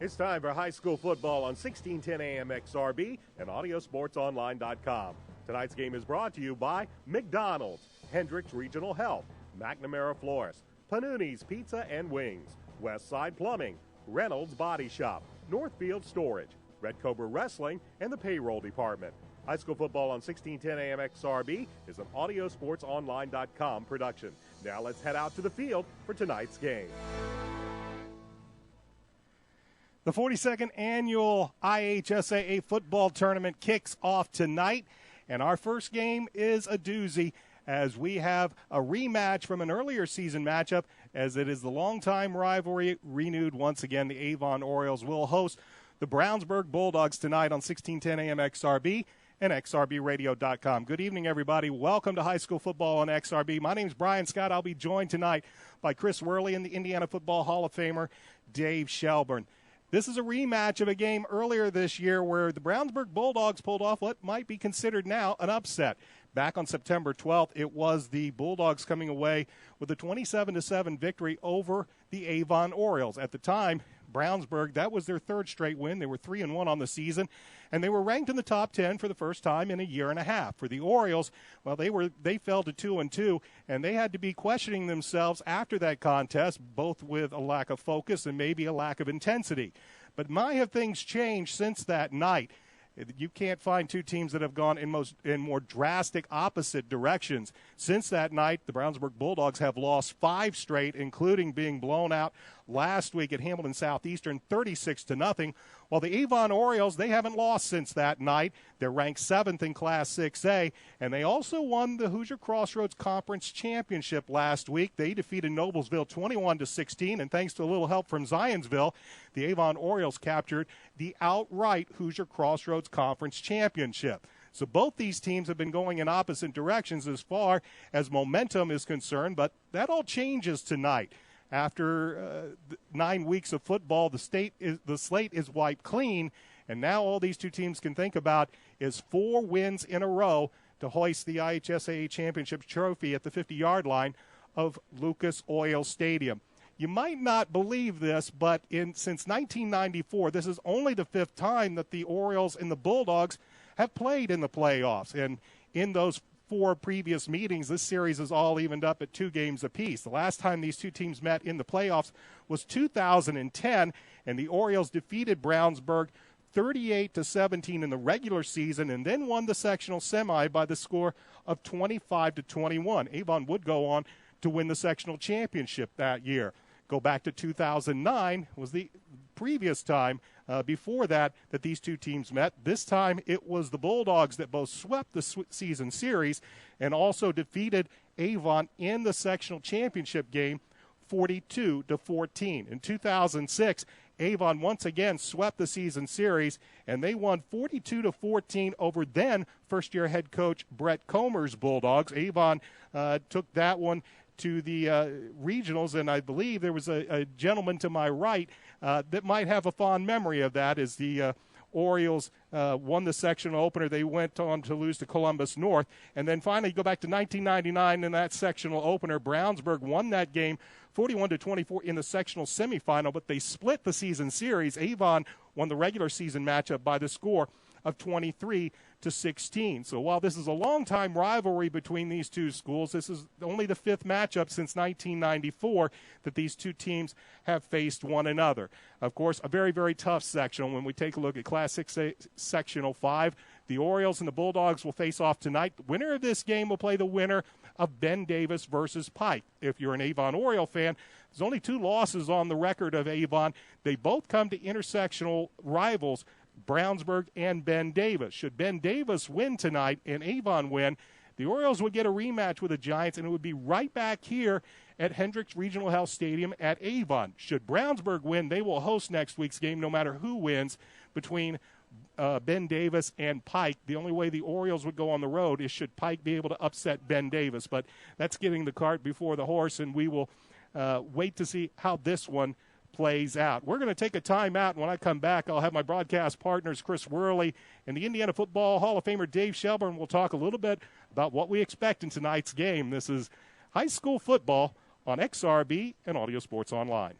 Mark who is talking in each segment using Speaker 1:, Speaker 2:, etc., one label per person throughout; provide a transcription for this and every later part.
Speaker 1: It's time for high school football on 1610 AM XRB and AudioSportsOnline.com. Tonight's game is brought to you by McDonald's, Hendricks Regional Health, McNamara Florist, Panuni's Pizza and Wings, Westside Plumbing, Reynolds Body Shop, Northfield Storage, Red Cobra Wrestling, and the Payroll Department. High school football on 1610 AM XRB is an AudioSportsOnline.com production. Now let's head out to the field for tonight's game.
Speaker 2: The 42nd Annual IHSAA Football Tournament kicks off tonight, and our first game is a doozy as we have a rematch from an earlier season matchup, as it is the longtime rivalry renewed once again. The Avon Orioles will host the Brownsburg Bulldogs tonight on 1610 AM XRB and XRBradio.com. Good evening, everybody. Welcome to high school football on XRB. My name is Brian Scott. I'll be joined tonight by Chris Worley and the Indiana Football Hall of Famer Dave Shelburne. This is a rematch of a game earlier this year where the Brownsburg Bulldogs pulled off what might be considered now an upset. Back on September 12th, it was the Bulldogs coming away with a 27-7 victory over the Avon Orioles. At the time, Brownsburg, that was their third straight win. They were 3-1 on the season, and they were ranked in the top 10 for the first time in a year and a half. For the Orioles, well, they fell to 2-2, and they had to be questioning themselves after that contest, both with a lack of focus and maybe a lack of intensity. But my, have things changed since that night. You can't find two teams that have gone in more drastic opposite directions. Since that night, the Brownsburg Bulldogs have lost 5 straight, including being blown out last week at Hamilton Southeastern 36-0, while the Avon Orioles, they haven't lost since that night. They're ranked 7th in Class 6A, and they also won the Hoosier Crossroads Conference Championship last week. They defeated Noblesville 21-16, and thanks to a little help from Zionsville, the Avon Orioles captured the outright Hoosier Crossroads Conference Championship. So both these teams have been going in opposite directions as far as momentum is concerned, but that all changes tonight. After 9 weeks of football, the slate is wiped clean, and now all these two teams can think about is 4 wins in a row to hoist the IHSAA Championship trophy at the 50-yard line of Lucas Oil Stadium. You might not believe this, but since 1994, this is only the 5th time that the Orioles and the Bulldogs have played in the playoffs. And in those 4 previous meetings, this series is all evened up at 2 games apiece. The last time these two teams met in the playoffs was 2010, and the Orioles defeated Brownsburg 38-17 in the regular season and then won the sectional semi by the score of 25-21. Avon would go on to win the sectional championship that year. Go back to 2009 was the previous time before that these two teams met. This time it was the Bulldogs that both swept the season series and also defeated Avon in the sectional championship game 42-14. In 2006, Avon once again swept the season series, and they won 42-14 over then first-year head coach Brett Comer's Bulldogs. Avon took that one to the regionals, and I believe there was a gentleman to my right that might have a fond memory of that as the Orioles won the sectional opener. They went on to lose to Columbus North. And then finally go back to 1999 in that sectional opener. Brownsburg won that game 41-24 in the sectional semifinal, but they split the season series. Avon won the regular season matchup by the score of 23-16. So while this is a long-time rivalry between these two schools, this is only the 5th matchup since 1994 that these two teams have faced one another. Of course, a very, very tough sectional. When we take a look at Class 6A Sectional 5, the Orioles and the Bulldogs will face off tonight. The winner of this game will play the winner of Ben Davis versus Pike. If you're an Avon Oriole fan, there's only 2 losses on the record of Avon. They both come to intersectional rivals, Brownsburg and Ben Davis. Should Ben Davis win tonight and Avon win, the Orioles would get a rematch with the Giants, and it would be right back here at Hendricks Regional Health Stadium at Avon. Should Brownsburg win, they will host next week's game no matter who wins between Ben Davis and Pike. The only way the Orioles would go on the road is should Pike be able to upset Ben Davis. But that's getting the cart before the horse, and we will wait to see how this one plays out. We're going to take a timeout, and when I come back, I'll have my broadcast partners, Chris Worley and the Indiana Football Hall of Famer Dave Shelburne. We'll talk a little bit about what we expect in tonight's game. This is high school football on XRB and Audio Sports Online.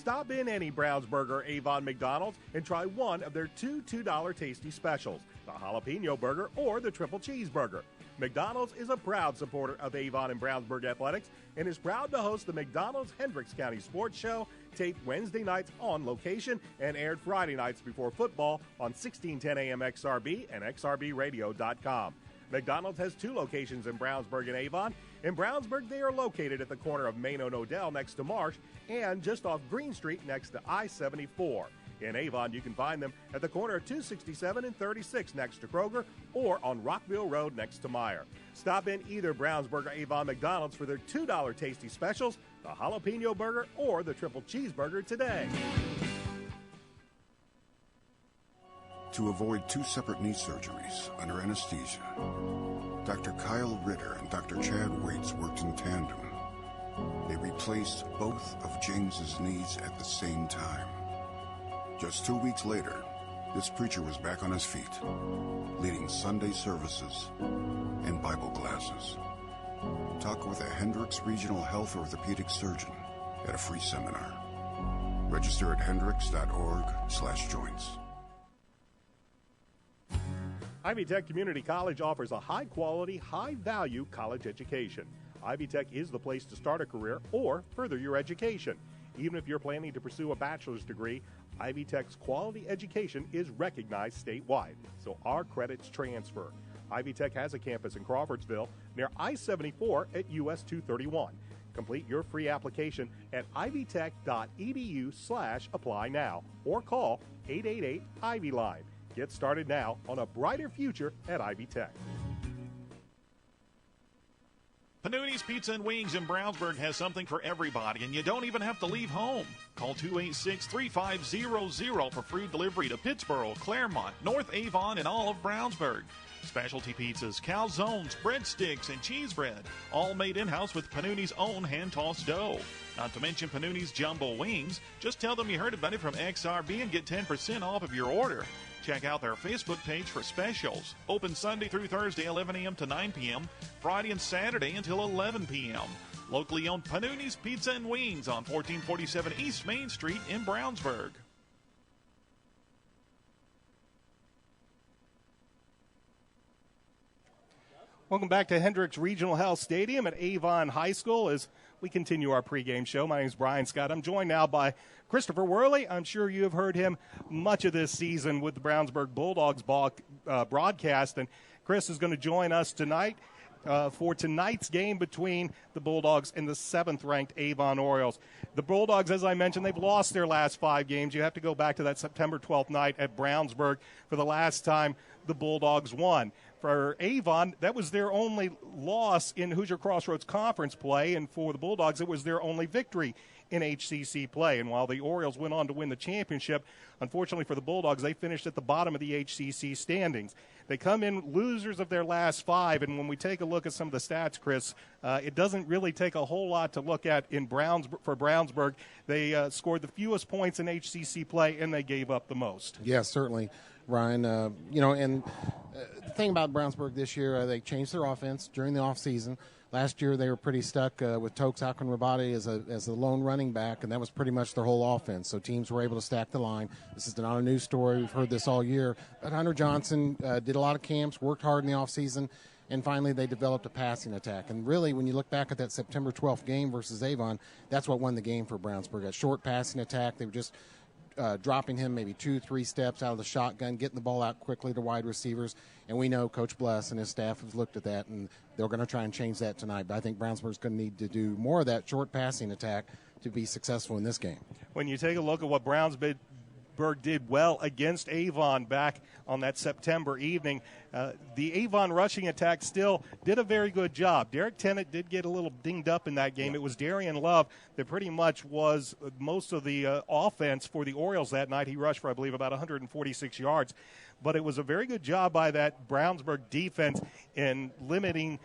Speaker 1: Stop in any Brownsburg or Avon McDonald's and try one of their two $2 tasty specials, the jalapeno burger or the triple cheeseburger. McDonald's is a proud supporter of Avon and Brownsburg athletics and is proud to host the McDonald's Hendricks County Sports Show, taped Wednesday nights on location and aired Friday nights before football on 1610 AM XRB and xrbradio.com. McDonald's has two locations in Brownsburg and Avon. In Brownsburg, they are located at the corner of Main and Odell next to Marsh and just off Green Street next to I-74. In Avon, you can find them at the corner of 267 and 36 next to Kroger or on Rockville Road next to Meyer. Stop in either Brownsburg or Avon McDonald's for their $2 tasty specials, the jalapeno burger or the triple cheeseburger today.
Speaker 3: To avoid two separate knee surgeries under anesthesia, Dr. Kyle Ritter and Dr. Chad Waits worked in tandem. They replaced both of James's knees at the same time. Just 2 weeks later, this preacher was back on his feet, leading Sunday services and Bible classes. Talk with a Hendricks Regional Health Orthopedic Surgeon at a free seminar. Register at hendricks.org/joints.
Speaker 1: Ivy Tech Community College offers a high-quality, high-value college education. Ivy Tech is the place to start a career or further your education. Even if you're planning to pursue a bachelor's degree, Ivy Tech's quality education is recognized statewide, so our credits transfer. Ivy Tech has a campus in Crawfordsville near I-74 at US 231. Complete your free application at ivytech.edu/apply now or call 888-IVY-LINE. Get started now on a brighter future at Ivy Tech.
Speaker 4: Panuni's Pizza and Wings in Brownsburg has something for everybody, and you don't even have to leave home. Call 286-3500 for free delivery to Pittsboro, Claremont, North Avon, and all of Brownsburg. Specialty pizzas, calzones, breadsticks, and cheese bread, all made in-house with Panuni's own hand-tossed dough. Not to mention Panuni's jumbo wings. Just tell them you heard about it from XRB and get 10% off of your order. Check out their Facebook page for specials. Open Sunday through Thursday, 11 a.m. to 9 p.m., Friday and Saturday until 11 p.m. Locally owned Panuni's Pizza and Wings on 1447 East Main Street in Brownsburg.
Speaker 2: Welcome back to Hendricks Regional Health Stadium at Avon High School as we continue our pregame show. My name is Brian Scott. I'm joined now by Christopher Worley. I'm sure you have heard him much of this season with the Brownsburg Bulldogs broadcast. And Chris is going to join us tonight for tonight's game between the Bulldogs and the 7th-ranked Avon Orioles. The Bulldogs, as I mentioned, they've lost their last 5 games. You have to go back to that September 12th night at Brownsburg for the last time the Bulldogs won. For Avon, that was their only loss in Hoosier Crossroads Conference play, and for the Bulldogs, it was their only victory in HCC play. And while the Orioles went on to win the championship, unfortunately for the Bulldogs, they finished at the bottom of the HCC standings. They come in losers of their last 5, and when we take a look at some of the stats, Chris, it doesn't really take a whole lot to look at for Brownsburg. They scored the fewest points in HCC play, and they gave up the most.
Speaker 5: Yes, certainly, Ryan. The thing about Brownsburg this year, they changed their offense during the offseason. Last year, they were pretty stuck with Tokes Alkin-Rabati as the lone running back, and that was pretty much their whole offense. So teams were able to stack the line. This is not a new story. We've heard this all year. But Hunter Johnson did a lot of camps, worked hard in the offseason, and finally they developed a passing attack. And really, when you look back at that September 12th game versus Avon, that's what won the game for Brownsburg. That short passing attack, they were just dropping him maybe 2-3 steps out of the shotgun, getting the ball out quickly to wide receivers. And we know Coach Bless and his staff have looked at that, and they're going to try and change that tonight. But I think Brownsburg's going to need to do more of that short passing attack to be successful in this game.
Speaker 2: When you take a look at what Brownsburg did well against Avon back on that September evening, the Avon rushing attack still did a very good job. Derek Tennant did get a little dinged up in that game. It was Darian Love that pretty much was most of the offense for the Orioles that night. He rushed for, I believe, about 146 yards. But it was a very good job by that Brownsburg defense in limiting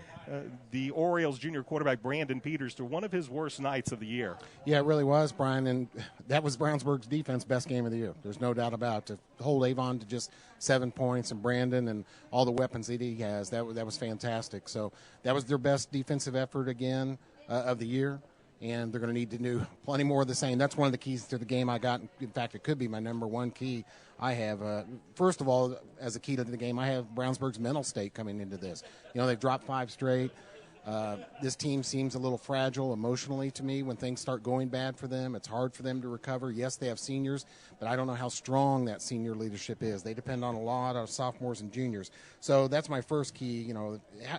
Speaker 2: the Orioles junior quarterback Brandon Peters to one of his worst nights of the year.
Speaker 5: Yeah, it really was, Brian, and that was Brownsburg's defense best game of the year. There's no doubt about it. To hold Avon to just 7 points and Brandon and all the weapons that he has, that was fantastic. So that was their best defensive effort again of the year. and they're going to need to do plenty more of the same. That's one of the keys to the game I got. In fact, it could be my number one key I have. First of all, as a key to the game, I have Brownsburg's mental state coming into this. They've dropped 5 straight. This team seems a little fragile emotionally to me when things start going bad for them. It's hard for them to recover. Yes, they have seniors, but I don't know how strong that senior leadership is. They depend on a lot of sophomores and juniors. So that's my first key.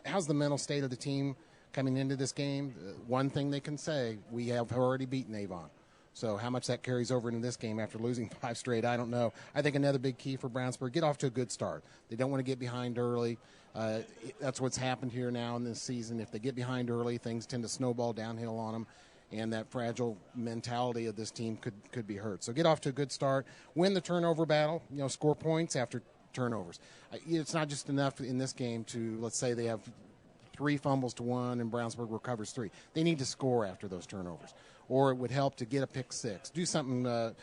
Speaker 5: How's the mental state of the team coming into this game? One thing they can say, we have already beaten Avon. So how much that carries over into this game after losing 5 straight, I don't know. I think another big key for Brownsburg, get off to a good start. They don't want to get behind early. That's what's happened here now in this season. If they get behind early, things tend to snowball downhill on them, and that fragile mentality of this team could be hurt. So get off to a good start. Win the turnover battle, score points after turnovers. It's not just enough in this game to, let's say they have 3 fumbles to 1 and Brownsburg recovers 3. They need to score after those turnovers. Or it would help to get a pick 6. Do something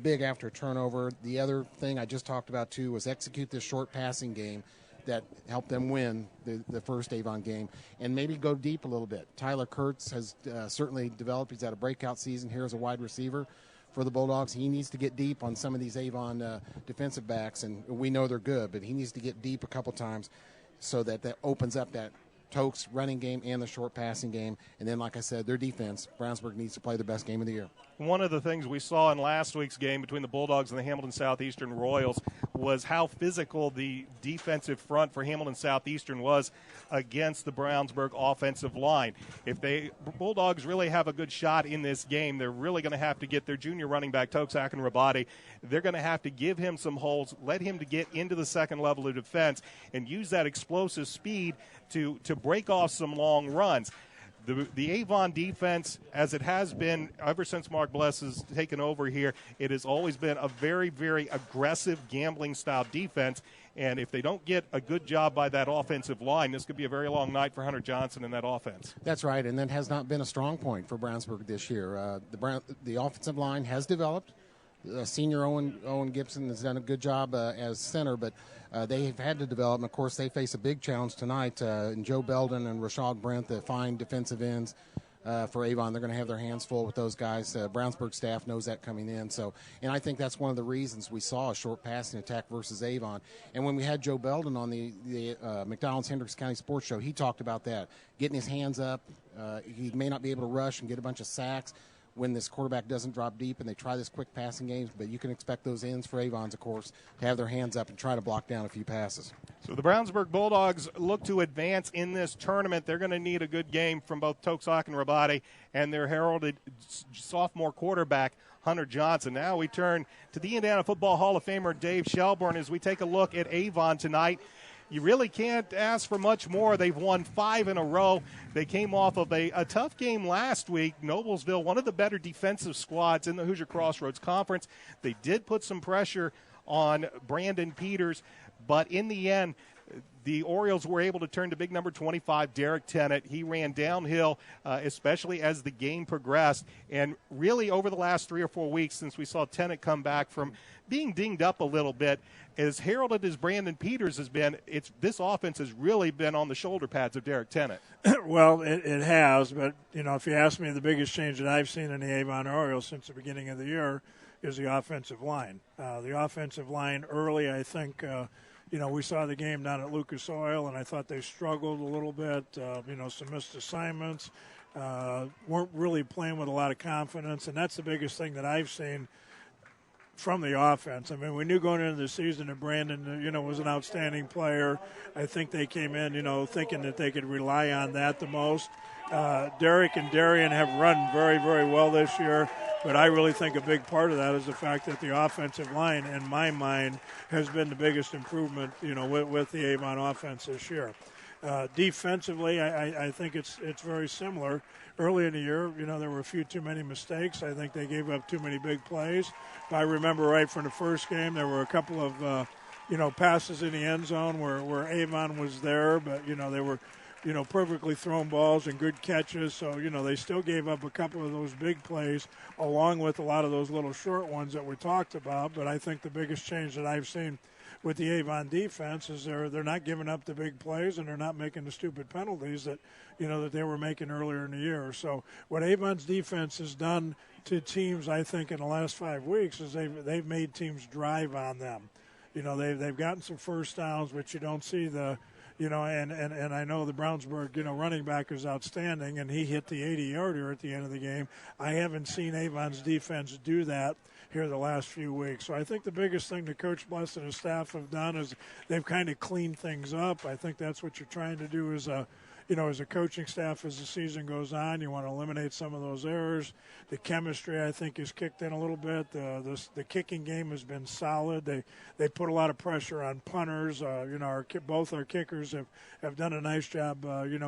Speaker 5: big after a turnover. The other thing I just talked about, too, was execute this short passing game that helped them win the first Avon game, and maybe go deep a little bit. Tyler Kurtz has certainly developed. He's had a breakout season here as a wide receiver for the Bulldogs. He needs to get deep on some of these Avon defensive backs, and we know they're good, but he needs to get deep a couple times so that opens up that Tokes running game and the short passing game. And then, like I said, their defense, Brownsburg needs to play the best game of the year.
Speaker 2: One of the things we saw in last week's game between the Bulldogs and the Hamilton Southeastern Royals was how physical the defensive front for Hamilton Southeastern was against the Brownsburg offensive line. If the Bulldogs really have a good shot in this game, they're really going to have to get their junior running back, Tokes Akinrabadi. They're going to have to give him some holes, let him to get into the second level of defense, and use that explosive speed to break off some long runs. The Avon defense, as it has been ever since Mark Bless has taken over here, it has always been a very, very aggressive gambling-style defense. And if they don't get a good job by that offensive line, this could be a very long night for Hunter Johnson in that offense.
Speaker 5: That's right, and that has not been a strong point for Brownsburg this year. The offensive line has developed. Senior Owen Gibson has done a good job as center, but they've had to develop. And, of course, they face a big challenge tonight. And Joe Belden and Rashad Brent, the fine defensive ends for Avon, they're going to have their hands full with those guys. Brownsburg staff knows that coming in. And I think that's one of the reasons we saw a short passing attack versus Avon. And when we had Joe Belden on the McDonald's-Hendricks County Sports Show, he talked about that, getting his hands up. He may not be able to rush and get a bunch of sacks when this quarterback doesn't drop deep and they try this quick passing game, but you can expect those ends for Avons, of course, to have their hands up and try to block down a few passes.
Speaker 2: So the Brownsburg Bulldogs look to advance in this tournament. They're going to need a good game from both Tokes Akinrabadi and their heralded sophomore quarterback, Hunter Johnson. Now we turn to the Indiana Football Hall of Famer Dave Shelburne as we take a look at Avon tonight. You really can't ask for much more. They've won 5 in a row. They came off of a tough game last week. Noblesville, one of the better defensive squads in the Hoosier Crossroads Conference. They did put some pressure on Brandon Peters, but in the end, the Orioles were able to turn to big number 25, Derek Tennant. He ran downhill, especially as the game progressed. And really over the last 3 or 4 weeks since we saw Tennant come back from being dinged up a little bit, as heralded as Brandon Peters has been, this offense has really been on the shoulder pads of Derek Tennant.
Speaker 6: Well, it has, but, if you ask me, the biggest change that I've seen in the Avon Orioles since the beginning of the year is the offensive line. The offensive line early, I think, we saw the game down at Lucas Oil, and I thought they struggled a little bit, some missed assignments, weren't really playing with a lot of confidence, and that's the biggest thing that I've seen from the offense. I mean, we knew going into the season that Brandon, was an outstanding player. I think they came in, thinking that they could rely on that the most. Derek and Darian have run very, very well this year, but I really think a big part of that is the fact that the offensive line, in my mind, has been the biggest improvement, with the Avon offense this year. Defensively, I think it's very similar. Early in the year, there were a few too many mistakes. I think they gave up too many big plays. If I remember right from the first game, there were a couple of, passes in the end zone where Avon was there, but, they were, perfectly thrown balls and good catches. So, they still gave up a couple of those big plays along with a lot of those little short ones that we talked about. But I think the biggest change that I've seen with the Avon defense is they're not giving up the big plays and they're not making the stupid penalties that that they were making earlier in the year. So what Avon's defense has done to teams, I think, in the last 5 weeks is they've made teams drive on them. They've gotten some first downs, but you don't see the and I know the Brownsburg, running back is outstanding, and he hit the 80-yarder at the end of the game. I haven't seen Avon's defense do that here the last few weeks. So I think the biggest thing that Coach Bless and his staff have done is they've kind of cleaned things up. I think that's what you're trying to do as a coaching staff as the season goes on. You want to eliminate some of those errors. The chemistry, I think, has kicked in a little bit. The kicking game has been solid. They put a lot of pressure on punters. Both our kickers have done a nice job,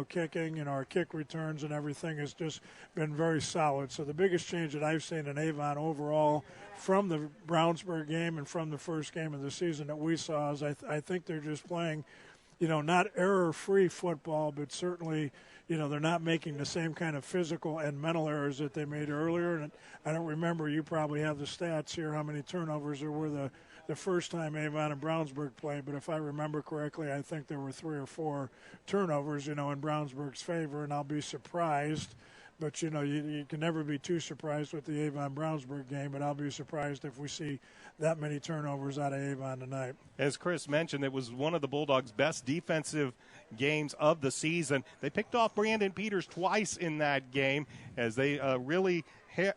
Speaker 6: kicking. Our kick returns and everything has just been very solid. So the biggest change that I've seen in Avon overall from the Brownsburg game and from the first game of the season that we saw is I think they're just playing not error-free football, but certainly, they're not making the same kind of physical and mental errors that they made earlier. And I don't remember, you probably have the stats here, how many turnovers there were the first time Avon and Brownsburg played. But if I remember correctly, I think there were 3 or 4 turnovers, in Brownsburg's favor, and I'll be surprised. But, you can never be too surprised with the Avon-Brownsburg game, but I'll be surprised if we see that many turnovers out of Avon tonight.
Speaker 2: As Chris mentioned, it was one of the Bulldogs' best defensive games of the season. They picked off Brandon Peters twice in that game as they really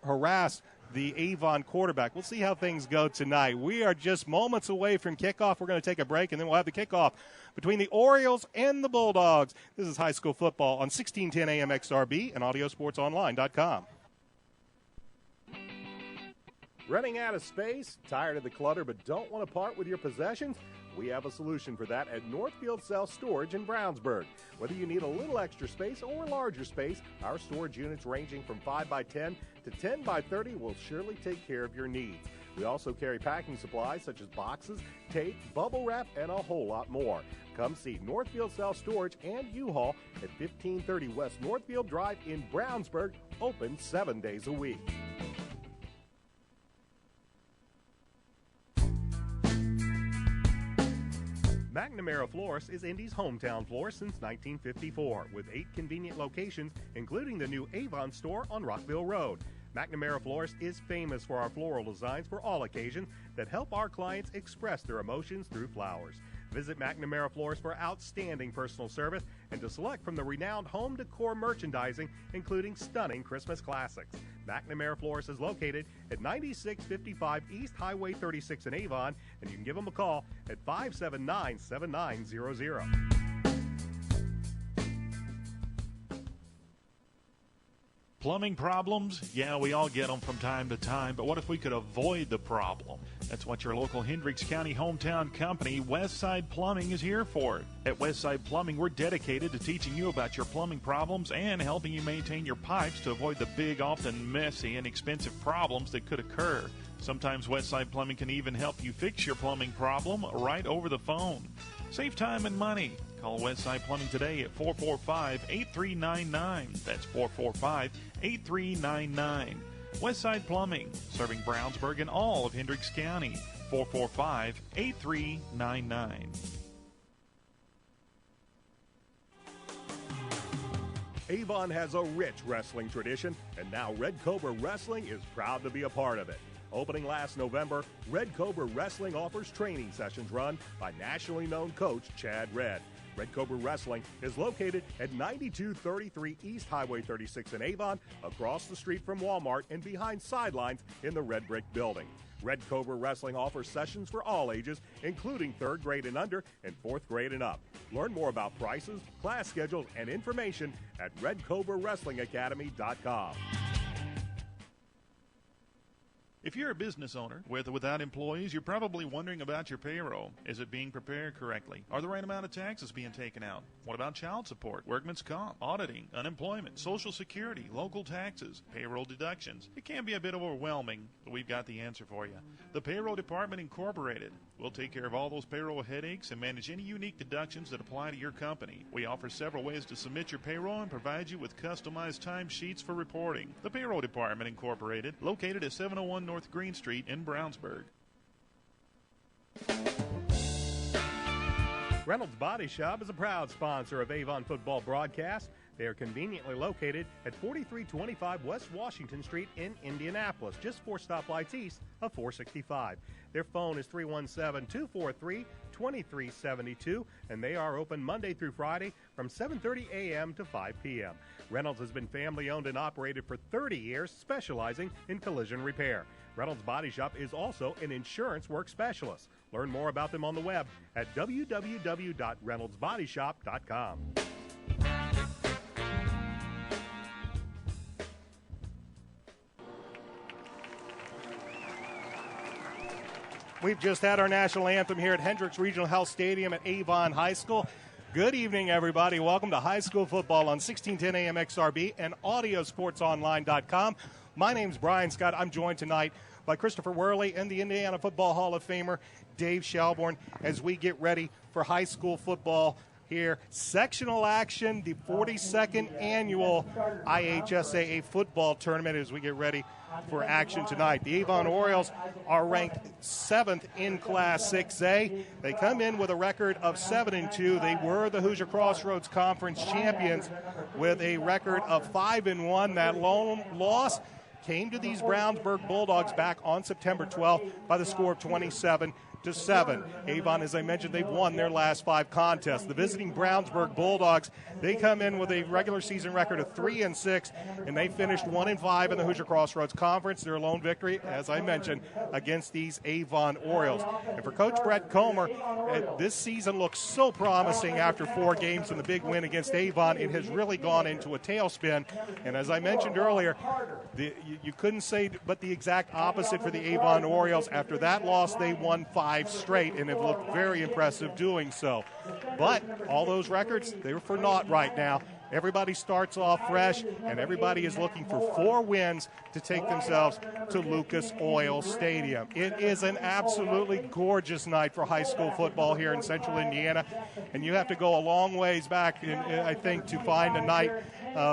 Speaker 2: harassed the Avon quarterback. We'll see how things go tonight. We are just moments away from kickoff. We're going to take a break, and then we'll have the kickoff between the Orioles and the Bulldogs. This is high school football on 1610 AM XRB and AudioSportsOnline.com.
Speaker 1: Running out of space? Tired of the clutter but don't want to part with your possessions? We have a solution for that at Northfield Self-Storage in Brownsburg. Whether you need a little extra space or larger space, our storage units ranging from 5x10 to 10x30 will surely take care of your needs. We also carry packing supplies such as boxes, tape, bubble wrap, and a whole lot more. Come see Northfield Self-Storage and U-Haul at 1530 West Northfield Drive in Brownsburg, open 7 days a week. McNamara Florist is Indy's hometown florist since 1954, with 8 convenient locations, including the new Avon store on Rockville Road. McNamara Florist is famous for our floral designs for all occasions that help our clients express their emotions through flowers. Visit McNamara Florist for outstanding personal service and to select from the renowned home decor merchandising, including stunning Christmas classics. McNamara Florist is located at 9655 East Highway 36 in Avon, and you can give them a call at 579-7900.
Speaker 4: Plumbing problems? Yeah, we all get them from time to time, but what if we could avoid the problem? That's what your local Hendricks County hometown company, Westside Plumbing, is here for. At Westside Plumbing, we're dedicated to teaching you about your plumbing problems and helping you maintain your pipes to avoid the big, often messy and expensive problems that could occur. Sometimes Westside Plumbing can even help you fix your plumbing problem right over the phone. Save time and money. Call Westside Plumbing today at 445-8399. That's 445-8399. Westside Plumbing, serving Brownsburg and all of Hendricks County. 445-8399.
Speaker 1: Avon has a rich wrestling tradition, and now Red Cobra Wrestling is proud to be a part of it. Opening last November, Red Cobra Wrestling offers training sessions run by nationally known coach Chad Red. Red Cobra Wrestling is located at 9233 East Highway 36 in Avon, across the street from Walmart and behind sidelines in the Red Brick Building. Red Cobra Wrestling offers sessions for all ages, including 3rd grade and under and 4th grade and up. Learn more about prices, class schedules, and information at RedCobraWrestlingAcademy.com.
Speaker 4: If you're a business owner, with or without employees, you're probably wondering about your payroll. Is it being prepared correctly? Are the right amount of taxes being taken out? What about child support, workman's comp, auditing, unemployment, Social Security, local taxes, payroll deductions? It can be a bit overwhelming, but we've got the answer for you. The Payroll Department Incorporated. We'll take care of all those payroll headaches and manage any unique deductions that apply to your company. We offer several ways to submit your payroll and provide you with customized timesheets for reporting. The Payroll Department Incorporated, located at 701 North Green Street in Brownsburg.
Speaker 1: Reynolds Body Shop is a proud sponsor of Avon football broadcast. They are conveniently located at 4325 West Washington Street in Indianapolis, just 4 stoplights east of 465. Their phone is 317-243-2372, and they are open Monday through Friday from 7:30 a.m. to 5 p.m. Reynolds has been family-owned and operated for 30 years, specializing in collision repair. Reynolds Body Shop is also an insurance work specialist. Learn more about them on the web at www.reynoldsbodyshop.com.
Speaker 2: We've just had our national anthem here at Hendricks Regional Health Stadium at Avon High School. Good evening, everybody. Welcome to high school football on 1610 AM XRB and AudioSportsOnline.com. My name's Brian Scott. I'm joined tonight by Christopher Worley and the Indiana Football Hall of Famer Dave Shelbourne as we get ready for high school football here. Sectional action, the 42nd Annual IHSAA Football Tournament as we get ready for action tonight. The Avon Orioles are ranked 7th in Class 6A. They come in with a record of 7-2. They were the Hoosier Crossroads Conference champions with a record of 5-1. That lone loss came to these Brownsburg Bulldogs back on September 12th by the score of 27-7. Avon, as I mentioned, they've won their last 5 contests. The visiting Brownsburg Bulldogs, they come in with a regular season record of 3-6, and they finished 1-5 in the Hoosier Crossroads Conference. Their lone victory, as I mentioned, against these Avon Orioles. And for Coach Brett Comer, this season looks so promising after 4 games and the big win against Avon. It has really gone into a tailspin. And as I mentioned earlier, you couldn't say but the exact opposite for the Avon Orioles. After that loss, they won 5 straight and have looked very impressive doing so. But all those records, they're for naught right now. Everybody starts off fresh, and everybody is looking for 4 wins to take themselves to Lucas Oil Stadium. It is an absolutely gorgeous night for high school football here in central Indiana, and you have to go a long ways back, I think, to find a night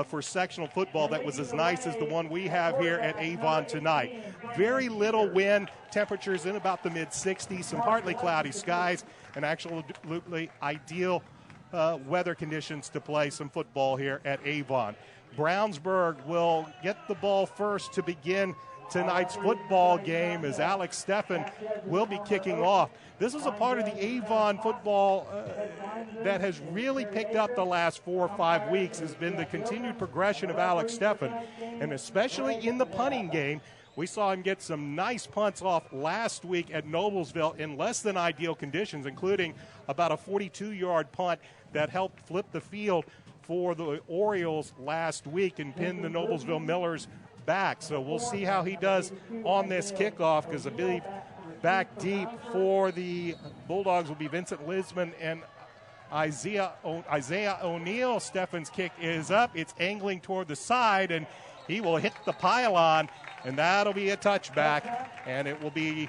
Speaker 2: for sectional football that was as nice as the one we have here at Avon tonight. Very little wind, temperatures in about the mid-60s, some partly cloudy skies, and absolutely ideal weather conditions to play some football here at Avon. Brownsburg will get the ball first to begin tonight's football game as Alex Steffen will be kicking off. This is a part of the Avon football that has really picked up the last 4 or 5 weeks, has been the continued progression of Alex Steffen, and especially in the punting game. We saw him get some nice punts off last week at Noblesville in less than ideal conditions, including about a 42-yard punt that helped flip the field for the Orioles last week and pin the Noblesville Millers back. So we'll see how he does on this kickoff, because I believe back deep for the Bulldogs will be Vincent Lisman and Isaiah O'Neill. Steffen's kick is up. It's angling toward the side, and he will hit the pylon, and that'll be a touchback, and it will be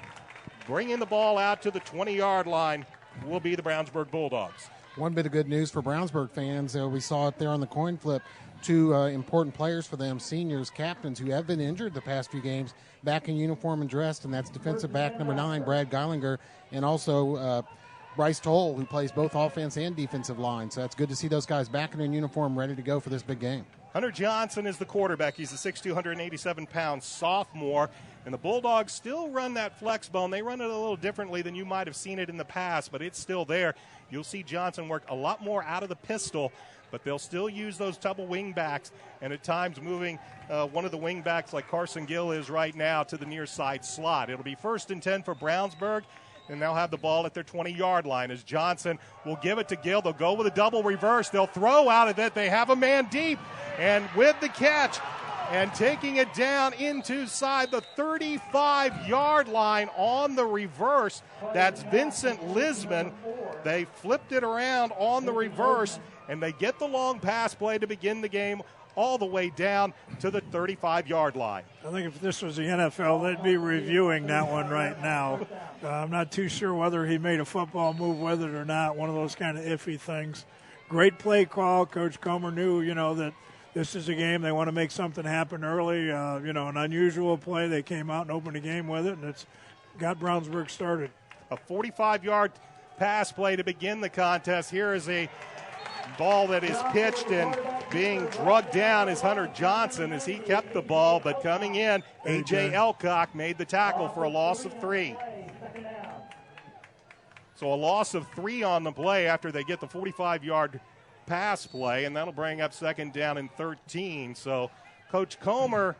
Speaker 2: bringing the ball out to the 20-yard line will be the Brownsburg Bulldogs.
Speaker 5: One bit of good news for Brownsburg fans, we saw it there on the coin flip. 2 important players for them, seniors, captains, who have been injured the past few games, back in uniform and dressed, and that's defensive back number 9, Brad Geilinger, and also Bryce Toll, who plays both offense and defensive line. So it's good to see those guys back in their uniform, ready to go for this big game.
Speaker 2: Hunter Johnson is the quarterback. He's a 6'2", 187-pound sophomore. And the Bulldogs still run that flex bone. They run it a little differently than you might have seen it in the past, but it's still there. You'll see Johnson work a lot more out of the pistol, but they'll still use those double wing backs, and at times moving one of the wing backs like Carson Gill is right now to the near side slot. It'll be 1st and 10 for Brownsburg, and they'll have the ball at their 20-yard line as Johnson will give it to Gill. They'll go with a double reverse. They'll throw out of it. They have a man deep, and with the catch and taking it down inside the 35-yard line on the reverse, that's Vincent Lisman. They flipped it around on the reverse, and they get the long pass play to begin the game all the way down to the 35-yard line.
Speaker 6: I think if this was the NFL, they'd be reviewing that one right now. I'm not too sure whether he made a football move with it or not, one of those kind of iffy things. Great play call. Coach Comer knew, that this is a game. They want to make something happen early. An unusual play. They came out and opened the game with it, and it's got Brownsburg started.
Speaker 2: A 45-yard pass play to begin the contest. Here is a ball that is pitched, and being drugged down is Hunter Johnson as he kept the ball, but coming in, A.J. Elcock made the tackle for a loss of 3. So a loss of 3 on the play after they get the 45-yard pass play, and that'll bring up 2nd down and 13. So Coach Comer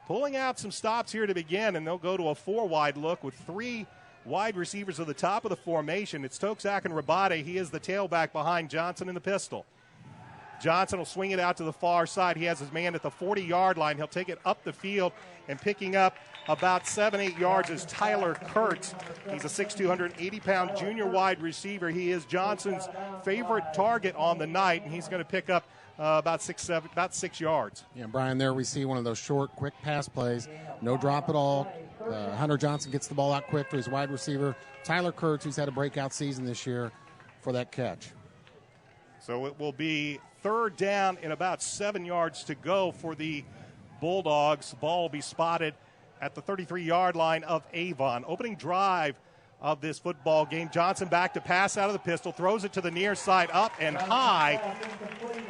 Speaker 2: pulling out some stops here to begin, and they'll go to a 4-wide look with 3 wide receivers at the top of the formation. It's Toksak and Rabate. He is the tailback behind Johnson in the pistol. Johnson will swing it out to the far side. He has his man at the 40-yard line. He'll take it up the field, and picking up about 7-8 yards is Tyler Kurtz. He's a 6'2", junior wide receiver. He is Johnson's favorite target on the night, and he's going to pick up about 6 yards.
Speaker 5: Yeah, Brian, there we see one of those short, quick pass plays. No drop at all. Hunter Johnson gets the ball out quick to his wide receiver, Tyler Kurtz, who's had a breakout season this year, for that catch.
Speaker 2: So it will be 3rd down and about 7 yards to go for the Bulldogs. The ball will be spotted at the 33-yard line of Avon. Opening drive of this football game. Johnson back to pass out of the pistol, throws it to the near side, up and high,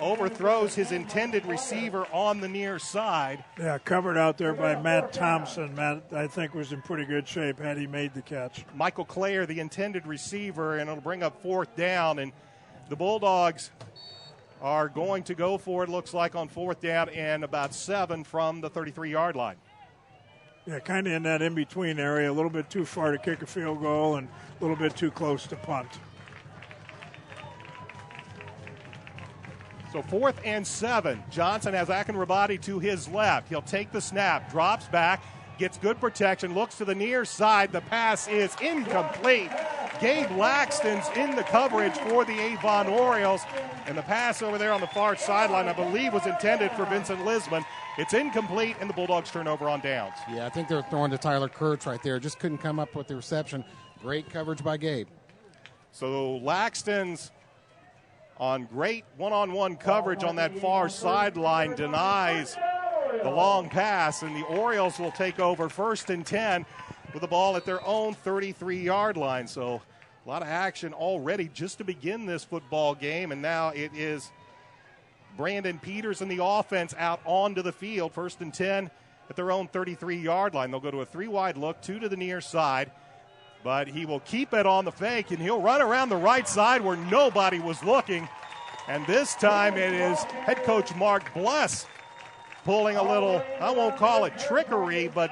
Speaker 2: overthrows his intended receiver on the near side.
Speaker 6: Yeah, covered out there by Matt Thompson. Matt, I think, was in pretty good shape had he made the catch.
Speaker 2: Michael Clare, the intended receiver, and it'll bring up 4th down, and the Bulldogs are going to go for it, looks like, on 4th down and about 7 from the 33-yard line.
Speaker 6: Yeah, kind of in that in-between area, a little bit too far to kick a field goal and a little bit too close to punt.
Speaker 2: So 4th and 7. Johnson has Akinrabadi to his left. He'll take the snap, drops back, gets good protection, looks to the near side. The pass is incomplete. Gabe Laxton's in the coverage for the Avon Orioles, and the pass over there on the far sideline, I believe, was intended for Vincent Lisman. It's incomplete, and the Bulldogs turn over on downs.
Speaker 5: Yeah, I think they're throwing to Tyler Kurtz right there. Just couldn't come up with the reception. Great coverage by Gabe.
Speaker 2: So Laxton's on great one-on-one coverage on that far sideline denies the long pass, and the Orioles will take over 1st and 10 with the ball at their own 33-yard line. So a lot of action already just to begin this football game, and now it is Brandon Peters and the offense out onto the field. 1st and 10 at their own 33-yard line. They'll go to a 3-wide look, 2 to the near side, but he will keep it on the fake, and he'll run around the right side where nobody was looking. And this time it is head coach Mark Bless pulling a little, I won't call it trickery, but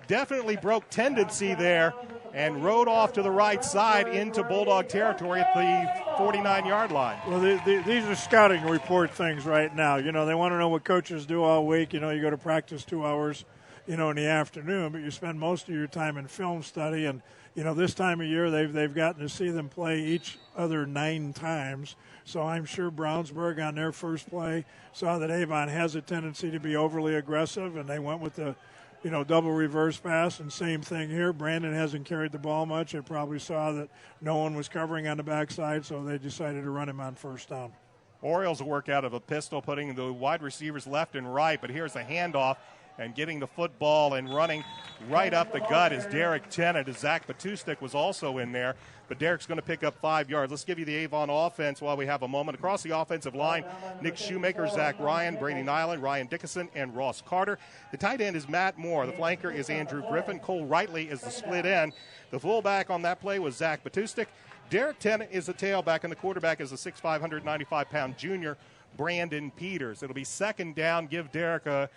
Speaker 2: definitely broke tendency there and rode off to the right side into Bulldog territory at the 49-yard line.
Speaker 6: Well, these are scouting report things right now. You know, they want to know what coaches do all week. You know, you go to practice 2 hours, in the afternoon, but you spend most of your time in film study. And, this time of year they've gotten to see them play each other 9 times. So I'm sure Brownsburg on their first play saw that Avon has a tendency to be overly aggressive, and they went with the double reverse pass, and same thing here. Brandon hasn't carried the ball much. They probably saw that no one was covering on the backside, so they decided to run him on 1st down.
Speaker 2: Orioles will work out of a pistol, putting the wide receivers left and right, but here's a handoff, and getting the football and running right up the gut is Derek Tennant, as Zach Batustik was also in there. But Derek's going to pick up 5 yards. Let's give you the Avon offense while we have a moment. Across the offensive line, Nick Shoemaker, Zach Ryan, Brady Nyland, Ryan Dickinson, and Ross Carter. The tight end is Matt Moore. The flanker is Andrew Griffin. Cole Wrightley is the split end. The fullback on that play was Zach Batustik. Derek Tennant is the tailback, and the quarterback is a 6'5", 195-pound junior, Brandon Peters. It'll be 2nd down. Give Derek a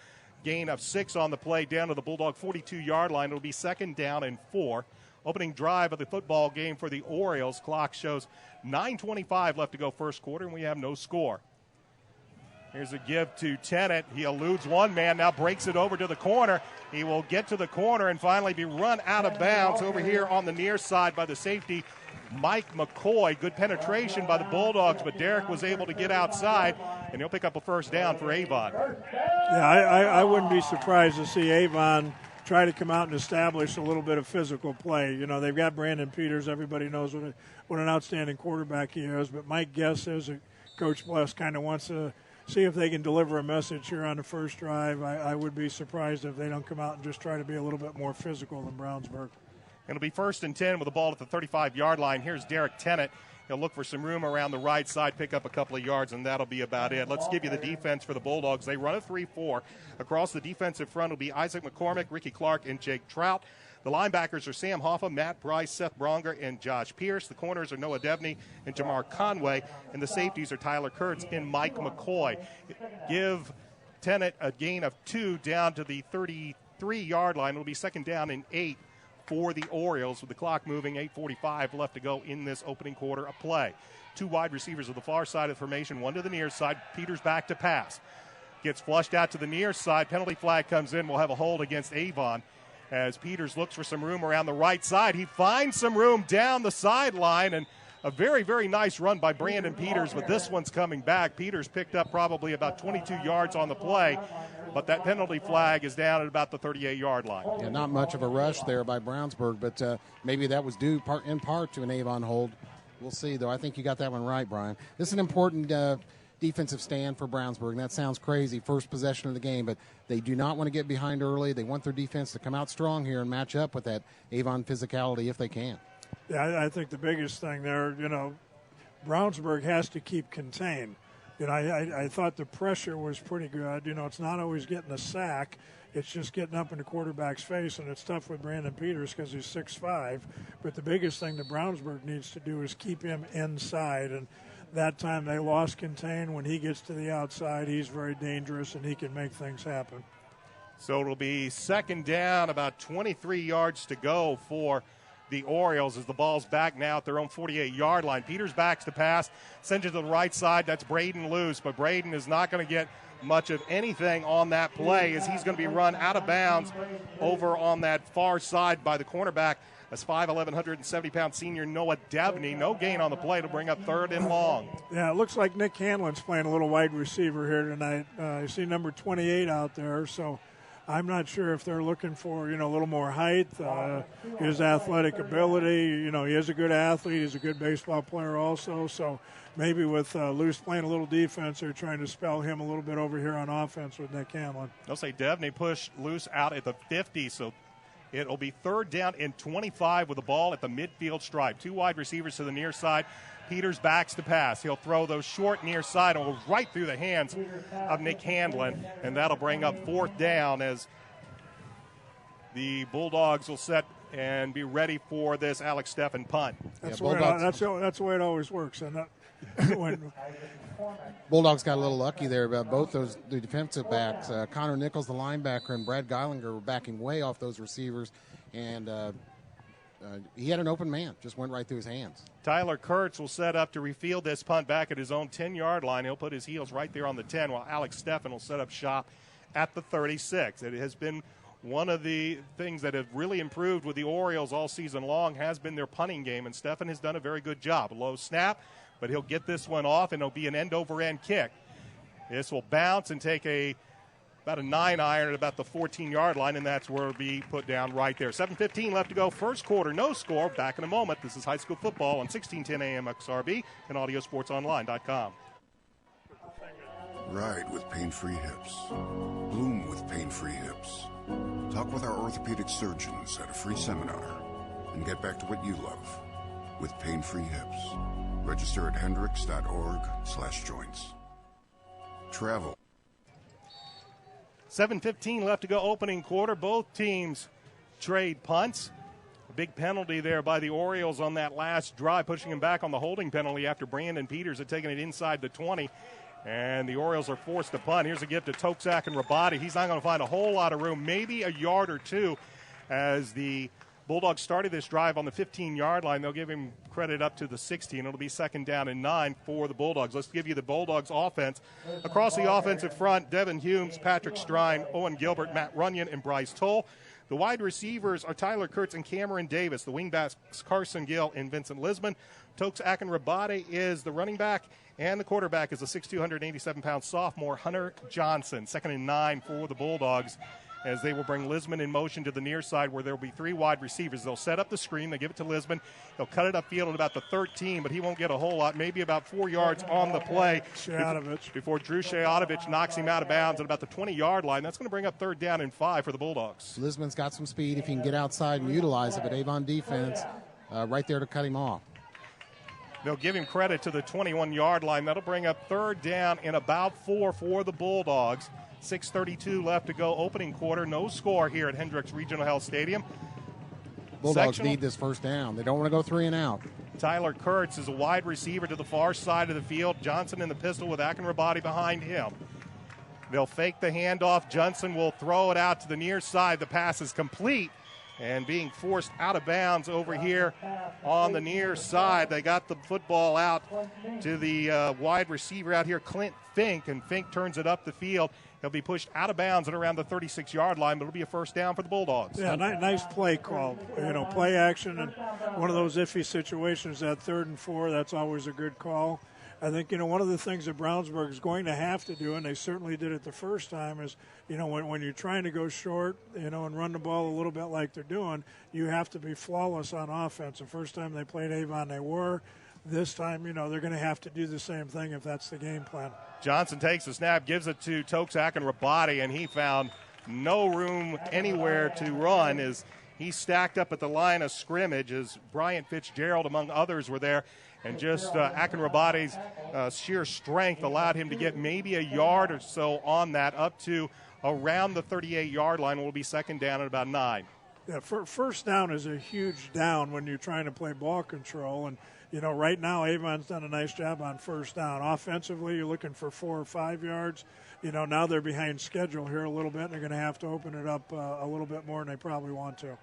Speaker 2: gain of 6 on the play down to the Bulldog 42-yard line. It'll be 2nd down and 4. Opening drive of the football game for the Orioles. Clock shows 9:25 left to go first quarter, and we have no score. Here's a give to Tennant. He eludes one man, now breaks it over to the corner. He will get to the corner and finally be run out of bounds over here on the near side by the safety, Mike McCoy. Good penetration by the Bulldogs, but Derek was able to get outside, and he'll pick up a 1st down for Avon.
Speaker 6: Yeah, I wouldn't be surprised to see Avon try to come out and establish a little bit of physical play. They've got Brandon Peters. Everybody knows what an outstanding quarterback he is, but my guess is that Coach Bless kind of wants to see if they can deliver a message here on the first drive. I would be surprised if they don't come out and just try to be a little bit more physical than Brownsburg.
Speaker 2: It'll be 1st and 10 with the ball at the 35-yard line. Here's Derek Tennant. He'll look for some room around the right side, pick up a couple of yards, and that'll be about it. Let's give you the defense for the Bulldogs. They run a 3-4. Across the defensive front will be Isaac McCormick, Ricky Clark, and Jake Trout. The linebackers are Sam Hoffa, Matt Bryce, Seth Bronger, and Josh Pierce. The corners are Noah Devney and Jamar Conway. And the safeties are Tyler Kurtz and Mike McCoy. Give Tennant a gain of 2 down to the 33-yard line. It'll be 2nd down and 8 for the Orioles with the clock moving, 8:45 left to go in this opening quarter of play. 2 wide receivers of the far side of the formation, 1 to the near side. Peters back to pass. Gets flushed out to the near side. Penalty flag comes in. We'll have a hold against Avon as Peters looks for some room around the right side. He finds some room down the sideline, and a very, very nice run by Brandon Peters, but this one's coming back. Peters picked up probably about 22 yards on the play, but that penalty flag is down at about the 38-yard line.
Speaker 5: Yeah, not much of a rush there by Brownsburg, but maybe that was due in part to an Avon hold. We'll see, though. I think you got that one right, Brian. This is an important defensive stand for Brownsburg, and that sounds crazy, first possession of the game, but they do not want to get behind early. They want their defense to come out strong here and match up with that Avon physicality if they can.
Speaker 6: Yeah, I think the biggest thing there, Brownsburg has to keep contained. I thought the pressure was pretty good. It's not always getting a sack. It's just getting up in the quarterback's face, and it's tough with Brandon Peters because he's 6'5". But the biggest thing that Brownsburg needs to do is keep him inside. And that time they lost contain. When he gets to the outside, he's very dangerous, and he can make things happen.
Speaker 2: So it'll be 2nd down, about 23 yards to go for the Orioles as the ball's back now at their own 48-yard line. Peters backs to pass, sends it to the right side. That's Braden loose, but Braden is not going to get much of anything on that play as he's going to be run out of bounds over on that far side by the cornerback. That's 5'11", 170-pound senior Noah Devney. No gain on the play to bring up 3rd and long.
Speaker 6: Yeah, it looks like Nick Hanlon's playing a little wide receiver here tonight. You see number 28 out there, so I'm not sure if they're looking for, a little more height, his athletic ability. He is a good athlete. He's a good baseball player also. So maybe with Luce playing a little defense, they're trying to spell him a little bit over here on offense with Nick Hanlon.
Speaker 2: They'll say Devney pushed Luce out at the 50, so it'll be 3rd down and 25 with the ball at the midfield stripe. 2 wide receivers to the near side. Peters backs to pass. He'll throw those short near side and will right through the hands of Nick Hanlon, and that'll bring up 4th down as the Bulldogs will set and be ready for this Alex Steffen punt.
Speaker 6: That's the way it always works. And
Speaker 5: Bulldogs got a little lucky there about both the defensive backs. Connor Nichols, the linebacker, and Brad Geilinger were backing way off those receivers, and he had an open man, just went right through his hands.
Speaker 2: Tyler Kurtz will set up to refield this punt back at his own 10-yard line. He'll put his heels right there on the 10, while Alex Steffen will set up shop at the 36. It has been one of the things that have really improved with the Orioles all season long has been their punting game, and Steffen has done a very good job. Low snap, but he'll get this one off, and it'll be an end-over-end kick. This will bounce and take about a 9-iron at about the 14-yard line, and that's where it'll be put down right there. 7:15 left to go. First quarter, no score. Back in a moment. This is high school football on 1610 AM XRB and AudioSportsOnline.com.
Speaker 3: Ride with pain-free hips. Bloom with pain-free hips. Talk with our orthopedic surgeons at a free seminar and get back to what you love with pain-free hips. Register at hendricks.org/joints. Travel.
Speaker 2: 7:15 left to go, opening quarter. Both teams trade punts. A big penalty there by the Orioles on that last drive, pushing him back on the holding penalty after Brandon Peters had taken it inside the 20. And the Orioles are forced to punt. Here's a gift to Toksak and Rabati. He's not going to find a whole lot of room, maybe a yard or two, as the Bulldogs started this drive on the 15-yard line. They'll give him credit up to the 16. It'll be 2nd down and 9 for the Bulldogs. Let's give you the Bulldogs offense. Across the offensive front, Devin Humes, Patrick Strine, Owen Gilbert, Matt Runyon, and Bryce Toll. The wide receivers are Tyler Kurtz and Cameron Davis. The wingbacks, Carson Gill and Vincent Lisman. Tokes Akinrabade is the running back, and the quarterback is a 6'2", 187-pound sophomore, Hunter Johnson. 2nd and 9 for the Bulldogs as they will bring Lisman in motion to the near side where there will be 3 wide receivers. They'll set up the screen. They give it to Lisman. They'll cut it upfield at about the 13, but he won't get a whole lot, maybe about 4 yards on the play before Drew Shayatovich knocks him out of bounds at about the 20-yard line. That's going to bring up 3rd down and 5 for the Bulldogs.
Speaker 5: Lisman's got some speed if he can get outside and utilize it, but Avon defense right there to cut him off.
Speaker 2: They'll give him credit to the 21-yard line. That'll bring up 3rd down and about 4 for the Bulldogs. 6:32 left to go, opening quarter. No score here at Hendricks Regional Health Stadium.
Speaker 5: Bulldogs need this 1st down. They don't want to go 3 and out.
Speaker 2: Tyler Kurtz is a wide receiver to the far side of the field. Johnson in the pistol with Akinrabadi behind him. They'll fake the handoff. Johnson will throw it out to the near side. The pass is complete and being forced out of bounds over here on the near side. They got the football out to the wide receiver out here, Clint Fink, and Fink turns it up the field. He'll be pushed out of bounds at around the 36-yard line, but it'll be a 1st down for the Bulldogs.
Speaker 6: Yeah, nice play call. Play action and one of those iffy situations, that 3rd and 4, that's always a good call. I think, one of the things that Brownsburg is going to have to do, and they certainly did it the first time, is, when you're trying to go short, and run the ball a little bit like they're doing, you have to be flawless on offense. The first time they played Avon, they were. This time, they're going to have to do the same thing if that's the game plan.
Speaker 2: Johnson takes the snap, gives it to Tokes Akinrabadi, and he found no room anywhere to run as he stacked up at the line of scrimmage as Bryant Fitzgerald, among others, were there. And just Akinrabadi's sheer strength allowed him to get maybe a yard or so on that, up to around the 38-yard line. Will be 2nd down at about 9.
Speaker 6: Yeah, 1st down is a huge down when you're trying to play ball control. And, right now Avon's done a nice job on 1st down. Offensively, you're looking for 4 or 5 yards. Now they're behind schedule here a little bit. They're going to have to open it up a little bit more than they probably want to.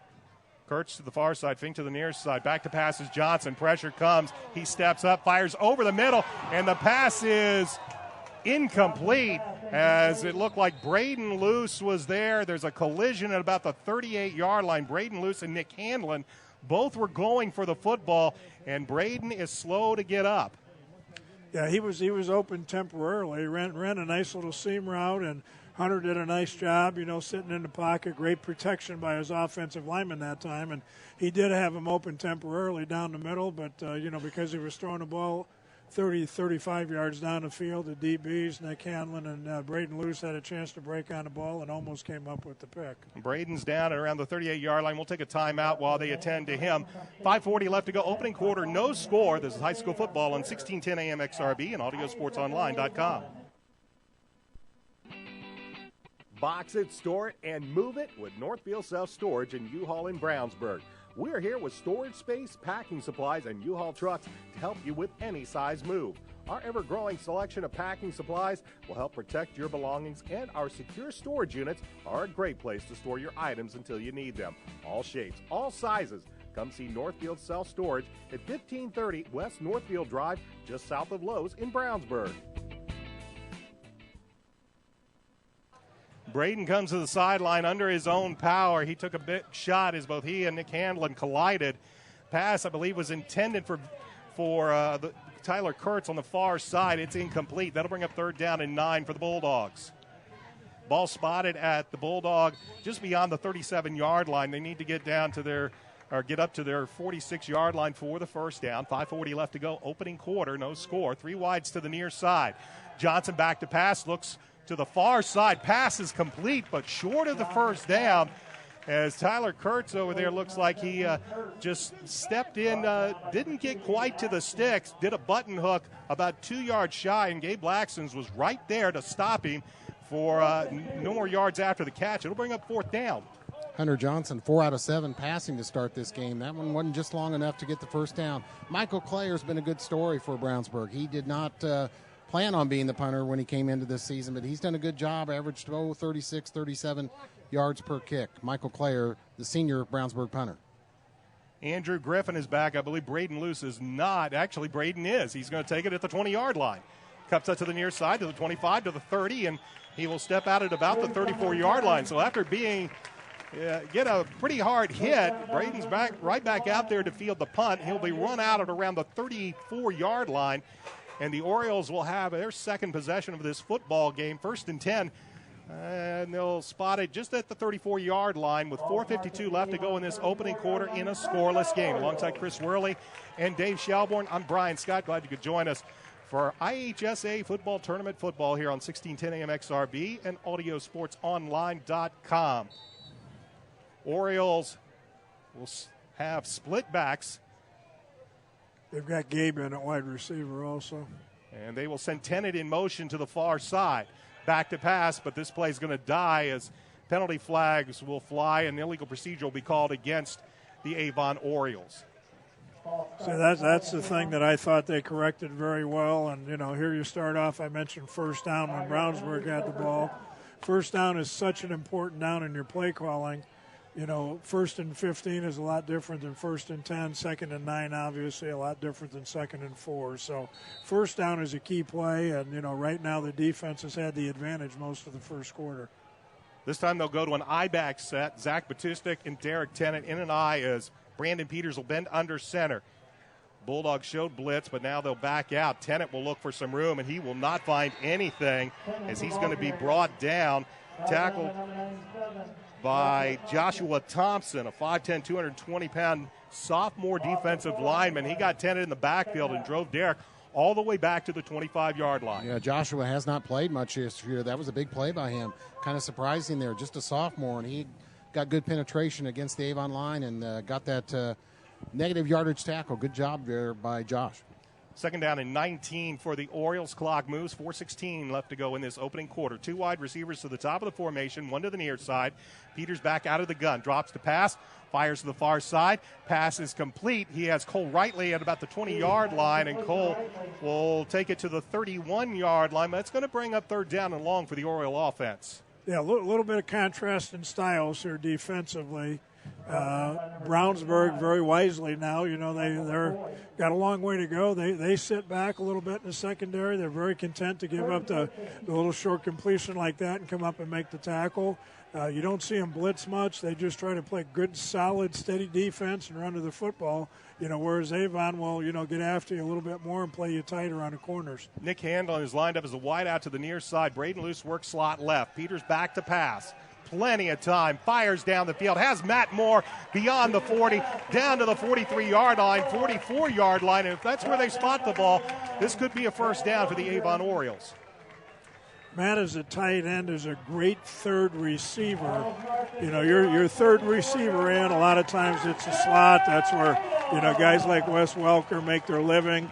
Speaker 2: Kurtz to the far side, Fink to the near side. Back to passes Johnson. Pressure comes. He steps up, fires over the middle, and the pass is incomplete as it looked like Braden Luce was there. There's a collision at about the 38-yard line. Braden Luce and Nick Hanlon both were going for the football, and Braden is slow to get up.
Speaker 6: Yeah, he was open temporarily. Ran a nice little seam route, and Hunter did a nice job, sitting in the pocket. Great protection by his offensive lineman that time. And he did have him open temporarily down the middle, but, because he was throwing the ball 30, 35 yards down the field, the DBs, Nick Hanlon and Braden Luce had a chance to break on the ball and almost came up with the pick.
Speaker 2: Braden's down at around the 38-yard line. We'll take a timeout while they attend to him. 5:40 left to go. Opening quarter, no score. This is high school football on 1610 AM XRB and AudioSportsOnline.com.
Speaker 1: Box it, store it, and move it with Northfield Self-Storage and U-Haul in Brownsburg. We're here with storage space, packing supplies, and U-Haul trucks to help you with any size move. Our ever-growing selection of packing supplies will help protect your belongings, and our secure storage units are a great place to store your items until you need them. All shapes, all sizes. Come see Northfield Self-Storage at 1530 West Northfield Drive, just south of Lowe's in Brownsburg.
Speaker 2: Braden comes to the sideline under his own power. He took a big shot as both he and Nick Hanlon collided. Pass, I believe, was intended for Tyler Kurtz on the far side. It's incomplete. That'll bring up 3rd down and 9 for the Bulldogs. Ball spotted at the Bulldog just beyond the 37-yard line. They need to get up to their 46-yard line for the 1st down. 5:40 left to go. Opening quarter, no score. 3 wides to the near side. Johnson back to pass, looks to the far side. Pass is complete, but short of the 1st down as Tyler Kurtz over there looks like he just stepped in, didn't get quite to the sticks, did a button hook about 2 yards shy, and Gabe Laxons was right there to stop him for no more yards after the catch. It'll bring up 4th down.
Speaker 5: Hunter Johnson, 4 out of 7 passing to start this game. That one wasn't just long enough to get the 1st down. Michael Clayer's been a good story for Brownsburg. He did not plan on being the punter when he came into this season, but he's done a good job, averaged 36, 37 yards per kick. Michael Clayer, the senior Brownsburg punter.
Speaker 2: Andrew Griffin is back. I believe Braden Luce is not. Actually, Braden is. He's going to take it at the 20-yard line. Cups it to the near side, to the 25, to the 30, and he will step out at about the 34-yard line. So after being get a pretty hard hit, Braden's right back out there to field the punt. He'll be run out at around the 34-yard line. And the Orioles will have their second possession of this football game. 1st and 10 And they'll spot it just at the 34-yard line with 4:52 left to go in this opening quarter in a scoreless game. Alongside Chris Worley and Dave Shelbourne, I'm Brian Scott. Glad you could join us for IHSAA Football Tournament football here on 1610 AM XRB and AudioSportsOnline.com. Orioles will have split backs.
Speaker 6: They've got Gabe in at wide receiver also.
Speaker 2: And they will send Tennant in motion to the far side. Back to pass, but this play is going to die as penalty flags will fly and illegal procedure will be called against the Avon Orioles.
Speaker 6: So that's the thing that I thought they corrected very well. And, here you start off, I mentioned first down when Brownsburg had the ball. First down is such an important down in your play calling. First and 15 is a lot different than first and 10. Second and 9, obviously, a lot different than second and 4. So first down is a key play, and, right now the defense has had the advantage most of the first quarter.
Speaker 2: This time they'll go to an I-back set. Zach Batustik and Derek Tennant in an I as Brandon Peters will bend under center. Bulldogs showed blitz, but now they'll back out. Tennant will look for some room, and he will not find anything as he's going to be brought down, tackled by Joshua Thompson, a 5'10", 220-pound sophomore defensive lineman. He got Tennant in the backfield and drove Derek all the way back to the 25-yard line.
Speaker 5: Yeah, Joshua has not played much this year. That was a big play by him. Kind of surprising there, just a sophomore, and he got good penetration against the Avon line and got that negative yardage tackle. Good job there by Josh.
Speaker 2: Second down and 19 for the Orioles. Clock moves. 4:16 left to go in this opening quarter. Two wide receivers to the top of the formation, one to the near side. Peters back out of the gun. Drops to pass. Fires to the far side. Pass is complete. He has Cole Rightly at about the 20-yard line, and Cole will take it to the 31-yard line. That's going to bring up third down and long for the Oriole offense.
Speaker 6: Yeah, a little bit of contrast in styles here defensively. Brownsburg very wisely now. They're got a long way to go. They sit back a little bit in the secondary. They're very content to give up the little short completion like that and come up and make the tackle. You don't see them blitz much. They just try to play good, solid, steady defense and run to the football. Whereas Avon will, get after you a little bit more and play you tight around the corners.
Speaker 2: Nick Handlin is lined up as a wide out to the near side. Braden Luce works slot left. Peters back to pass. Plenty of time. Fires down the field. Has Matt Moore beyond the 40, down to the 43-yard line, 44-yard line. And if that's where they spot the ball, this could be a first down for the Avon Orioles.
Speaker 6: Matt as a tight end is a great third receiver. Your third receiver in, a lot of times it's a slot. That's where, guys like Wes Welker make their living.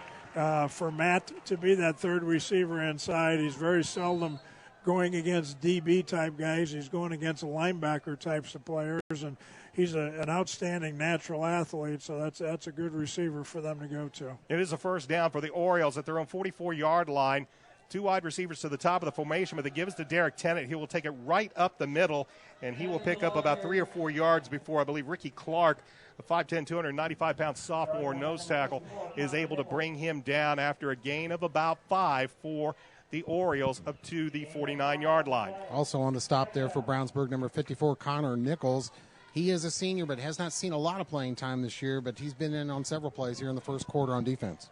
Speaker 6: For Matt to be that third receiver inside, he's very seldom going against DB-type guys. He's going against linebacker types of players, and he's an outstanding natural athlete, so that's a good receiver for them to go to.
Speaker 2: It is a first down for the Orioles at their own 44-yard line. Two wide receivers to the top of the formation, but they give it to Derek Tennant. He will take it right up the middle, and he will pick up about 3 or 4 yards before, I believe, Ricky Clark, the 5'10", 295-pound sophomore nose tackle, is able to bring him down after a gain of about 5 for the Orioles up to the 49-yard line.
Speaker 5: Also on the stop there for Brownsburg, number 54, Connor Nichols. He is a senior, but has not seen a lot of playing time this year, but he's been in on several plays here in the first quarter on defense.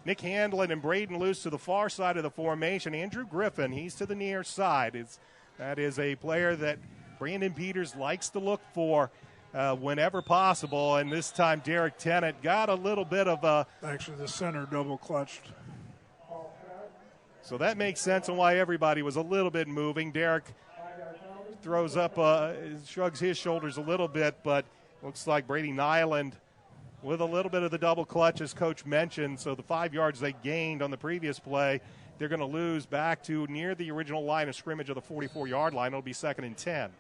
Speaker 2: Nick Handlin and Braden Luce to the far side of the formation. Andrew Griffin, he's to the near side. That is a player that Brandon Peters likes to look for whenever possible, and this time Derek Tennant got a little bit of a...
Speaker 6: Actually, the center double-clutched.
Speaker 2: So that makes sense on why everybody was a little bit moving. Derek throws up, shrugs his shoulders a little bit, but looks like Brady Nyland with a little bit of the double clutch, as Coach mentioned. So the 5 yards they gained on the previous play, they're going to lose back to near the original line of scrimmage of the 44-yard line. It'll be 2nd and 10.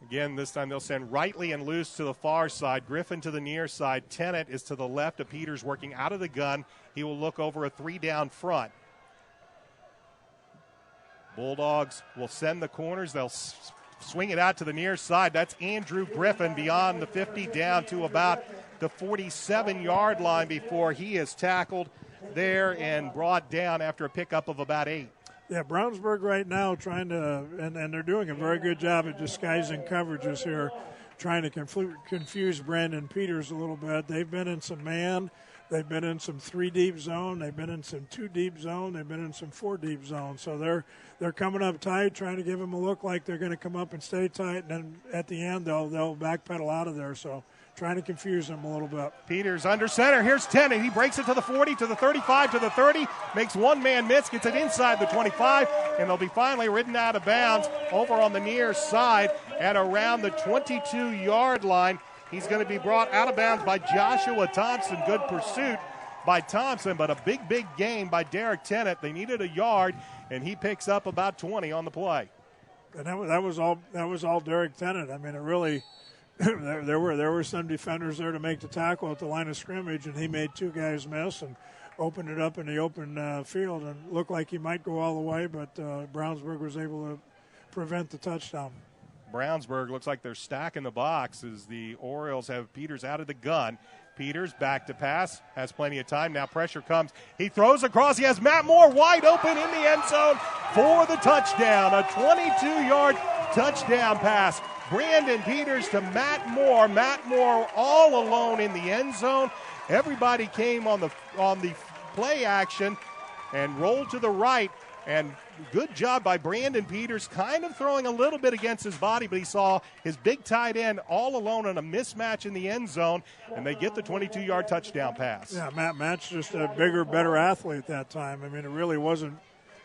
Speaker 2: Again, this time they'll send Rightly and Luce to the far side, Griffin to the near side. Tennant is to the left of Peters working out of the gun. He will look over a 3-down front. Bulldogs will send the corners. They'll swing it out to the near side. That's Andrew Griffin beyond the 50 down to about the 47-yard line before he is tackled there and brought down after a pickup of about 8.
Speaker 6: Yeah, Brownsburg right now trying to, and they're doing a very good job at disguising coverages here, trying to confuse Brandon Peters a little bit. They've been in some man. They've been in some 3-deep zone. They've been in some 2-deep zone. They've been in some 4-deep zone. So they're coming up tight, trying to give them a look like they're going to come up and stay tight. And then at the end, they'll backpedal out of there. So trying to confuse them a little bit.
Speaker 2: Peters under center. Here's Tennant. He breaks it to the 40, to the 35, to the 30. Makes one man miss. Gets it inside the 25. And they'll be finally ridden out of bounds over on the near side at around the 22-yard line. He's going to be brought out of bounds by Joshua Thompson. Good pursuit by Thompson, but a big game by Derek Tennant. They needed a yard, and he picks up about 20 on the play.
Speaker 6: And that was all Derek Tennant. I mean, it really there were some defenders there to make the tackle at the line of scrimmage, and he made 2 guys miss and opened it up in the open field, and looked like he might go all the way, but Brownsburg was able to prevent the touchdown.
Speaker 2: Brownsburg looks like they're stacking the box as the Orioles have Peters out of the gun. Peters back to pass, has plenty of time. Now pressure comes. He throws across. He has Matt Moore wide open in the end zone for the touchdown. A 22-yard touchdown pass. Brandon Peters to Matt Moore. Matt Moore all alone in the end zone. Everybody came on the play action and rolled to the right. And good job by Brandon Peters, kind of throwing a little bit against his body, but he saw his big tight end all alone in a mismatch in the end zone, and they get the 22-yard touchdown pass.
Speaker 6: Yeah, Matt's just a bigger, better athlete that time. I mean, it really wasn't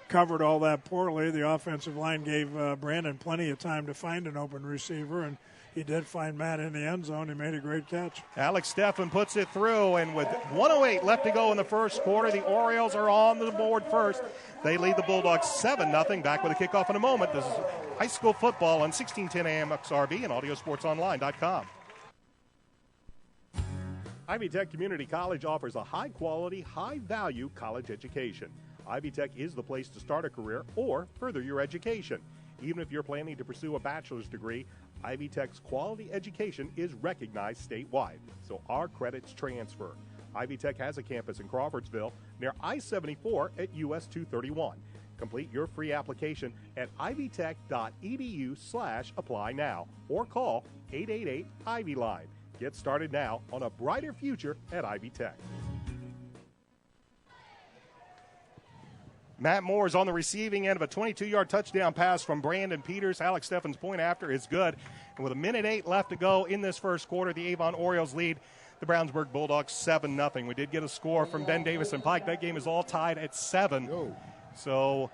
Speaker 6: covered all that poorly. The offensive line gave Brandon plenty of time to find an open receiver, and he did find Matt in the end zone. He made a great catch.
Speaker 2: Alex Steffen puts it through, and with 1:08 left to go in the first quarter, the Orioles are on the board first. They lead the Bulldogs 7-0. Back with a kickoff in a moment. This is high school football on 1610 AM XRB and AudioSportsOnline.com. Ivy Tech Community College offers a high-quality, high-value college education. Ivy Tech is the place to start a career or further your education. Even if you're planning to pursue a bachelor's degree, Ivy Tech's quality education is recognized statewide, so our credits transfer. Ivy Tech has a campus in Crawfordsville near I-74 at US 231. Complete your free application at ivytech.edu/apply now or call 888-IVY-LINE. Get started now on a brighter future at Ivy Tech. Matt Moore is on the receiving end of a 22-yard touchdown pass from Brandon Peters. Alex Steffen's point after is good. And with 1:08 left to go in this first quarter, the Avon Orioles lead the Brownsburg Bulldogs 7-0. We did get a score from Ben Davis and Pike. That game is all tied at 7. So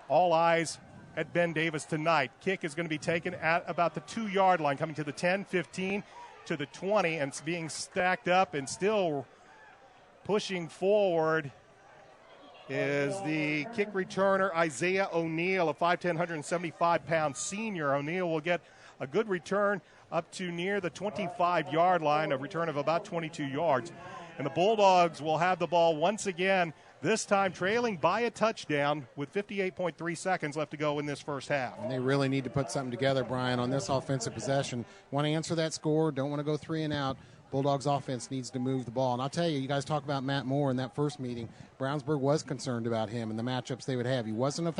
Speaker 2: all eyes at Ben Davis tonight. Kick is going to be taken at about the 2-yard line, coming to the 10, 15, to the 20, and it's being stacked up and still pushing forward is the kick returner Isaiah O'Neill, a 5'10", 175-pound senior. O'Neill will get a good return up to near the 25-yard line, a return of about 22 yards. And the Bulldogs will have the ball once again, this time trailing by a touchdown with 58.3 seconds left to go in this first half.
Speaker 5: And they really need to put something together, Brian, on this offensive possession. Want to answer that score, don't want to go 3 and out. Bulldogs offense needs to move the ball. And I'll tell you, you guys talk about Matt Moore in that first meeting. Brownsburg was concerned about him and the matchups they would have. He wasn't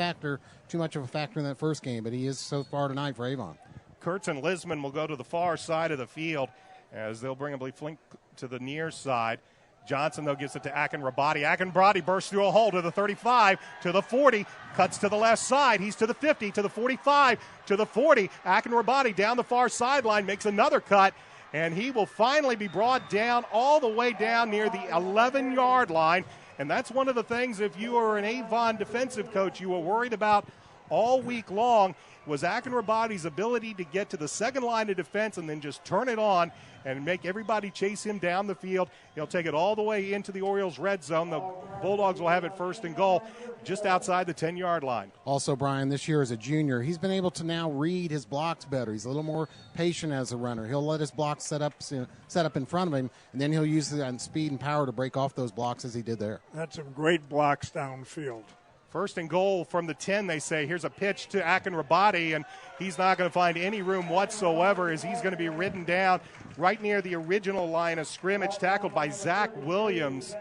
Speaker 5: too much of a factor in that first game, but he is so far tonight for Avon.
Speaker 2: Kurtz and Lisman will go to the far side of the field as they'll bring a Flink to the near side. Johnson, though, gives it to Akinrabadi. Akinrabadi bursts through a hole to the 35, to the 40, cuts to the left side. He's to the 50, to the 45, to the 40. Akinrabadi down the far sideline makes another cut, and he will finally be brought down all the way down near the 11-yard line. And that's one of the things, if you are an Avon defensive coach, you were worried about all week long, was Akinrabadi's ability to get to the second line of defense and then just turn it on and make everybody chase him down the field. He'll take it all the way into the Orioles' red zone. The Bulldogs will have it first and goal just outside the 10-yard line.
Speaker 5: Also, Brian, this year as a junior, he's been able to now read his blocks better. He's a little more patient as a runner. He'll let his blocks set up in front of him, and then he'll use the speed and power to break off those blocks as he did there.
Speaker 6: That's some great blocks downfield.
Speaker 2: First and goal from the 10, they say. Here's a pitch to Akinrabadi, and he's not going to find any room whatsoever as he's going to be ridden down right near the original line of scrimmage, tackled by Zach Williams.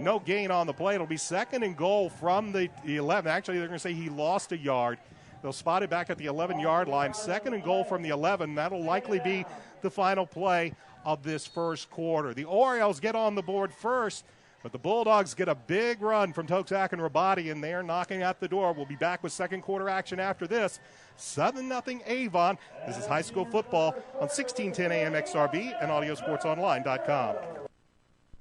Speaker 2: No gain on the play. It'll be second and goal from the 11. Actually, they're going to say he lost a yard. They'll spot it back at the 11-yard line. Second and goal from the 11. That'll likely be the final play of this first quarter. The Orioles get on the board first, but the Bulldogs get a big run from Toksak and Rabati, and they're knocking at the door. We'll be back with second quarter action after this. 7-0 Avon. This is high school football on 1610 AM XRB and AudioSportsOnline.com.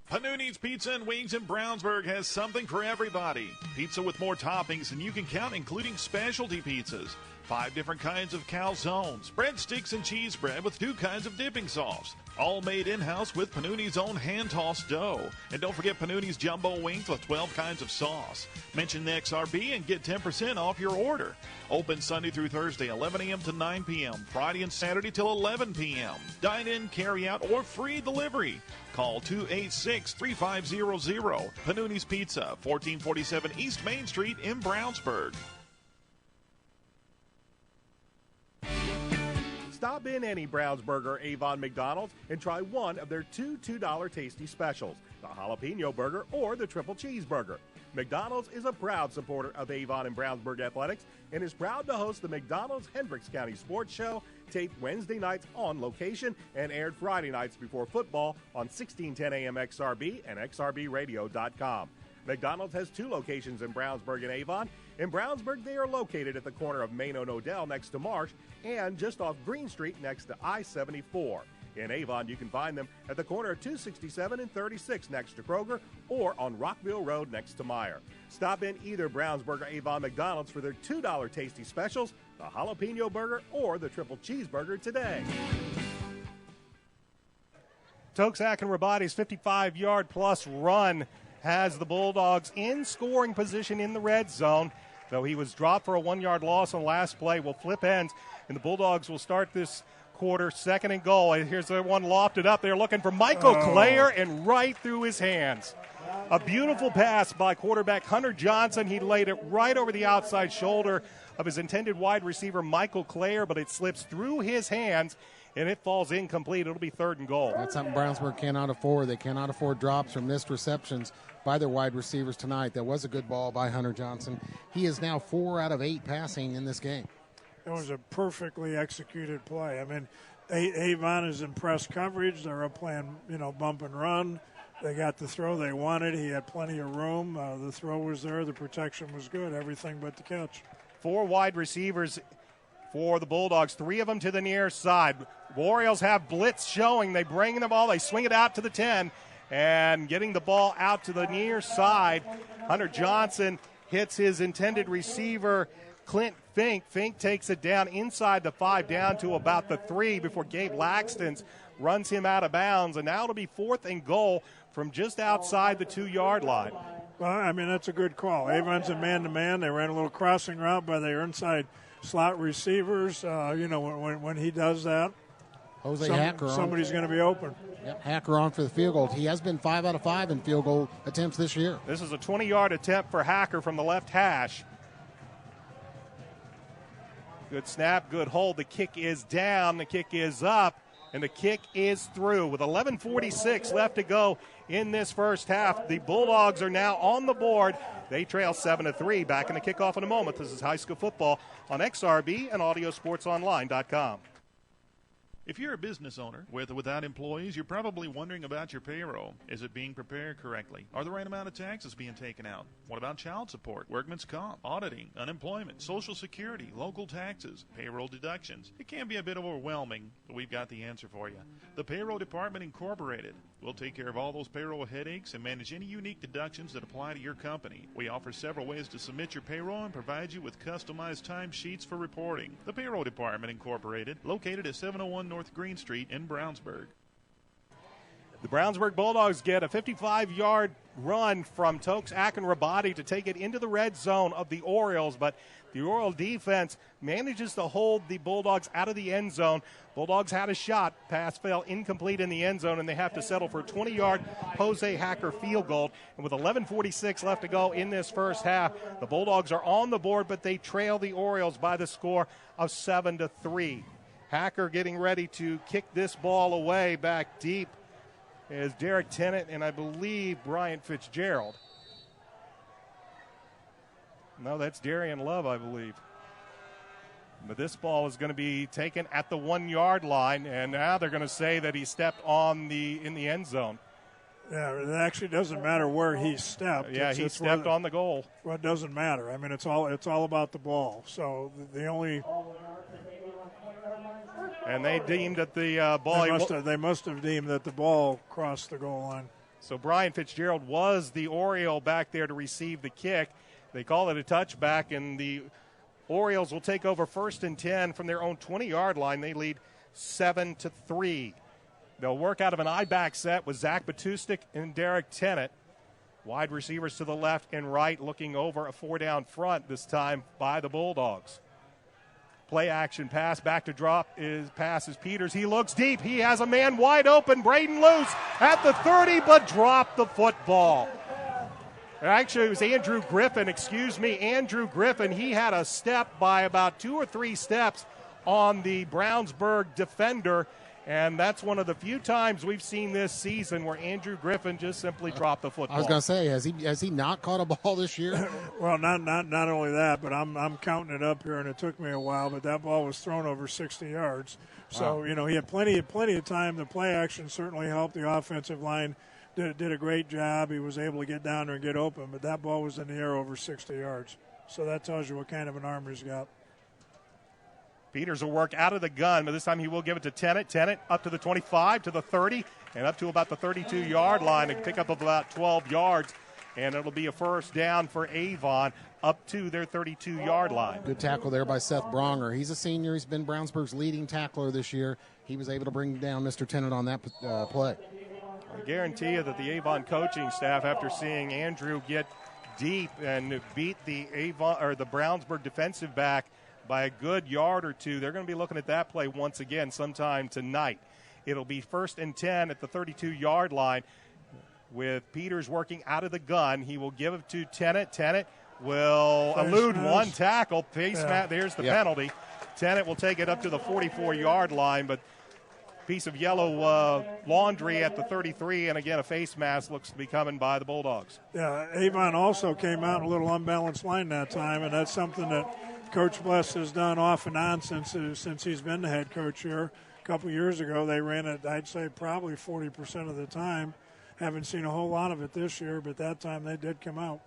Speaker 4: Panuni's Pizza and Wings in Brownsburg has something for everybody. Pizza with more toppings than you can count, including specialty pizzas. 5 different kinds of calzones, breadsticks, and cheese bread with 2 kinds of dipping sauce. All made in-house with Panuni's own hand-tossed dough. And don't forget Panuni's Jumbo Wings with 12 kinds of sauce. Mention the XRB and get 10% off your order. Open Sunday through Thursday, 11 a.m. to 9 p.m. Friday and Saturday till 11 p.m. Dine-in, carry-out, or free delivery. Call 286-3500. Panuni's Pizza, 1447 East Main Street in Brownsburg.
Speaker 1: Stop in any Brownsburg or Avon McDonald's and try one of their two $2 tasty specials, the jalapeno burger or the triple cheeseburger. McDonald's is a proud supporter of Avon and Brownsburg athletics and is proud to host the McDonald's Hendricks County Sports Show, taped Wednesday nights on location and aired Friday nights before football on 1610 AM XRB and XRBradio.com. McDonald's has 2 locations in Brownsburg and Avon. In Brownsburg, they are located at the corner of Main and Odell next to Marsh and just off Green Street next to I-74. In Avon, you can find them at the corner of 267 and 36 next to Kroger or on Rockville Road next to Meyer. Stop in either Brownsburg or Avon McDonald's for their $2 tasty specials, the jalapeno burger or the triple cheeseburger today.
Speaker 2: Toksak and Rabati's 55-yard plus run has the Bulldogs in scoring position in the red zone. Though he was dropped for a 1-yard loss on last play, will flip ends, and the Bulldogs will start this quarter second and goal. And here's the one lofted up. They're looking for Michael Clare, and right through his hands. A beautiful pass by quarterback Hunter Johnson. He laid it right over the outside shoulder of his intended wide receiver, Michael Clare, but it slips through his hands, and it falls incomplete. It'll be third and goal.
Speaker 5: That's something Brownsburg cannot afford. They cannot afford drops or missed receptions by their wide receivers tonight. That was a good ball by Hunter Johnson. He is now 4 out of 8 passing in this game.
Speaker 6: It was a perfectly executed play. I mean, Avon is in press coverage. They're up playing, bump and run. They got the throw they wanted. He had plenty of room. The throw was there. The protection was good. Everything but the catch.
Speaker 2: 4 wide receivers for the Bulldogs, 3 of them to the near side. Orioles have blitz showing. They bring the ball. They swing it out to the 10. And getting the ball out to the near side, Hunter Johnson hits his intended receiver, Clint Fink. Fink takes it down inside the 5, down to about the 3 before Gabe Laxton runs him out of bounds. And now it'll be 4th and goal from just outside the 2-yard line.
Speaker 6: Well, I mean, that's a good call. Avon's a man-to-man. They ran a little crossing route by their inside slot receivers. When he does that, somebody's going to be open.
Speaker 5: Yep, Hacker on for the field goal. He has been 5 out of 5 in field goal attempts this year.
Speaker 2: This is a 20-yard attempt for Hacker from the left hash. Good snap, good hold. The kick is down, the kick is up, and the kick is through. With 11:46 left to go in this first half, the Bulldogs are now on the board. They trail 7-3. Back in the kickoff in a moment. This is high school football on XRB and AudioSportsOnline.com.
Speaker 4: If you're a business owner with or without employees, you're probably wondering about your payroll. Is it being prepared correctly? Are the right amount of taxes being taken out? What about child support, workman's comp, auditing, unemployment, Social Security, local taxes, payroll deductions? It can be a bit overwhelming, but we've got the answer for you. The Payroll Department Incorporated. We'll take care of all those payroll headaches and manage any unique deductions that apply to your company. We offer several ways to submit your payroll and provide you with customized timesheets for reporting. The Payroll Department Incorporated, located at 701 North Green Street in Brownsburg.
Speaker 2: The Brownsburg Bulldogs get a 55-yard run from Tokes Akin-Rabati to take it into the red zone of the Orioles, but the Oriole defense manages to hold the Bulldogs out of the end zone. Bulldogs had a shot. Pass fell incomplete in the end zone, and they have to settle for a 20-yard Jose Hacker field goal. And with 11:46 left to go in this first half, the Bulldogs are on the board, but they trail the Orioles by the score of 7-3. Hacker getting ready to kick this ball away back deep is Derek Tennant and I believe Bryant Fitzgerald. No, that's Darian Love, I believe. But this ball is going to be taken at the 1-yard line, and now they're going to say that he stepped in the end zone.
Speaker 6: Yeah, it actually doesn't matter where he stepped.
Speaker 2: Yeah, he stepped on the goal.
Speaker 6: Well, it doesn't matter. I mean, it's all about the ball. So the only.
Speaker 2: And they deemed that the ball.
Speaker 6: They must have deemed that the ball crossed the goal line.
Speaker 2: So Brian Fitzgerald was the Oriole back there to receive the kick. They call it a touchback, and the Orioles will take over 1st and 10 from their own 20-yard line. They lead 7-3. They'll work out of an I-back set with Zach Batustik and Derek Tennant. Wide receivers to the left and right, looking over a 4-down front this time by the Bulldogs. Play action pass, back to drop passes Peters. He looks deep. He has a man wide open. Braden loose at the 30, but dropped the football. Actually, it was Andrew Griffin. Andrew Griffin. He had a step by about 2 or 3 steps on the Brownsburg defender, and that's one of the few times we've seen this season where Andrew Griffin just simply dropped the football.
Speaker 5: I was going to say, has he not caught a ball this year?
Speaker 6: Well, not only that, but I'm counting it up here, and it took me a while, but that ball was thrown over 60 yards. So,
Speaker 5: Wow.
Speaker 6: He had plenty of time. The play action certainly helped. The offensive line did a great job. He was able to get down there and get open, but that ball was in the air over 60 yards. So that tells you what kind of an arm he's got.
Speaker 2: Peters will work out of the gun, but this time he will give it to Tennant. Tennant up to the 25, to the 30, and up to about the 32-yard line, a pickup of about 12 yards, and it'll be a 1st down for Avon up to their 32-yard line.
Speaker 5: Good tackle there by Seth Bronger. He's a senior. He's been Brownsburg's leading tackler this year. He was able to bring down Mr. Tennant on that play.
Speaker 2: I guarantee you that the Avon coaching staff, after seeing Andrew get deep and beat the Brownsburg defensive back by a good yard or two, they're going to be looking at that play once again sometime tonight. It'll be 1st and 10 at the 32-yard line with Peters working out of the gun. He will give it to Tennant. Tennant will elude one tackle. There's the penalty. Tennant will take it up to the 44-yard line, but piece of yellow laundry at the 33, and again a face mask looks to be coming by the Bulldogs.
Speaker 6: Yeah, Avon also came out in a little unbalanced line that time, and that's something that Coach Bless has done off and on since he's been the head coach here. A couple years ago, they ran it, I'd say, probably 40% of the time. Haven't seen a whole lot of it this year, but that time they did come out.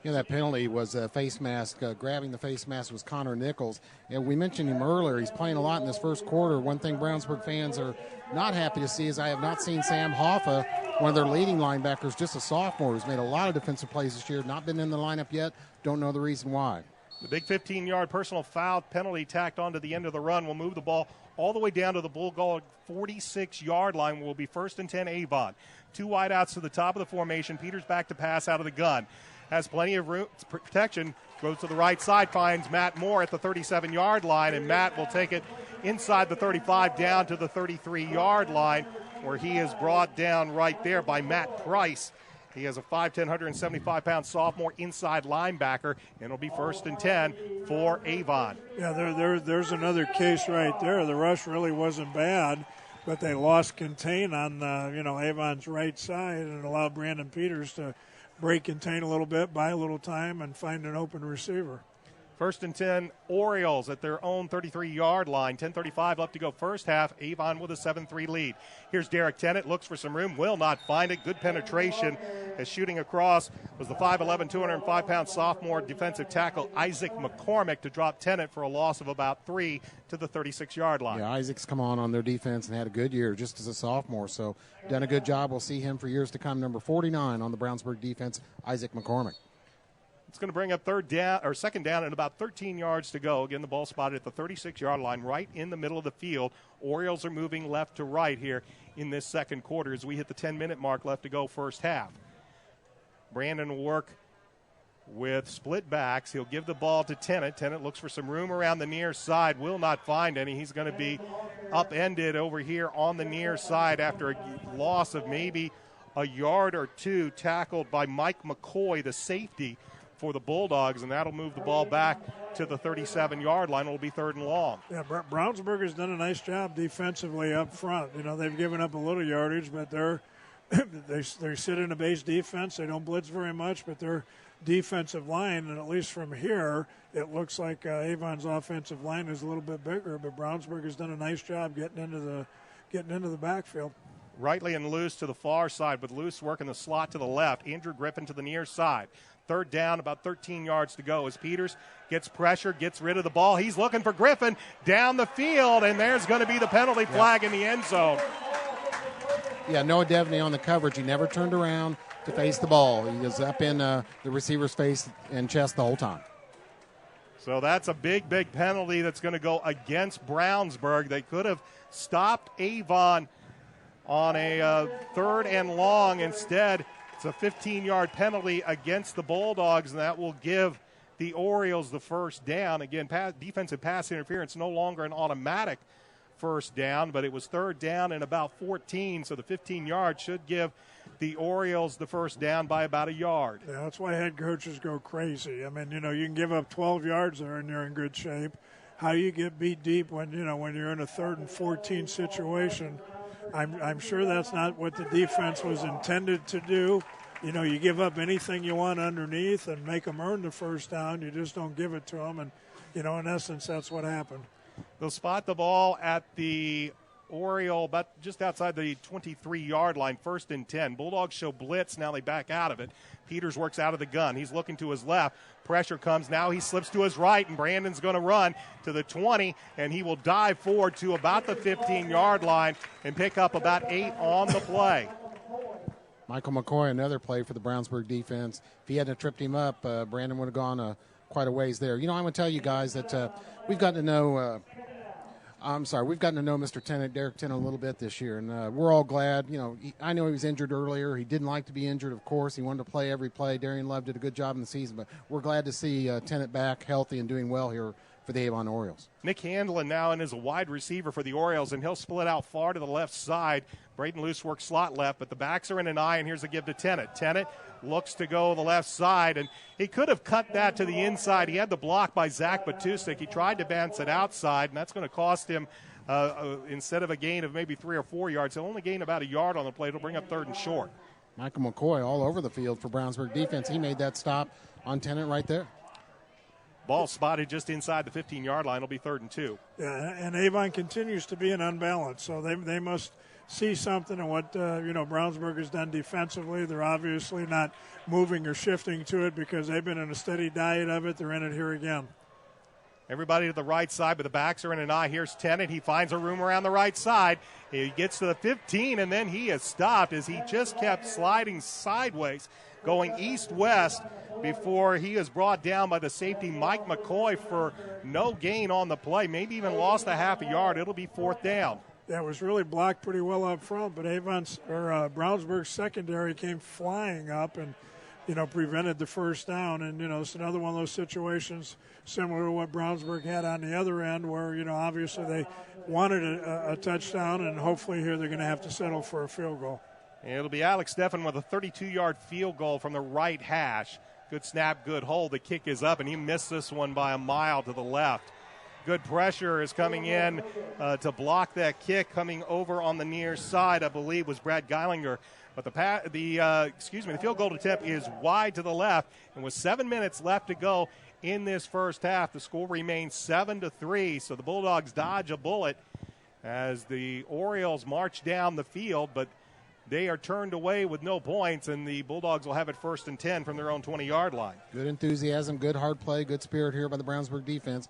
Speaker 5: Yeah, that penalty was a face mask. Grabbing the face mask was Connor Nichols. And we mentioned him earlier. He's playing a lot in this first quarter. One thing Brownsburg fans are not happy to see is I have not seen Sam Hoffa, one of their leading linebackers, just a sophomore who's made a lot of defensive plays this year, not been in the lineup yet. Don't know the reason why.
Speaker 2: The big 15-yard personal foul penalty tacked onto the end of the run will move the ball all the way down to the Bulldog 46-yard line. Will be 1st and 10 Avon. 2 wideouts to the top of the formation. Peters back to pass out of the gun. Has plenty of room protection. Goes to the right side, finds Matt Moore at the 37-yard line, and Matt will take it inside the 35 down to the 33-yard line, where he is brought down right there by Matt Price. He has a 5'10", 175-pound sophomore inside linebacker, and it'll be 1st and 10 for Avon.
Speaker 6: Yeah, there's another case right there. The rush really wasn't bad, but they lost contain on Avon's right side and allowed Brandon Peters to break contain a little bit, buy a little time, and find an open receiver.
Speaker 2: 1st and 10 Orioles at their own 33-yard line. 10:35 left to go first half. Avon with a 7-3 lead. Here's Derek Tennant. Looks for some room. Will not find it. Good penetration as shooting across was the 5'11", 205-pound sophomore defensive tackle Isaac McCormick to drop Tennant for a loss of about 3 to the 36-yard line.
Speaker 5: Yeah, Isaac's come on their defense and had a good year just as a sophomore, so done a good job. We'll see him for years to come. Number 49 on the Brownsburg defense, Isaac McCormick.
Speaker 2: It's going to bring up 2nd down and about 13 yards to go. Again, the ball spotted at the 36-yard line right in the middle of the field. Orioles are moving left to right here in this second quarter as we hit the 10-minute mark left to go first half. Brandon will work with split backs. He'll give the ball to Tennant. Tennant looks for some room around the near side. Will not find any. He's going to be upended over here on the near side after a loss of maybe a yard or two, tackled by Mike McCoy, the safety for the Bulldogs, and that'll move the ball back to the 37-yard line. It'll be 3rd and long.
Speaker 6: Yeah, Brownsburg has done a nice job defensively up front. They've given up a little yardage, but they sit in a base defense. They don't blitz very much, but they're defensive line, and at least from here, it looks like Avon's offensive line is a little bit bigger, but Brownsburg has done a nice job getting into the backfield.
Speaker 2: Rightly and Luce to the far side, with Luce working the slot to the left. Andrew Griffin to the near side. Third down, about 13 yards to go as Peters gets pressure, gets rid of the ball. He's looking for Griffin down the field, and there's going to be the penalty flag in the end zone.
Speaker 5: Yeah, Noah Devaney on the coverage. He never turned around to face the ball. He was up in the receiver's face and chest the whole time.
Speaker 2: So that's a big, big penalty that's going to go against Brownsburg. They could have stopped Avon on a third and long. Instead, it's a 15-yard penalty against the Bulldogs, and that will give the Orioles the first down. Again, defensive pass interference no longer an automatic first down, but it was third down and about 14, so the 15 yards should give the Orioles the first down by about a yard.
Speaker 6: Yeah, that's why head coaches go crazy. I mean, you can give up 12 yards there and you're in good shape. How you get beat deep when you're in a 3rd and 14 situation, I'm sure that's not what the defense was intended to do. You give up anything you want underneath and make them earn the first down. You just don't give it to them, and in essence, that's what happened.
Speaker 2: They'll spot the ball at the Oriole, about just outside the 23-yard line, 1st and 10. Bulldogs show blitz. Now they back out of it. Peters works out of the gun. He's looking to his left. Pressure comes. Now he slips to his right, and Brandon's going to run to the 20, and he will dive forward to about the 15-yard line and pick up about 8 on the play.
Speaker 5: Michael McCoy, another play for the Brownsburg defense. If he hadn't tripped him up, Brandon would have gone quite a ways there. I'm going to tell you guys that we've gotten to know Mr. Tennant, Derek Tennant, a little bit this year, and we're all glad. I know he was injured earlier. He didn't like to be injured, of course. He wanted to play every play. Darian Love did a good job in the season, but we're glad to see Tennant back healthy and doing well here for the Avon Orioles.
Speaker 2: Nick Handlin now in as a wide receiver for the Orioles, and he'll split out far to the left side. Braden Luce works slot left, but the backs are in an eye, and here's a give to Tennant. Tennant looks to go the left side, and he could have cut that to the inside. He had the block by Zach Batusik. He tried to bounce it outside, and that's going to cost him, instead of a gain of maybe 3 or 4 yards, he'll only gain about a yard on the play. It'll bring up 3rd and short.
Speaker 5: Michael McCoy all over the field for Brownsburg defense. He made that stop on Tennant right there.
Speaker 2: Ball spotted just inside the 15-yard line. It'll be 3rd and 2.
Speaker 6: Yeah, and Avon continues to be an unbalance, so they must see something in what Brownsburg has done defensively. They're obviously not moving or shifting to it because they've been in a steady diet of it. They're in it here again.
Speaker 2: Everybody to the right side, but the backs are in an eye. Here's Tennant. He finds a room around the right side. He gets to the 15, and then he is stopped as he just kept sliding sideways, going east-west before he is brought down by the safety, Mike McCoy, for no gain on the play, maybe even lost a half a yard. It'll be 4th down.
Speaker 6: That was really blocked pretty well up front, but Brownsburg's secondary came flying up and, prevented the first down. And, it's another one of those situations similar to what Brownsburg had on the other end where, obviously they wanted a touchdown, and hopefully here they're going to have to settle for a field goal.
Speaker 2: It'll be Alex Steffen with a 32-yard field goal from the right hash. Good snap, good hold. The kick is up, and he missed this one by a mile to the left. Good pressure is coming in to block that kick. Coming over on the near side, I believe, was Brad Geilinger. But the field goal attempt is wide to the left, and with 7 minutes left to go in this first half, the score remains 7-3. So the Bulldogs dodge a bullet as the Orioles march down the field, but they are turned away with no points, and the Bulldogs will have it 1st and 10 from their own 20-yard line.
Speaker 5: Good enthusiasm, good hard play, good spirit here by the Brownsburg defense.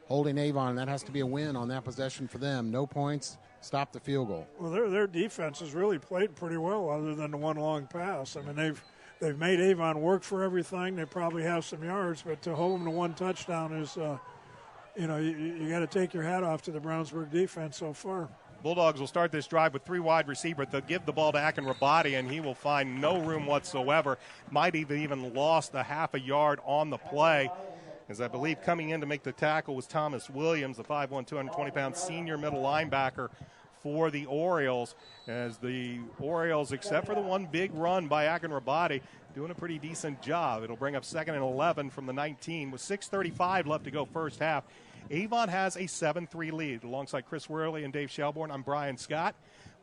Speaker 5: Holding Avon, and that has to be a win on that possession for them. No points, stop the field goal.
Speaker 6: Well, their defense has really played pretty well other than the one long pass. I mean, they've made Avon work for everything. They probably have some yards, but to hold them to one touchdown is, you got to take your hat off to the Brownsburg defense so far.
Speaker 2: Bulldogs will start this drive with 3 wide receivers. They'll give the ball to Akinrabadi, and he will find no room whatsoever. Might even lost a half a yard on the play, as I believe coming in to make the tackle was Thomas Williams, the 5'1", 220-pound senior middle linebacker for the Orioles. As the Orioles, except for the one big run by Akinrabadi, doing a pretty decent job. It'll bring up 2nd and 11 from the 19 with 6:35 left to go first half. Avon has a 7-3 lead. Alongside Chris Worley and Dave Shelbourne, I'm Brian Scott.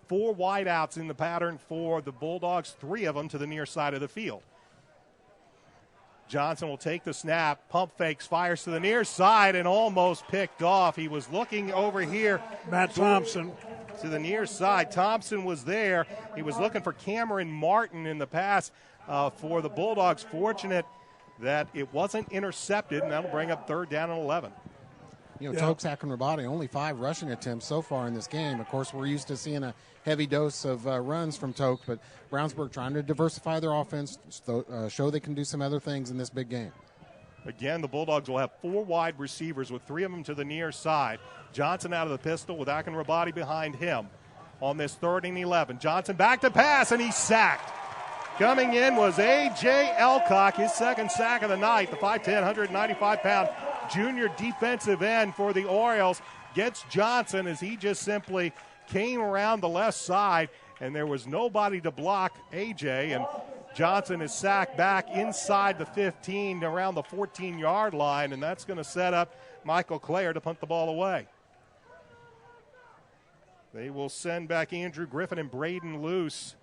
Speaker 2: 4 wideouts in the pattern for the Bulldogs, 3 of them to the near side of the field. Johnson will take the snap, pump fakes, fires to the near side, and almost picked off. He was looking over here.
Speaker 6: Matt Thompson.
Speaker 2: To the near side. Thompson was there. He was looking for Cameron Martin in the pass for the Bulldogs. Fortunate that it wasn't intercepted, and that'll bring up 3rd down and 11.
Speaker 5: You know, Tokes Akron-Rabate, only 5 rushing attempts so far in this game. Of course, we're used to seeing a heavy dose of runs from Tokes, but Brownsburg trying to diversify their offense, show they can do some other things in this big game.
Speaker 2: Again, the Bulldogs will have 4 wide receivers with 3 of them to the near side. Johnson out of the pistol with Akron-Rabate behind him on this 3rd and 11. Johnson back to pass, and he's sacked. Coming in was A.J. Elcock, his 2nd sack of the night. The 5'10", 195-pound junior defensive end for the Orioles gets Johnson as he just simply came around the left side, and there was nobody to block A.J., and Johnson is sacked back inside the 15 around the 14-yard line, and that's going to set up Michael Clare to punt the ball away. They will send back Andrew Griffin and Braden Luce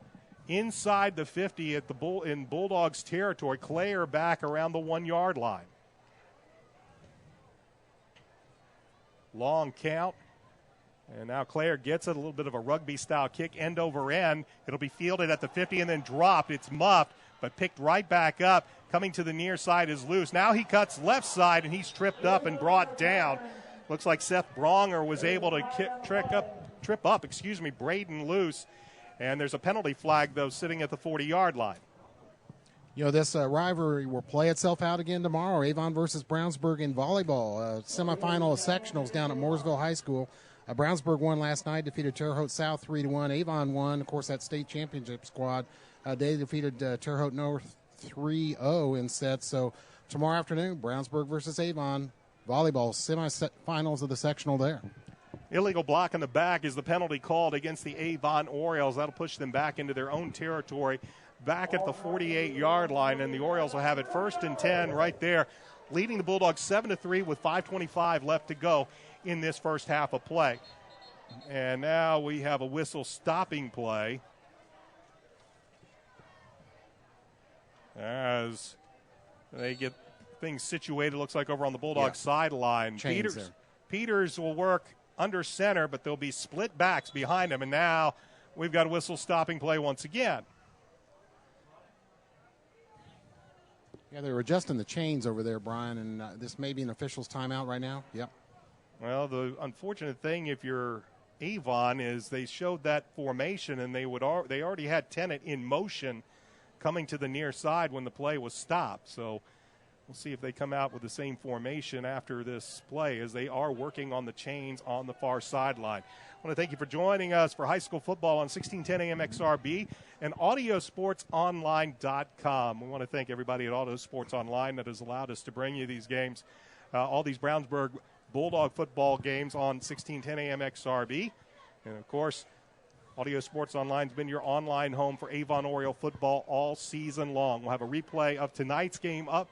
Speaker 2: inside the 50 at in Bulldogs territory. Clare back around the 1-yard line. Long count. And now Clare gets it, a little bit of a rugby-style kick, end over end. It'll be fielded at the 50 and then dropped. It's muffed, but picked right back up. Coming to the near side is Luce. Now he cuts left side, and he's tripped up and brought down. Looks like Seth Bronger was able to trip up, Braden Luce. And there's a penalty flag, though, sitting at the 40-yard line.
Speaker 5: You know, this rivalry will play itself out again tomorrow. Avon versus Brownsburg in volleyball. Semifinal of sectionals down at Mooresville High School. Brownsburg won last night, defeated Terre Haute South 3-1. Avon won, of course, that state championship squad. They defeated Terre Haute North 3-0 in sets. So tomorrow afternoon, Brownsburg versus Avon volleyball semifinals of the sectional there.
Speaker 2: Illegal block in the back is the penalty called against the Avon Orioles. That'll push them back into their own territory, back at the 48-yard line, and the Orioles will have it 1st and 10 right there, leading the Bulldogs 7-3 with 5:25 left to go in this first half of play. And now we have a whistle stopping play as they get things situated, looks like over on the Bulldogs sideline. Peters will work under center, but there'll be split backs behind him, and now we've got a whistle stopping play once again.
Speaker 5: Yeah, they were adjusting the chains over there, Brian, and this may be an official's timeout right now. Yep.
Speaker 2: Well, the unfortunate thing, if you're Avon, is they showed that formation, and they already had Tennant in motion coming to the near side when the play was stopped. So we'll see if they come out with the same formation after this play, as they are working on the chains on the far sideline. I want to thank you for joining us for high school football on 1610 AM XRB and AudioSportsOnline.com. We want to thank everybody at Auto Sports Online that has allowed us to bring you these games, all these Brownsburg Bulldog football games on 1610 AM XRB. And, of course, Audio Sports Online has been your online home for Avon Oriole football all season long. We'll have a replay of tonight's game up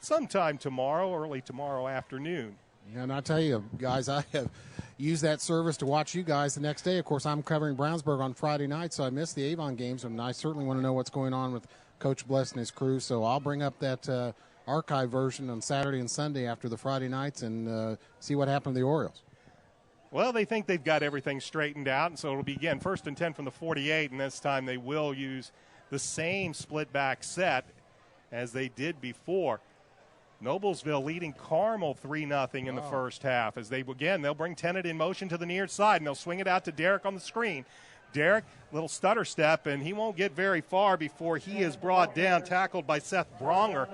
Speaker 2: sometime tomorrow, early tomorrow afternoon.
Speaker 5: Yeah, and I'll tell you, guys, I have used that service to watch you guys the next day. Of course, I'm covering Brownsburg on Friday night, so I missed the Avon games, and I certainly want to know what's going on with Coach Bless and his crew. So I'll bring up that archive version on Saturday and Sunday after the Friday nights and see what happened to the Orioles.
Speaker 2: Well, they think they've got everything straightened out, and so it'll be, again, 1st and 10 from the 48, and this time they will use the same split-back set as they did before. Noblesville leading Carmel 3-0 in the first half. As they'll bring Tennant in motion to the near side, and they'll swing it out to Derek on the screen. Derek, little stutter step, and he won't get very far before he is brought down, tackled by Seth Bronger,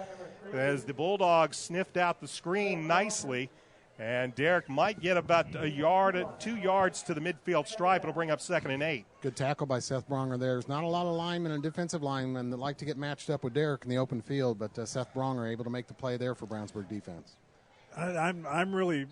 Speaker 2: as the Bulldogs sniffed out the screen nicely. And Derek might get about 2 yards to the midfield stripe. It'll bring up 2nd and 8.
Speaker 5: Good tackle by Seth Bronger there. There's not a lot of linemen and defensive linemen that like to get matched up with Derek in the open field, but Seth Bronger able to make the play there for Brownsburg defense.
Speaker 6: I'm really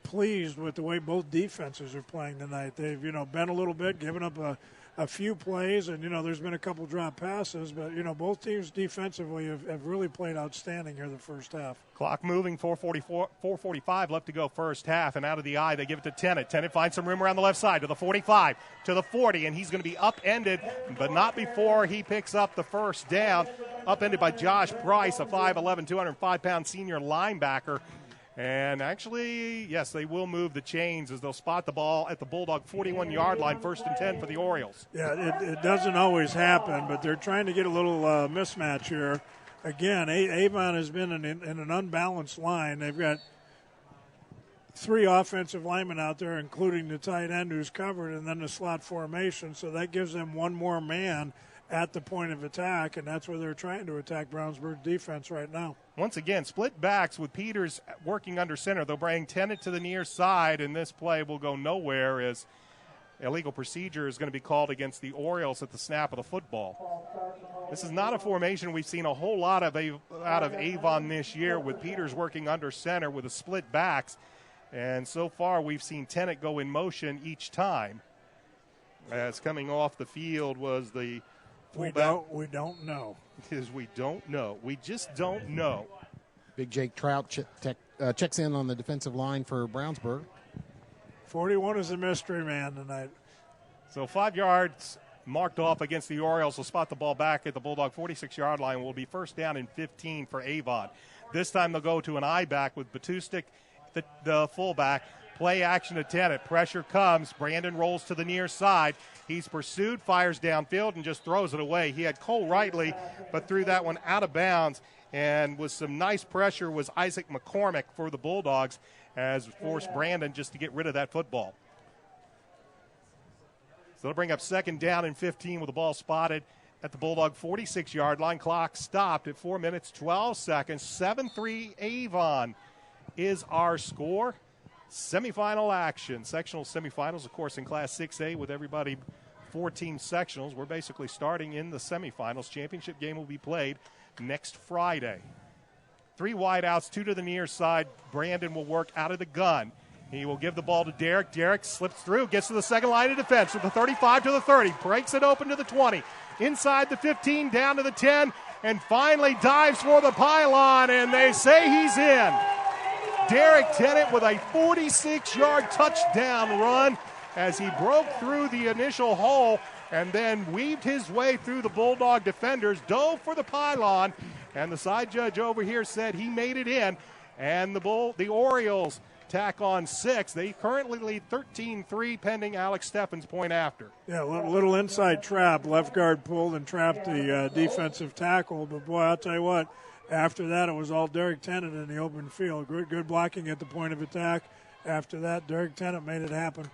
Speaker 6: pleased with the way both defenses are playing tonight. They've bent a little bit, given up a a few plays, and, there's been a couple drop passes, but, both teams defensively have really played outstanding here the first half.
Speaker 2: Clock moving, 4:45 left to go first half, and out of the eye, they give it to Tennant. Tennant finds some room around the left side to the 45, to the 40, and he's going to be upended, but not before he picks up the first down. Upended by Josh Price, a 5'11", 205-pound senior linebacker. And actually, yes, they will move the chains as they'll spot the ball at the Bulldog 41-yard line, 1st and 10 for the Orioles.
Speaker 6: Yeah, it doesn't always happen, but they're trying to get a little mismatch here. Again, Avon has been in an unbalanced line. They've got 3 offensive linemen out there, including the tight end who's covered, and then the slot formation, so that gives them one more man at the point of attack, and that's where they're trying to attack Brownsburg defense right now.
Speaker 2: Once again, split backs with Peters working under center. They'll bring Tennant to the near side, and this play will go nowhere as illegal procedure is going to be called against the Orioles at the snap of the football. This is not a formation we've seen a whole lot of out of Avon this year, with Peters working under center with the split backs, and so far we've seen Tennant go in motion each time. As coming off the field was the fullback.
Speaker 6: We don't know.
Speaker 2: Because we don't know. We just don't know.
Speaker 5: Big Jake Trout checks in on the defensive line for Brownsburg.
Speaker 6: 41 is a mystery man tonight.
Speaker 2: So 5 yards marked off against the Orioles. Will spot the ball back at the Bulldog 46-yard line. Will be 1st down and 15 for Avon. This time they'll go to an I-back with Batustik, the fullback. Play action to Tennant. Pressure comes. Brandon rolls to the near side. He's pursued, fires downfield, and just throws it away. He had Cole Rightly, but threw that one out of bounds. And with some nice pressure was Isaac McCormick for the Bulldogs, as forced Brandon just to get rid of that football. So they'll bring up 2nd down and 15 with the ball spotted at the Bulldog 46-yard line. Clock stopped at 4 minutes, 12 seconds. 7-3 Avon is our score. Semifinal action. Sectional semifinals, of course, in Class 6A with everybody 4-team sectionals. We're basically starting in the semifinals. Championship game will be played next Friday. 3 wideouts, 2 to the near side. Brandon will work out of the gun. He will give the ball to Derek. Derek slips through, gets to the second line of defense with the 35 to the 30, breaks it open to the 20, inside the 15, down to the 10, and finally dives for the pylon, and they say he's in. Derek Tennant with a 46-yard touchdown run as he broke through the initial hole and then weaved his way through the Bulldog defenders, dove for the pylon, and the side judge over here said he made it in, and the Orioles tack on 6. They currently lead 13-3 pending Alex Steffen's point after.
Speaker 6: Yeah, a little inside trap. Left guard pulled and trapped the defensive tackle, but boy, I'll tell you what, after that, it was all Derek Tennant in the open field. Good blocking at the point of attack. After that, Derek Tennant made it happen.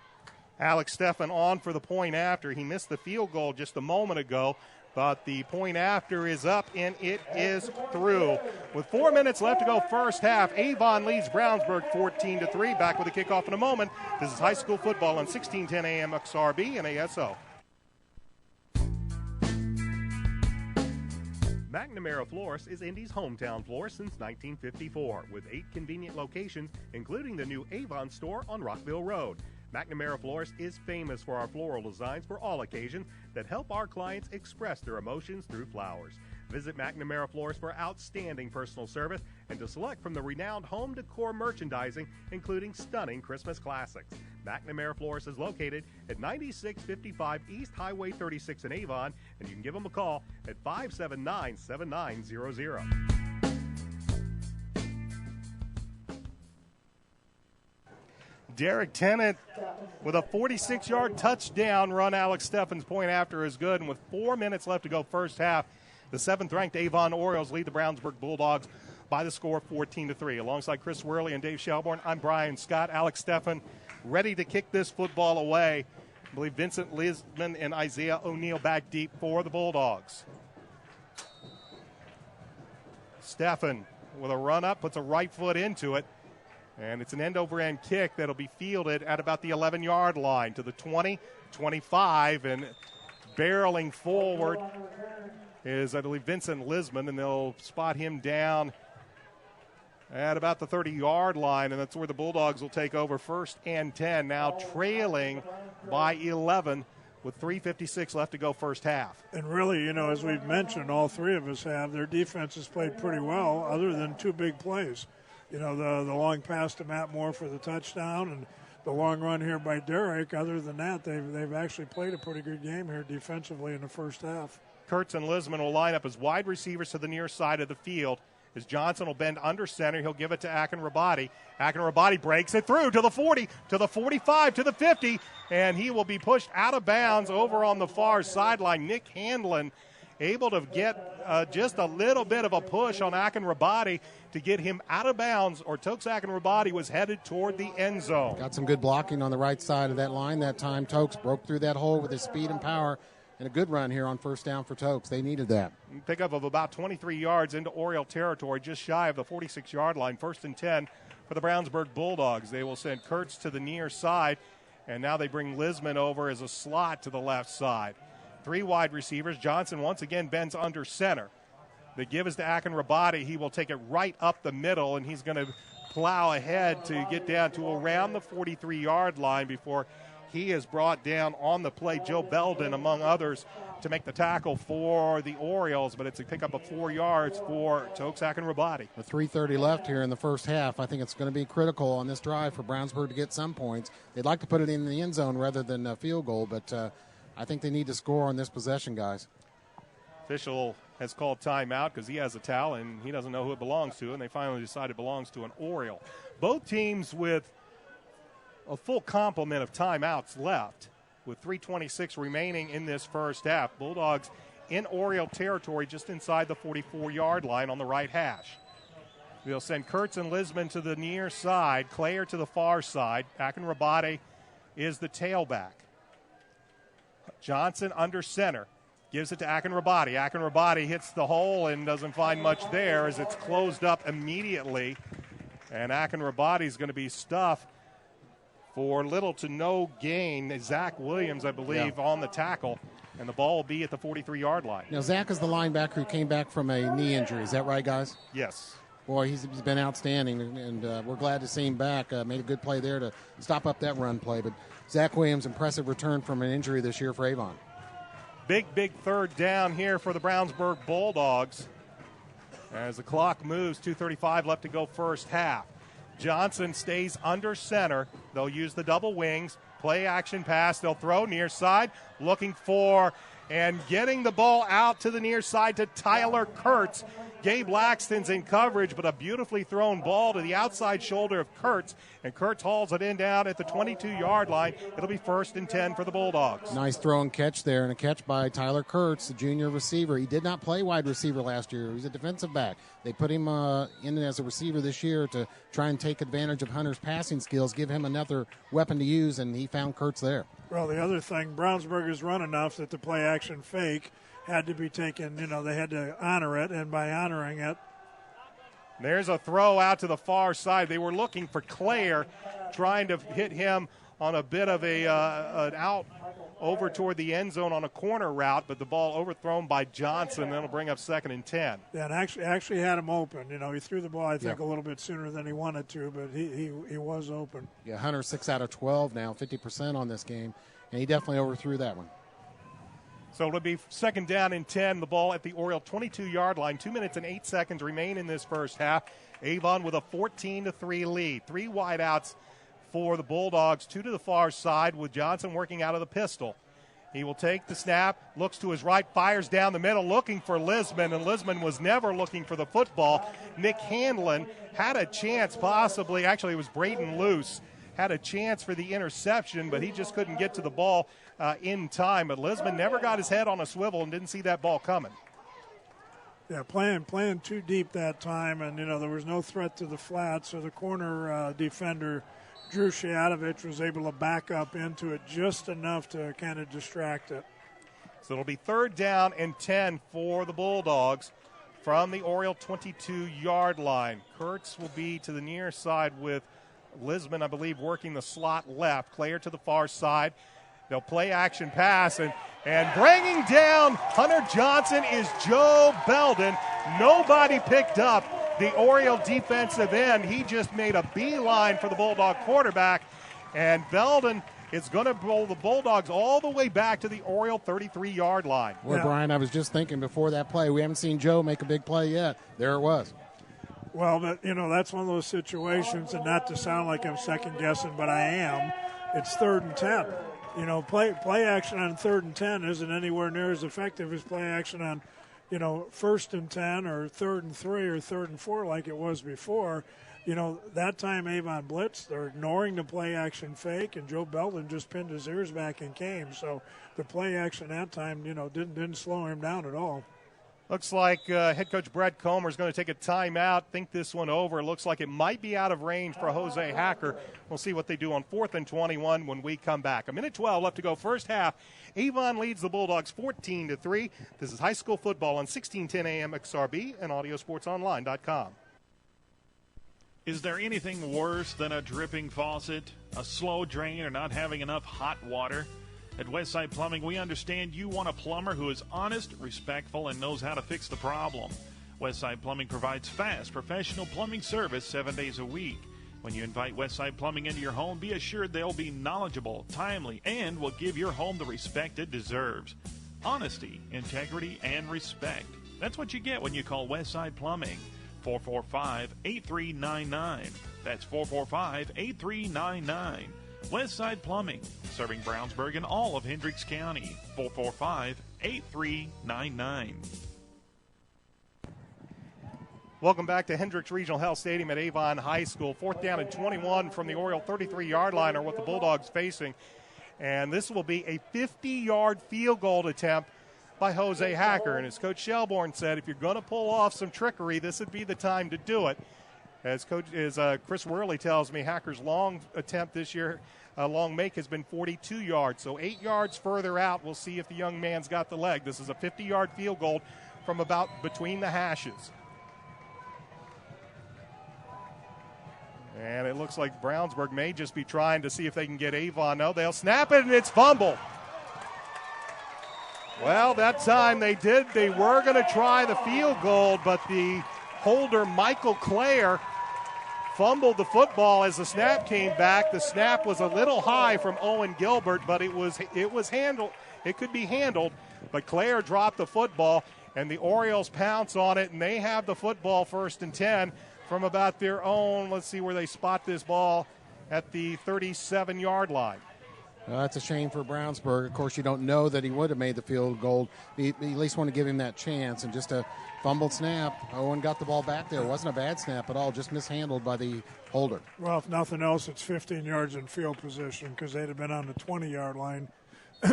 Speaker 2: Alex Steffen on for the point after. He missed the field goal just a moment ago, but the point after is up, and it is through. With 4 minutes left to go first half, Avon leads Brownsburg 14-3. Back with a kickoff in a moment. This is high school football on 1610 AM XRB and ASO.
Speaker 1: McNamara Florist is Indy's hometown florist since 1954, with 8 convenient locations, including the new Avon store on Rockville Road. McNamara Florist is famous for our floral designs for all occasions that help our clients express their emotions through flowers. Visit McNamara Florist for outstanding personal service and to select from the renowned home decor merchandising, including stunning Christmas classics. McNamara Florist is located at 9655 East Highway 36 in Avon, and you can give them a call at 579-7900.
Speaker 2: Derek Tennant with a 46-yard touchdown run. Alex Steffen's point after is good, and with 4 minutes left to go first half, the 7th-ranked Avon Orioles lead the Brownsburg Bulldogs by the score of 14-3. Alongside Chris Worley and Dave Shelbourne, I'm Brian Scott. Alex Steffen ready to kick this football away. I believe Vincent Lisman and Isaiah O'Neill back deep for the Bulldogs. Steffen with a run-up, puts a right foot into it, and it's an end-over-end kick that'll be fielded at about the 11-yard line to the 20, 25, and barreling forward is, I believe, Vincent Lisman, and they'll spot him down at about the 30-yard line, and that's where the Bulldogs will take over 1st and 10, now trailing by 11 with 3:56 left to go first half.
Speaker 6: And really, as we've mentioned, all three of us have, their defense has played pretty well other than two big plays. The long pass to Matt Moore for the touchdown and the long run here by Derek. Other than that, they've actually played a pretty good game here defensively in the first half.
Speaker 2: Kurtz and Lisman will line up as wide receivers to the near side of the field. As Johnson will bend under center, he'll give it to Akinrabadi. Akinrabadi breaks it through to the 40, to the 45, to the 50, and he will be pushed out of bounds over on the far sideline. Nick Handlin able to get just a little bit of a push on Akinrabadi to get him out of bounds, or Tokes Akinrabadi was headed toward the end zone.
Speaker 5: Got some good blocking on the right side of that line that time. Tokes broke through that hole with his speed and power. And a good run here on first down for Tokes. They needed that.
Speaker 2: Pickup of about 23 yards into Oriole territory, just shy of the 46-yard line. 1st and 10 for the Brownsburg Bulldogs. They will send Kurtz to the near side, and now they bring Lisman over as a slot to the left side. 3 wide receivers. Johnson once again bends under center. The give is to Akinrabadi. He will take it right up the middle, and he's going to plow ahead to get down to around the 43-yard line before he is brought down on the play. Joe Belden, among others, to make the tackle for the Orioles, but it's a pickup of 4 yards for Tokes Akinrabadi.
Speaker 5: With 3:30 left here in the first half, I think it's going to be critical on this drive for Brownsburg to get some points. They'd like to put it in the end zone rather than a field goal, but I think they need to score on this possession, guys.
Speaker 2: Official has called timeout because he has a towel and he doesn't know who it belongs to, and they finally decided it belongs to an Oriole. Both teams with a full complement of timeouts left with 3:26 remaining in this first half. Bulldogs in Oriole territory just inside the 44-yard line on the right hash. They'll send Kurtz and Lisman to the near side, Clayer to the far side. Akinrabadi is the tailback. Johnson under center. Gives it to Akinrabadi. Akinrabadi hits the hole and doesn't find much there as it's closed up immediately. And Akinrabadi is going to be stuffed for little to no gain. Zach Williams, I believe, on the tackle, and the ball will be at the 43-yard line.
Speaker 5: Now, Zach is the linebacker who came back from a knee injury. Is that right, guys?
Speaker 2: Yes.
Speaker 5: Boy, he's been outstanding, and we're glad to see him back. Made a good play there to stop up that run play. But Zach Williams, impressive return from an injury this year for Avon.
Speaker 2: Big third down here for the Brownsburg Bulldogs. As the clock moves, 2:35 left to go first half. Johnson stays under center. They'll use the double wings. Play action pass. They'll throw near side. Looking for and getting the ball out to the near side to Tyler Kurtz. Gabe Laxton's in coverage, but a beautifully thrown ball to the outside shoulder of Kurtz. And Kurtz hauls it in down at the 22-yard line. It'll be 1st and 10 for the Bulldogs.
Speaker 5: Nice throw and catch there, and a catch by Tyler Kurtz, the junior receiver. He did not play wide receiver last year. He was a defensive back. They put him in as a receiver this year to try and take advantage of Hunter's passing skills, give him another weapon to use, and he found Kurtz there.
Speaker 6: Well, the other thing, Brownsburg has run enough that the play action fake had to be taken, they had to honor it, and by honoring it.
Speaker 2: There's a throw out to the far side. They were looking for Claire, trying to hit him on a bit of an out over toward the end zone on a corner route, but the ball overthrown by Johnson. That'll bring up 2nd and 10.
Speaker 6: Yeah, and actually had him open. He threw the ball, I think, a little bit sooner than he wanted to, but he was open.
Speaker 5: Yeah, Hunter 6 out of 12 now, 50% on this game, and he definitely overthrew that one.
Speaker 2: So it'll be 2nd down and 10. The ball at the Oriole 22-yard line. 2 minutes and 8 seconds remain in this first half. Avon with a 14-3 lead. 3 wideouts for the Bulldogs. 2 to the far side with Johnson working out of the pistol. He will take the snap, looks to his right, fires down the middle, looking for Lisman, and Lisman was never looking for the football. Nick Handlin had a chance possibly. Actually, it was Braden Luce. Had a chance for the interception, but he just couldn't get to the ball in time. But Lisman never got his head on a swivel and didn't see that ball coming.
Speaker 6: Yeah, playing too deep that time, and, there was no threat to the flat, so the corner defender, Drew Shiatovich, was able to back up into it just enough to kind of distract it.
Speaker 2: So it'll be 3rd down and 10 for the Bulldogs from the Oriole 22-yard line. Kurtz will be to the near side with Lisman, I believe, working the slot left. Clayer to the far side. They'll play action pass, and bringing down Hunter Johnson is Joe Belden. Nobody picked up the Oriole defensive end. He just made a beeline for the Bulldog quarterback, and Belden It's going to roll the Bulldogs all the way back to the Oriole 33-yard line.
Speaker 5: Well, Brian, I was just thinking before that play, we haven't seen Joe make a big play yet. There it was.
Speaker 6: Well, but, that's one of those situations, and not to sound like I'm second-guessing, but I am. It's 3rd and 10. Play action on 3rd and 10 isn't anywhere near as effective as play action on, 1st and 10 or 3rd and 3 or 3rd and 4 like it was before. That time Avon blitzed. They're ignoring the play action fake, and Joe Belden just pinned his ears back and came. So the play action that time, didn't slow him down at all.
Speaker 2: Looks like head coach Brett Comer is going to take a timeout, think this one over. Looks like it might be out of range for Jose Hacker. We'll see what they do on 4th and 21 when we come back. 1:12 left to go first half. Avon leads the Bulldogs 14-3. This is high school football on 1610 AM XRB and AudioSportsOnline.com.
Speaker 4: Is there anything worse than a dripping faucet, a slow drain, or not having enough hot water? At Westside Plumbing, we understand you want a plumber who is honest, respectful, and knows how to fix the problem. Westside Plumbing provides fast, professional plumbing service 7 days a week. When you invite Westside Plumbing into your home, be assured they'll be knowledgeable, timely, and will give your home the respect it deserves. Honesty, integrity, and respect. That's what you get when you call Westside Plumbing. 445-8399. That's 445-8399. Westside Plumbing, serving Brownsburg and all of Hendricks County. 445-8399.
Speaker 2: Welcome back to Hendricks Regional Health Stadium at Avon High School. 4th down and 21 from the Oriole 33-yard line are what the Bulldogs facing. And this will be a 50-yard field goal attempt by Jose Hacker. And as Coach Shelbourne said, if you're going to pull off some trickery, this would be the time to do it. As Chris Worley tells me, Hacker's long attempt this year, long make has been 42 yards. So 8 yards further out, we'll see if the young man's got the leg. This is a 50-yard field goal from about between the hashes. And it looks like Brownsburg may just be trying to see if they can get Avon. No, they'll snap it, and it's fumbled. Well, that time they did. They were going to try the field goal, but the holder, Michael Clare, fumbled the football as the snap came back. The snap was a little high from Owen Gilbert, but it was handled. It could be handled, but Clare dropped the football, and the Orioles pounce on it, and they have the football 1st and 10 from about their own. Let's see where they spot this ball at the 37-yard line.
Speaker 5: That's a shame for Brownsburg. Of course, you don't know that he would have made the field goal. You at least want to give him that chance. And just a fumbled snap. Owen got the ball back there. It wasn't a bad snap at all, just mishandled by the holder.
Speaker 6: Well, if nothing else, it's 15 yards in field position because they'd have been on the 20-yard line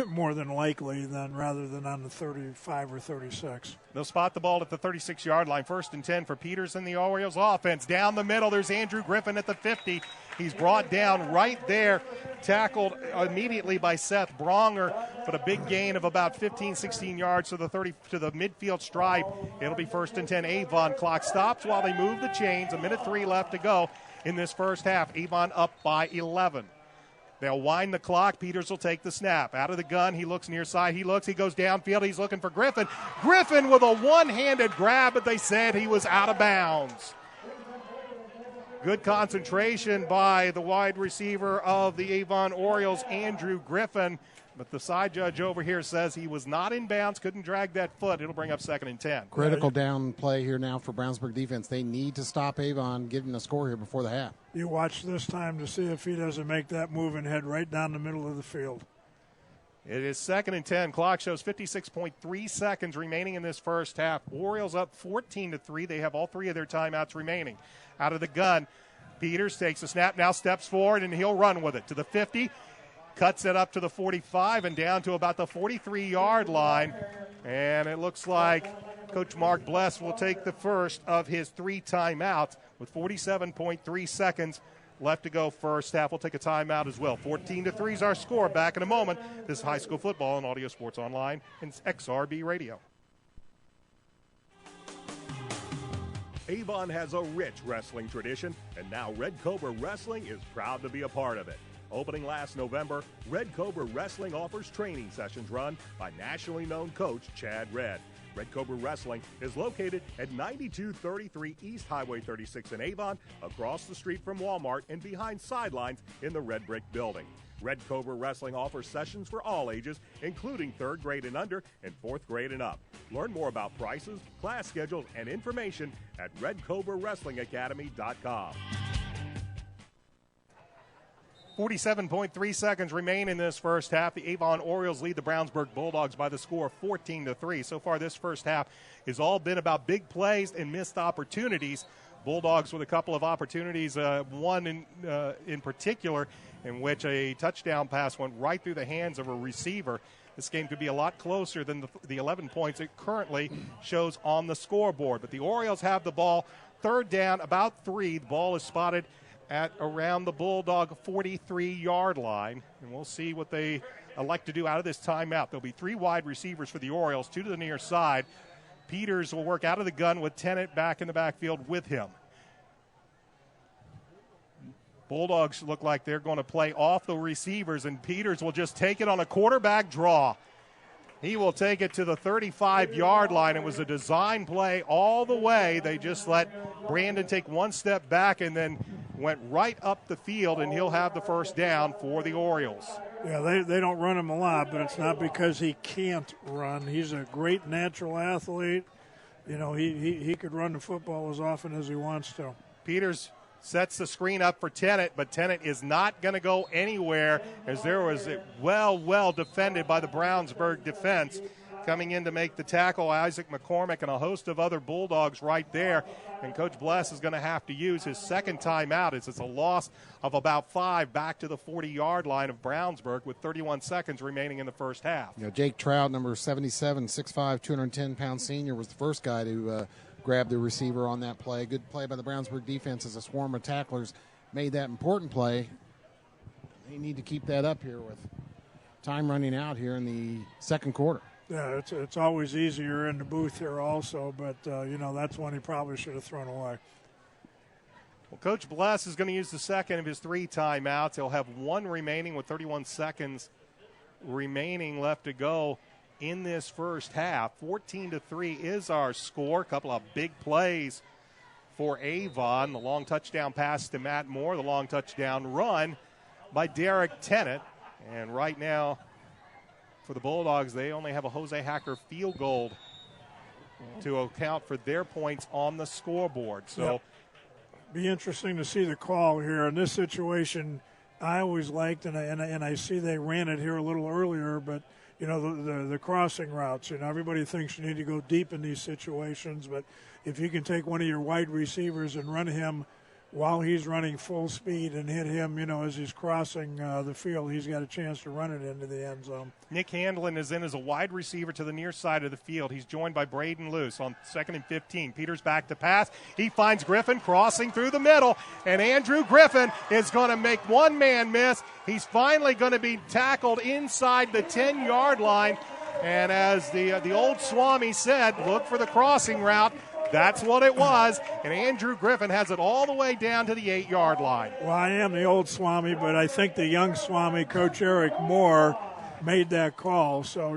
Speaker 6: more than likely rather than on the 35 or 36.
Speaker 2: They'll spot the ball at the 36-yard line. 1st and 10 for Peters and the Orioles offense. Down the middle, there's Andrew Griffin at the 50. He's brought down right there, tackled immediately by Seth Bronger, but a big gain of about 15, 16 yards to the midfield stripe. It'll be 1st and 10 Avon. Clock stops while they move the chains. 1:03 left to go in this first half. Avon up by 11. They'll wind the clock. Peters will take the snap. Out of the gun, he looks near side. He goes downfield. He's looking for Griffin. Griffin with a one-handed grab, but they said he was out of bounds. Good concentration by the wide receiver of the Avon Orioles, Andrew Griffin. But the side judge over here says he was not in bounds, couldn't drag that foot. It'll bring up 2nd and 10.
Speaker 5: Critical down play here now for Brownsburg defense. They need to stop Avon getting a score here before the half.
Speaker 6: You watch this time to see if he doesn't make that move and head right down the middle of the field.
Speaker 2: It is 2nd and 10. Clock shows 56.3 seconds remaining in this first half. Orioles up 14-3. They have all 3 of their timeouts remaining. Out of the gun, Peters takes the snap, now steps forward, and he'll run with it to the 50. Cuts it up to the 45 and down to about the 43-yard line. And it looks like Coach Mark Bless will take the first of his 3 timeouts with 47.3 seconds left to go first half. We'll take a timeout as well. 14-3 is our score. Back in a moment. This is high school football on Audio Sports Online and XRB Radio.
Speaker 1: Avon has a rich wrestling tradition, and now Red Cobra Wrestling is proud to be a part of it. Opening last November, Red Cobra Wrestling offers training sessions run by nationally known coach Chad Redd. Red Cobra Wrestling is located at 9233 East Highway 36 in Avon, across the street from Walmart and behind Sidelines in the Red Brick Building. Red Cobra Wrestling offers sessions for all ages, including 3rd grade and under and 4th grade and up. Learn more about prices, class schedules, and information at redcobrawrestlingacademy.com.
Speaker 2: 47.3 seconds remain in this first half. The Avon Orioles lead the Brownsburg Bulldogs by the score of 14-3. So far this first half has all been about big plays and missed opportunities. Bulldogs with a couple of opportunities, one in particular in which a touchdown pass went right through the hands of a receiver. This game could be a lot closer than the 11 points it currently shows on the scoreboard. But the Orioles have the ball, 3rd down, about 3. The ball is spotted at around the Bulldog 43-yard line. And we'll see what they elect to do out of this timeout. There'll be 3 wide receivers for the Orioles, 2 to the near side. Peters will work out of the gun with Tennant back in the backfield with him. Bulldogs look like they're going to play off the receivers, and Peters will just take it on a quarterback draw. He will take it to the 35-yard line. It was a design play all the way. They just let Brandon take one step back and then went right up the field, and he'll have the first down for the Orioles.
Speaker 6: Yeah, they don't run him a lot, but it's not because he can't run. He's a great natural athlete. You know, he could run the football as often as he wants to.
Speaker 2: Peters sets the screen up for Tennant, but Tennant is not going to go anywhere, as there was a well defended by the Brownsburg defense. Coming in to make the tackle, Isaac McCormick and a host of other Bulldogs right there. And Coach Bless is going to have to use his second timeout. It's a loss of about 5 back to the 40-yard line of Brownsburg with 31 seconds remaining in the first half.
Speaker 5: You know, Jake Trout, number 77, 6'5", 210-pound senior, was the first guy to grabbed the receiver on that play. Good play by the Brownsburg defense as a swarm of tacklers made that important play. They need to keep that up here with time running out here in the second quarter.
Speaker 6: Yeah, it's always easier in the booth here also, but, that's one he probably should have thrown away.
Speaker 2: Well, Coach Bless is going to use the second of his 3 timeouts. He'll have 1 remaining with 31 seconds remaining left to go in this first half. 14-3 is our score. A couple of big plays for Avon. The long touchdown pass to Matt Moore. The long touchdown run by Derek Tennant. And right now, for the Bulldogs, they only have a Jose Hacker field goal to account for their points on the scoreboard. So,
Speaker 6: yep. Be interesting to see the call here. In this situation, I always liked, and I see they ran it here a little earlier, but the crossing routes. Everybody thinks you need to go deep in these situations, but if you can take one of your wide receivers and run him while he's running full speed and hit him, as he's crossing the field, he's got a chance to run it into the end zone.
Speaker 2: Nick Handlin is in as a wide receiver to the near side of the field. He's joined by Braden Luce on 2nd and 15. Peters back to pass. He finds Griffin crossing through the middle, and Andrew Griffin is going to make one man miss. He's finally going to be tackled inside the 10-yard line, and as the old Swami said, look for the crossing route. That's what it was, and Andrew Griffin has it all the way down to the 8-yard line.
Speaker 6: Well, I am the old Swami, but I think the young Swami, Coach Eric Moore, made that call. So,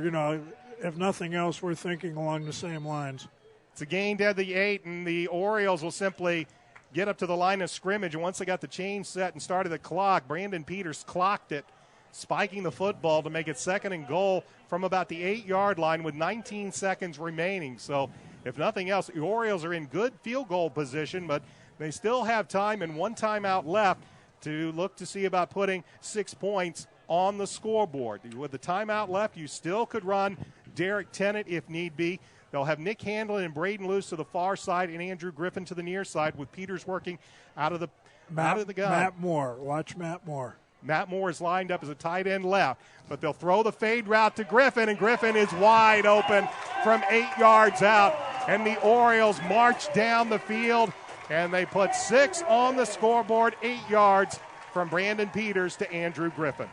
Speaker 6: if nothing else, we're thinking along the same lines.
Speaker 2: It's a gain to the 8, and the Orioles will simply get up to the line of scrimmage. And once they got the chain set and started the clock, Brandon Peters clocked it, spiking the football to make it 2nd and goal from about the 8-yard line with 19 seconds remaining. So, if nothing else, the Orioles are in good field goal position, but they still have time and 1 timeout left to look to see about putting 6 points on the scoreboard. With the timeout left, you still could run Derek Tennant if need be. They'll have Nick Handlin and Braden Luce to the far side and Andrew Griffin to the near side, with Peters working out of the gun.
Speaker 6: Matt Moore. Watch Matt Moore.
Speaker 2: Matt Moore is lined up as a tight end left, but they'll throw the fade route to Griffin, and Griffin is wide open from 8 yards out. And the Orioles march down the field, and they put 6 on the scoreboard, 8 yards from Brandon Peters to Andrew Griffin.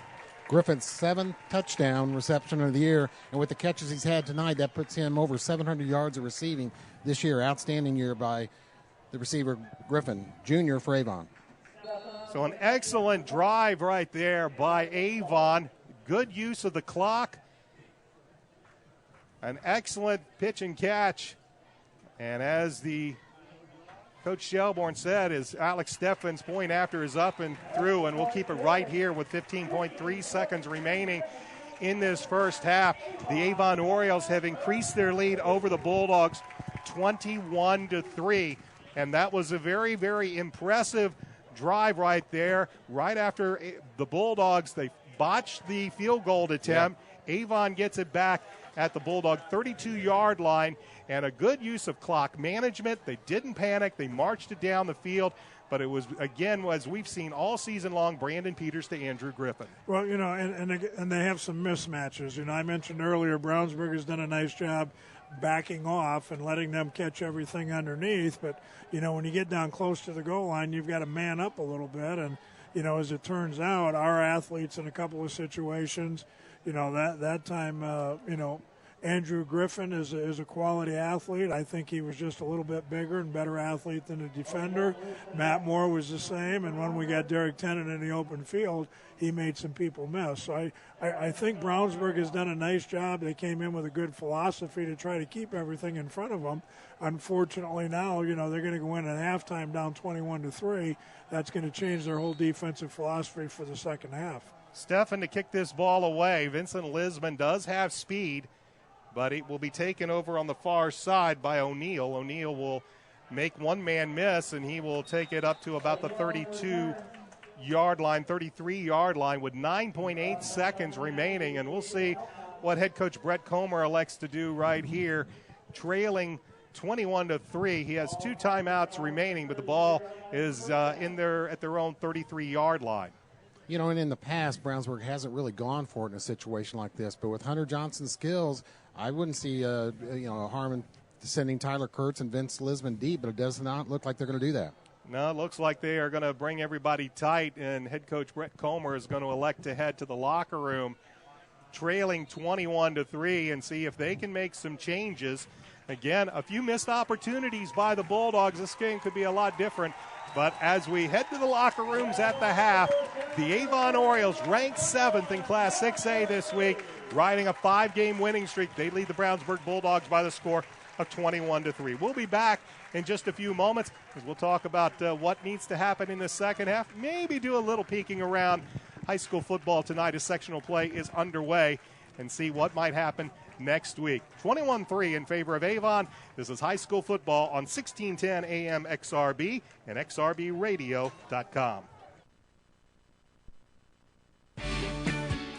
Speaker 5: Griffin's 7th touchdown reception of the year, and with the catches he's had tonight, that puts him over 700 yards of receiving this year. Outstanding year by the receiver Griffin, junior for Avon.
Speaker 2: So an excellent drive right there by Avon. Good use of the clock. An excellent pitch and catch. And as the Coach Shelbourne said, is Alex Steffen's point after is up and through, and we'll keep it right here with 15.3 seconds remaining in this first half. The Avon Orioles have increased their lead over the Bulldogs 21-3, and that was a very, very impressive drive right there. Right after the Bulldogs, they botched the field goal attempt. Yeah. Avon gets it back at the Bulldog 32-yard line, and a good use of clock management. They didn't panic. They marched it down the field. But it was, again, as we've seen all season long, Brandon Peters to Andrew Griffin.
Speaker 6: Well, and they have some mismatches. I mentioned earlier Brownsburg has done a nice job backing off and letting them catch everything underneath. But, when you get down close to the goal line, you've got to man up a little bit. And, as it turns out, our athletes in a couple of situations, that time, Andrew Griffin is a quality athlete. I think he was just a little bit bigger and better athlete than a defender. Matt Moore was the same, and when we got Derek Tennant in the open field, he made some people miss. So I think Brownsburg has done a nice job. They came in with a good philosophy to try to keep everything in front of them. Unfortunately now, they're going to go in at halftime down 21-3. That's going to change their whole defensive philosophy for the second half.
Speaker 2: Steffen to kick this ball away. Vincent Lisman does have speed, but it will be taken over on the far side by O'Neill. O'Neill will make one man miss, and he will take it up to about the 32-yard line, 33-yard line with 9.8 seconds remaining. And we'll see what head coach Brett Comer elects to do right here, trailing 21-3. He has 2 timeouts remaining, but the ball is in there at their own 33-yard line.
Speaker 5: And in the past, Brownsburg hasn't really gone for it in a situation like this. But with Hunter Johnson's skills, I wouldn't see a harm in sending Tyler Kurtz and Vince Lisman deep, but it does not look like they're going to do that.
Speaker 2: No, it looks like they are going to bring everybody tight, and head coach Brett Comer is going to elect to head to the locker room, trailing 21-3, and see if they can make some changes. Again, a few missed opportunities by the Bulldogs. This game could be a lot different. But as we head to the locker rooms at the half, the Avon Orioles ranked 7th in Class 6A this week, riding a 5-game winning streak. They lead the Brownsburg Bulldogs by the score of 21-3. We'll be back in just a few moments as we'll talk about what needs to happen in the second half. Maybe do a little peeking around high school football tonight as sectional play is underway, and see what might happen next week. 21-3 in favor of Avon. This is high school football on 1610 AM XRB and XRBradio.com.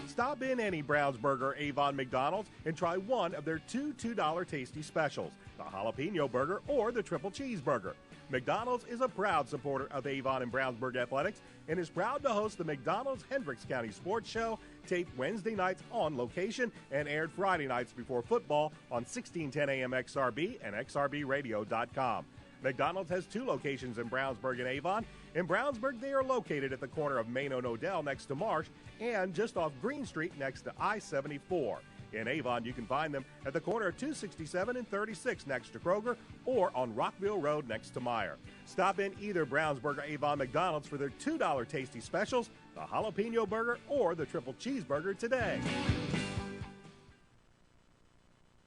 Speaker 2: Stop in any Brownsburg or Avon McDonald's and try one of their two $2 tasty specials, the jalapeno burger or the triple cheeseburger. McDonald's is a proud supporter of Avon and Brownsburg athletics and is proud to host the McDonald's Hendricks County Sports Show, taped Wednesday nights on location and aired Friday nights before football on 1610 AM XRB and XRBradio.com. McDonald's has 2 locations in Brownsburg and Avon. In Brownsburg, they are located at the corner of Main and Odell next to Marsh and just off Green Street next to I-74. In Avon, you can find them at the corner of 267 and 36 next to Kroger or on Rockville Road next to Meyer. Stop in either Brownsburg or Avon McDonald's for their $2 tasty specials, the jalapeno burger or the triple cheeseburger today.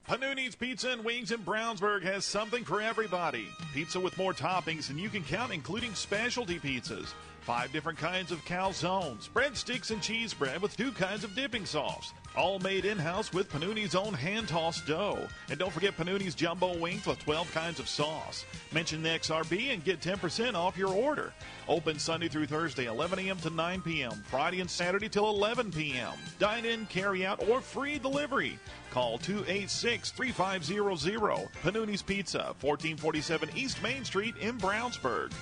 Speaker 4: Panuni's Pizza and Wings in Brownsburg has something for everybody. Pizza with more toppings than you can count, including specialty pizzas. 5 different kinds of calzones, breadsticks, and cheese bread with 2 kinds of dipping sauce. All made in-house with Panuni's own hand-tossed dough. And don't forget Panuni's jumbo wings with 12 kinds of sauce. Mention the XRB and get 10% off your order. Open Sunday through Thursday, 11 a.m. to 9 p.m. Friday and Saturday till 11 p.m. Dine in, carry out, or free delivery. Call 286-3500. Panuni's Pizza, 1447 East Main Street in Brownsburg.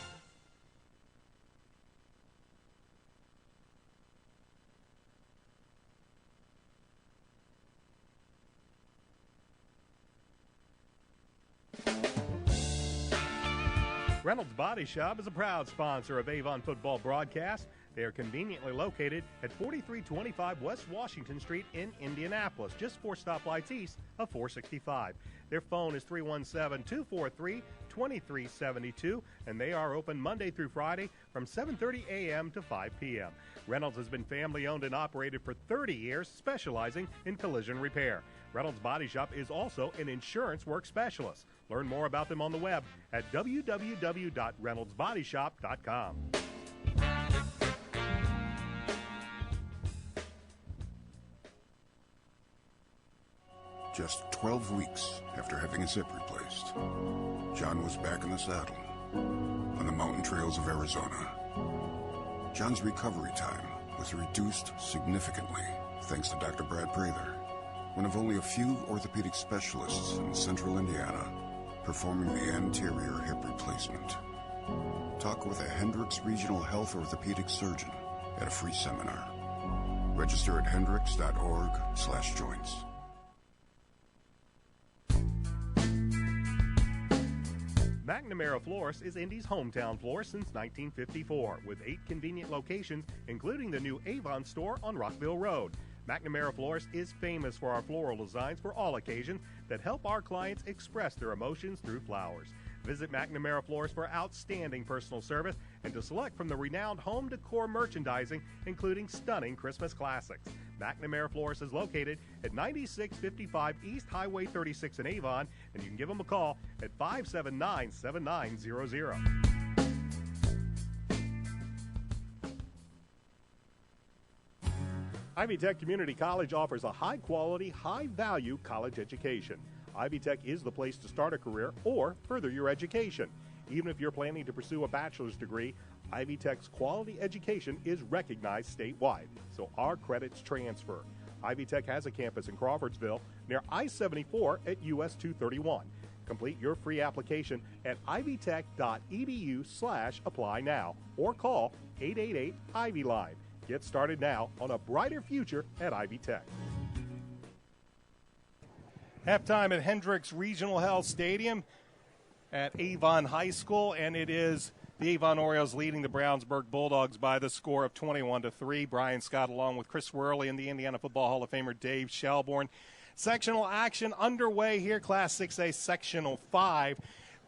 Speaker 1: Reynolds Body Shop is a proud sponsor of Avon Football Broadcast. They are conveniently located at 4325 West Washington Street in Indianapolis, just 4 stoplights east of 465. Their phone is 317-243-5333. 2372, and they are open Monday through Friday from 7:30 a.m. to 5 p.m. Reynolds has been family-owned and operated for 30 years, specializing in collision repair. Reynolds Body Shop is also an insurance work specialist. Learn more about them on the web at www.reynoldsbodyshop.com.
Speaker 3: Just 12 weeks after having his hip replaced, John was back in the saddle on the mountain trails of Arizona. John's recovery time was reduced significantly thanks to Dr. Brad Prather, one of only a few orthopedic specialists in central Indiana performing the anterior hip replacement. Talk with a Hendricks Regional Health Orthopedic Surgeon at a free seminar. Register at hendricks.org/joints.
Speaker 1: McNamara Florist is Indy's hometown florist since 1954, with 8 convenient locations, including the new Avon store on Rockville Road. McNamara Florist is famous for our floral designs for all occasions that help our clients express their emotions through flowers. Visit McNamara Florist for outstanding personal service and to select from the renowned home decor merchandising, including stunning Christmas classics. McNamara Florist is located at 9655 East Highway 36 in Avon, and you can give them a call at 579-7900. Ivy Tech Community College offers a high-quality, high-value college education. Ivy Tech is the place to start a career or further your education. Even if you're planning to pursue a bachelor's degree, Ivy Tech's quality education is recognized statewide, so our credits transfer. Ivy Tech has a campus in Crawfordsville near I-74 at US 231. Complete your free application at ivytech.edu/apply now or call 888-IVY-LINE. Get started now on a brighter future at Ivy Tech.
Speaker 2: Halftime at Hendricks Regional Health Stadium at Avon High School, and it is the Avon Orioles leading the Brownsburg Bulldogs by the score of 21-3. Brian Scott along with Chris Worley and the Indiana Football Hall of Famer Dave Shelbourne. Sectional action underway here, Class 6A Sectional 5.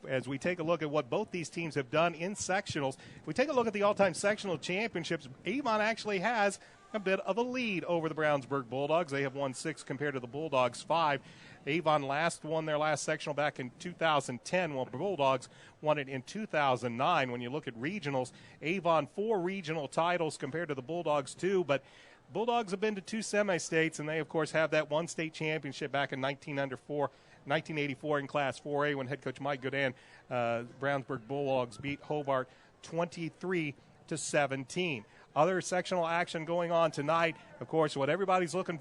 Speaker 2: As we take a look at what both these teams have done in sectionals, if we take a look at the all-time sectional championships, Avon actually has a bit of a lead over the Brownsburg Bulldogs. They have won 6 compared to the Bulldogs 5. Avon won their last sectional back in 2010, while the Bulldogs won it in 2009. When you look at regionals, Avon 4 regional titles compared to the Bulldogs 2, but Bulldogs have been to 2 semi-states, and they, of course, have that one state championship back in 1984 in Class 4A when head coach Mike Godin, Brownsburg Bulldogs beat Hobart 23-17. Other sectional action going on tonight. Of course, what everybody's looking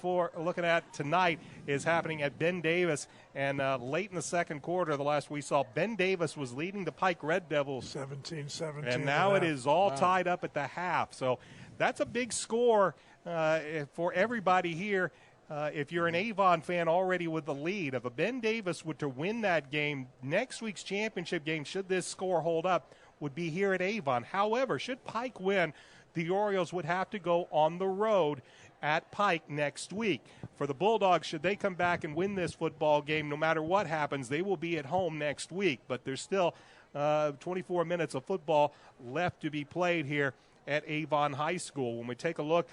Speaker 2: at tonight is happening at Ben Davis. And late in the second quarter, the last we saw, Ben Davis was leading the Pike Red Devils
Speaker 6: 17-17.
Speaker 2: And now it is all tied up at the half. So that's a big score for everybody here. If you're an Avon fan already with the lead, if a Ben Davis were to win that game, next week's championship game, should this score hold up, would be here at Avon. However, should Pike win, the Orioles would have to go on the road at Pike next week. For the Bulldogs, should they come back and win this football game, no matter what happens, they will be at home next week. But there's still 24 minutes of football left to be played here at Avon High School. When we take a look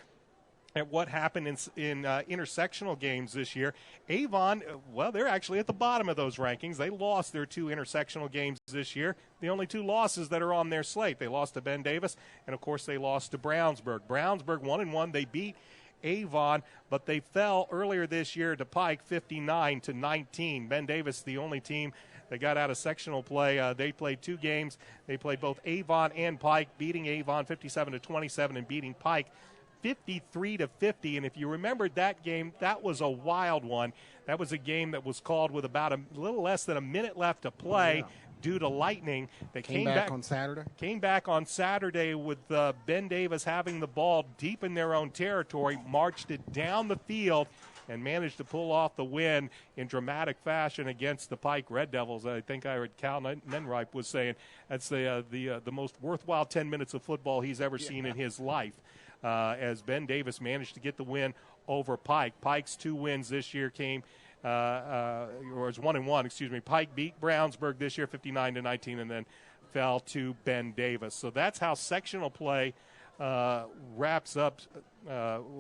Speaker 2: at what happened in intersectional games this year, Avon, well, they're actually at the bottom of those rankings. They lost their 2 intersectional games this year, the only 2 losses that are on their slate. They lost to Ben Davis, and, of course, they lost to Brownsburg. Brownsburg 1-1. They beat Avon, but they fell earlier this year to Pike 59-19. Ben Davis, the only team that got out of sectional play. They played 2 games. They played both Avon and Pike, beating Avon 57-27 and beating Pike 53-50. And if you remembered that game, that was a wild one. That was a game that was called with about a little less than a minute left to play due to lightning. They came back on Saturday. Came back on Saturday with Ben Davis having the ball deep in their own territory, marched it down the field, and managed to pull off the win in dramatic fashion against the Pike Red Devils. I think I heard Cal Nenripe was saying that's the most worthwhile 10 minutes of football he's ever seen in his life. As Ben Davis managed to get the win over Pike. Pike's 2 wins this year came or it's 1-1, excuse me. Pike beat Brownsburg this year 59-19 and then fell to Ben Davis. So that's how sectional play wraps up,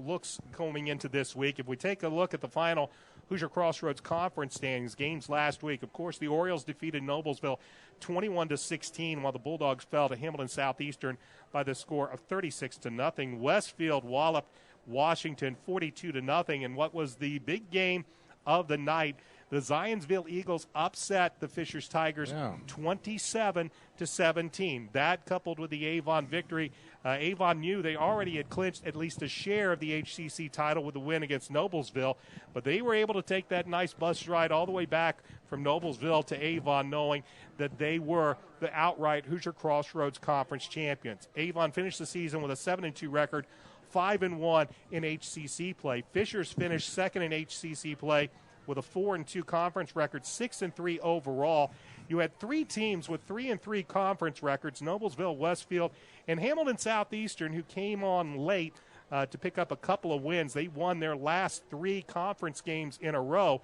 Speaker 2: looks coming into this week. If we take a look at the final Hoosier Crossroads Conference standings, games last week, of course, the Orioles defeated Noblesville 21-16, while the Bulldogs fell to Hamilton Southeastern by the score of 36-0. Westfield walloped Washington 42-0, and what was the big game of the night, the Zionsville Eagles upset the Fishers Tigers 27-17. That coupled with the Avon victory, Avon knew they already had clinched at least a share of the HCC title with the win against Noblesville, but they were able to take that nice bus ride all the way back from Noblesville to Avon, knowing that they were the outright Hoosier Crossroads Conference champions. Avon finished the season with a 7-2 record, 5-1 in HCC play. Fishers finished second in HCC play with a 4-2 conference record, 6-3 overall. You had three teams with 3-3 conference records, Noblesville, Westfield, and Hamilton Southeastern, who came on late to pick up a couple of wins. They won their last three conference games in a row.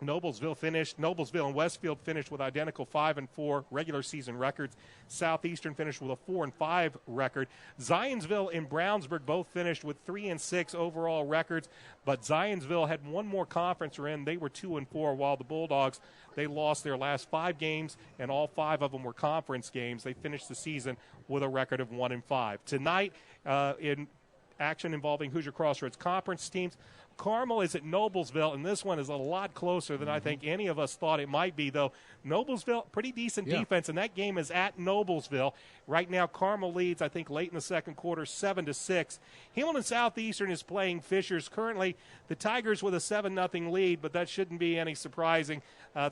Speaker 2: Noblesville and Westfield finished with identical 5-4 regular season records. Southeastern finished with a 4-5 record. Zionsville and Brownsburg both finished with 3-6 overall records, but Zionsville had one more conference win. They were 2-4, while the Bulldogs, they lost their last 5 games, and all 5 of them were conference games. They finished the season with a record of 1-5. Tonight, in action involving Hoosier Crossroads Conference teams, Carmel is at Noblesville, and this one is a lot closer than I think any of us thought it might be, though. Noblesville, pretty decent defense, and that game is at Noblesville. Right now, Carmel leads, I think, late in the second quarter, 7-6. Hamilton Southeastern is playing Fishers. Currently, the Tigers with a 7-0 lead, but that shouldn't be any surprising.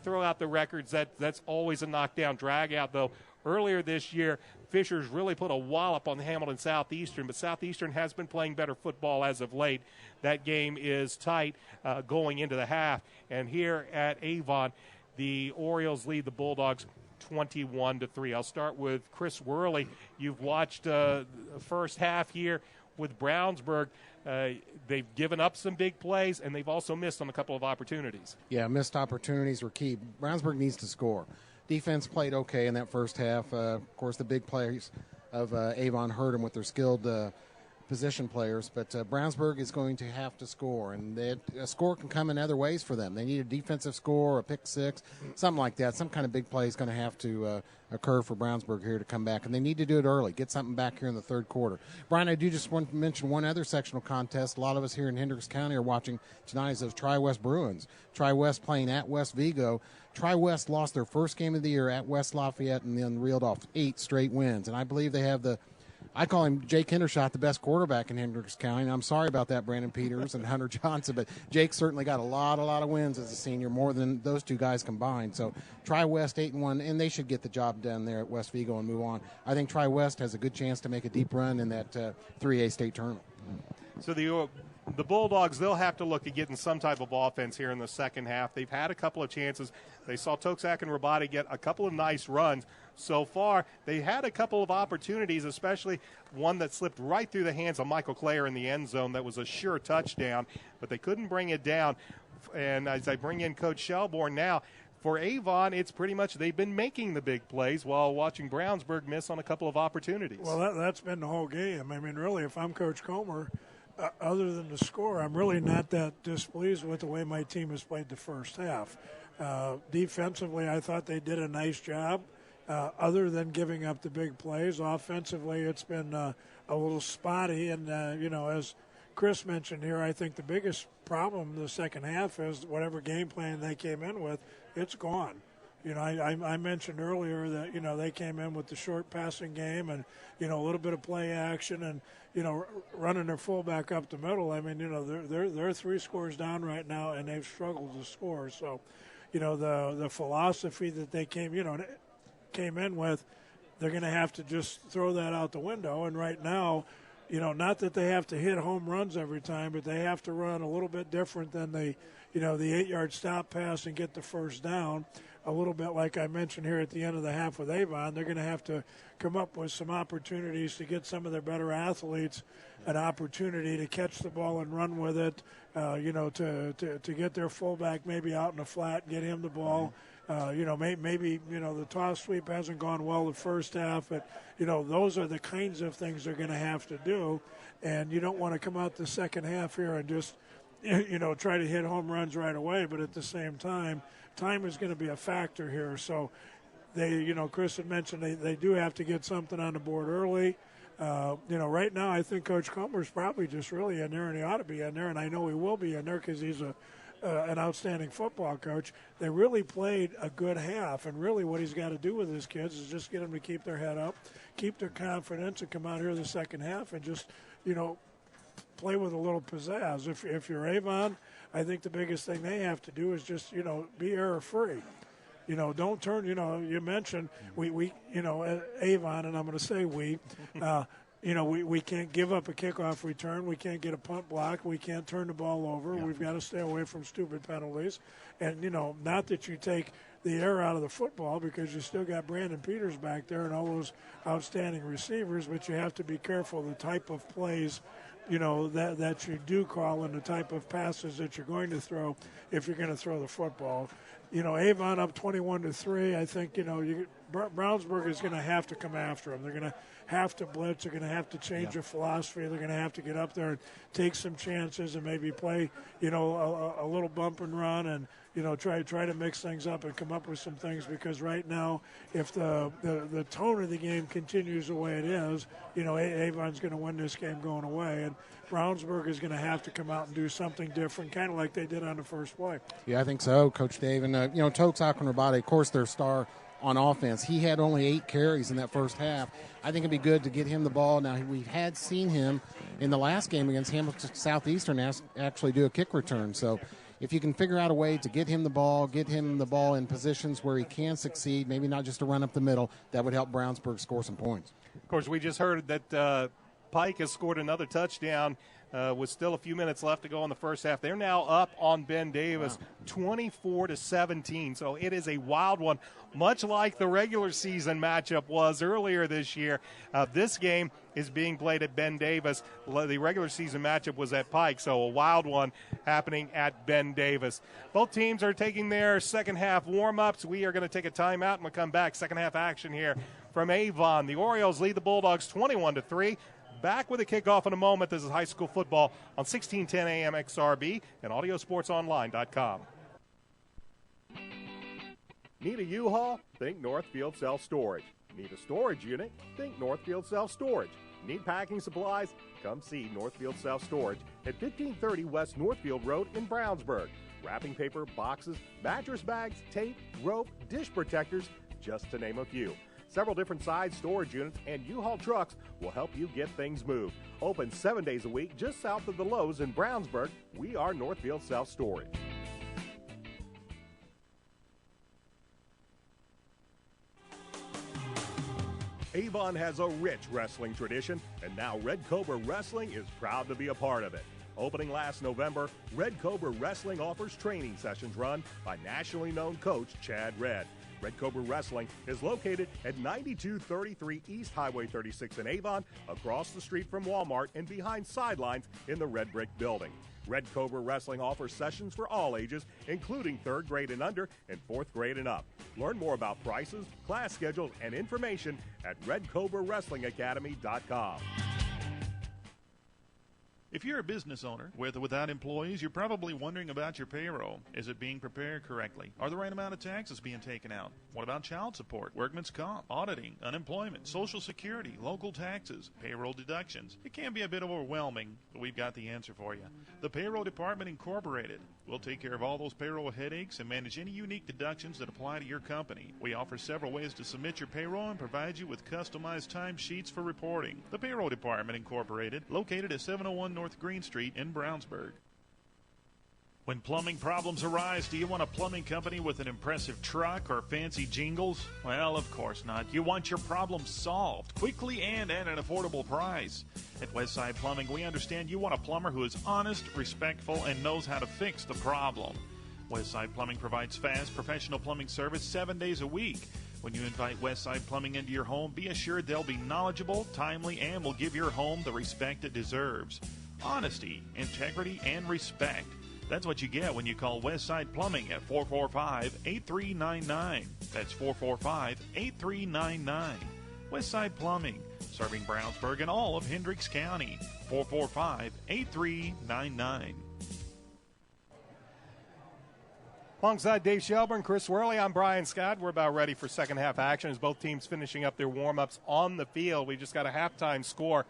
Speaker 2: Throw out the records. That's always a knockdown drag-out, though. Earlier this year, Fishers really put a wallop on the Hamilton Southeastern, but Southeastern has been playing better football as of late. That game is tight going into the half. And here at Avon, the Orioles lead the Bulldogs 21-3. I'll start with Chris Worley. You've watched the first half here with Brownsburg. They've given up some big plays, and they've also missed on a couple of opportunities.
Speaker 5: Yeah, missed opportunities were key. Brownsburg needs to score. Defense played okay in that first half. Of course, the big plays of Avon hurt them with their skilled position players, but Brownsburg is going to have to score, and a score can come in other ways for them. They need a defensive score, a pick six, something like that. Some kind of big play is going to have to occur for Brownsburg here to come back, and they need to do it early, get something back here in the third quarter. Brian, I do just want to mention one other sectional contest. A lot of us here in Hendricks County are watching tonight is those Tri-West Bruins. Tri-West playing at West Vigo. Tri-West lost their first game of the year at West Lafayette and then reeled off 8 straight wins, and I believe they have I call him Jake Hendershot, the best quarterback in Hendricks County. And I'm sorry about that, Brandon Peters and Hunter Johnson, but Jake certainly got a lot of wins as a senior, more than those two guys combined. So Tri-West 8-1, and they should get the job done there at West Vigo and move on. I think Tri-West has a good chance to make a deep run in that 3A state tournament.
Speaker 2: So the Bulldogs, they'll have to look at getting some type of offense here in the second half. They've had a couple of chances. They saw Toxac and Rabati get a couple of nice runs. So far, they had a couple of opportunities, especially one that slipped right through the hands of Michael Clare in the end zone that was a sure touchdown, but they couldn't bring it down. And as I bring in Coach Shelbourne now, for Avon, it's pretty much they've been making the big plays while watching Brownsburg miss on a couple of opportunities.
Speaker 6: Well, that's been the whole game. I mean, really, if I'm Coach Comer, other than the score, I'm really not that displeased with the way my team has played the first half. Defensively, I thought they did a nice job. Other than giving up the big plays, offensively, it's been a little spotty. And, as Chris mentioned here, I think the biggest problem the second half is whatever game plan they came in with, it's gone. I mentioned earlier that, they came in with the short passing game and, a little bit of play action and, running their fullback up the middle. I mean, they're 3 scores down right now and they've struggled to score. So, the philosophy that they came in with, they're going to have to just throw that out the window. And right now, not that they have to hit home runs every time, but they have to run a little bit different than the 8-yard stop pass and get the first down. A little bit like I mentioned here at the end of the half with Avon, they're going to have to come up with some opportunities to get some of their better athletes an opportunity to catch the ball and run with it, to get their fullback maybe out in the flat, get him the ball. Maybe the toss sweep hasn't gone well the first half, but, those are the kinds of things they're going to have to do. And you don't want to come out the second half here and just, try to hit home runs right away. But at the same time is going to be a factor here. So they, Chris had mentioned they do have to get something on the board early. Right now I think Coach Comer's probably just really in there, and he ought to be in there, and I know he will be in there because he's an outstanding football coach. They really played a good half, and really what he's got to do with his kids is just get them to keep their head up, keep their confidence, and come out here the second half and just, play with a little pizzazz. If you're Avon, I think the biggest thing they have to do is just, be error-free. Don't turn, you mentioned we Avon, and I'm going to say we can't give up a kickoff return. We can't get a punt block. We can't turn the ball over. Yeah. We've got to stay away from stupid penalties. And, not that you take the air out of the football because you still got Brandon Peters back there and all those outstanding receivers, but you have to be careful the type of plays, that you do call and the type of passes that you're going to throw if you're going to throw the football. Avon up 21-3. I think, Brownsburg is going to have to come after them. They're going to have to blitz. They're going to have to change their philosophy. They're going to have to get up there and take some chances and maybe play, a little bump and run and, try to mix things up and come up with some things, because right now, if the tone of the game continues the way it is, Avon's going to win this game going away, and Brownsburg is going to have to come out and do something different, kind of like they did on the first play.
Speaker 5: Yeah, I think so, Coach Dave. And, Tokes Akron-Rabate, of course, their star on offense. He had only 8 carries in that first half. I think it'd be good to get him the ball. Now, we had seen him in the last game against Hamilton Southeastern actually do a kick return. So if you can figure out a way to get him the ball in positions where he can succeed, maybe not just to run up the middle, that would help Brownsburg score some points.
Speaker 2: Of course, we just heard that Pike has scored another touchdown with still a few minutes left to go in the first half. They're now up on Ben Davis, 24-17. So it is a wild one, much like the regular season matchup was earlier this year. This game is being played at Ben Davis. The regular season matchup was at Pike, so a wild one happening at Ben Davis. Both teams are taking their second half warm-ups. We are going to take a timeout and we'll come back. Second half action here from Avon. The Orioles lead the Bulldogs 21-3. Back with a kickoff in a moment. This is high school football on 1610 AM XRB and AudioSportsOnline.com.
Speaker 1: Need a U-Haul? Think Northfield Self-Storage. Need a storage unit? Think Northfield Self-Storage. Need packing supplies? Come see Northfield Self-Storage at 1530 West Northfield Road in Brownsburg. Wrapping paper, boxes, mattress bags, tape, rope, dish protectors, just to name a few. Several different size storage units and U-Haul trucks will help you get things moved. Open 7 days a week just south of the Lowe's in Brownsburg. We are Northfield Self-Storage. Avon has a rich wrestling tradition, and now Red Cobra Wrestling is proud to be a part of it. Opening last November, Red Cobra Wrestling offers training sessions run by nationally known coach Chad Redd. Red Cobra Wrestling is located at 9233 East Highway 36 in Avon, across the street from Walmart and behind sidelines in the Red Brick Building. Red Cobra Wrestling offers sessions for all ages, including 3rd grade and under and 4th grade and up. Learn more about prices, class schedules, and information at RedCobraWrestlingAcademy.com.
Speaker 4: If you're a business owner, with or without employees, you're probably wondering about your payroll. Is it being prepared correctly? Are the right amount of taxes being taken out? What about child support, workman's comp, auditing, unemployment, Social Security, local taxes, payroll deductions? It can be a bit overwhelming, but we've got the answer for you. The Payroll Department Incorporated. We'll take care of all those payroll headaches and manage any unique deductions that apply to your company. We offer several ways to submit your payroll and provide you with customized timesheets for reporting. The Payroll Department Incorporated, located at 701 North Green Street in Brownsburg. When plumbing problems arise, do you want a plumbing company with an impressive truck or fancy jingles? Well, of course not. You want your problem solved quickly and at an affordable price. At Westside Plumbing, we understand you want a plumber who is honest, respectful, and knows how to fix the problem. Westside Plumbing provides fast, professional plumbing service 7 days a week. When you invite Westside Plumbing into your home, be assured they'll be knowledgeable, timely, and will give your home the respect it deserves. Honesty, integrity, and respect. That's what you get when you call Westside Plumbing at 445-8399. That's 445-8399. Westside Plumbing, serving Brownsburg and all of Hendricks County. 445-8399.
Speaker 2: Alongside Dave Shelburne, Chris Worley, I'm Brian Scott. We're about ready for second half action as both teams finishing up their warm-ups on the field. We just got a halftime score.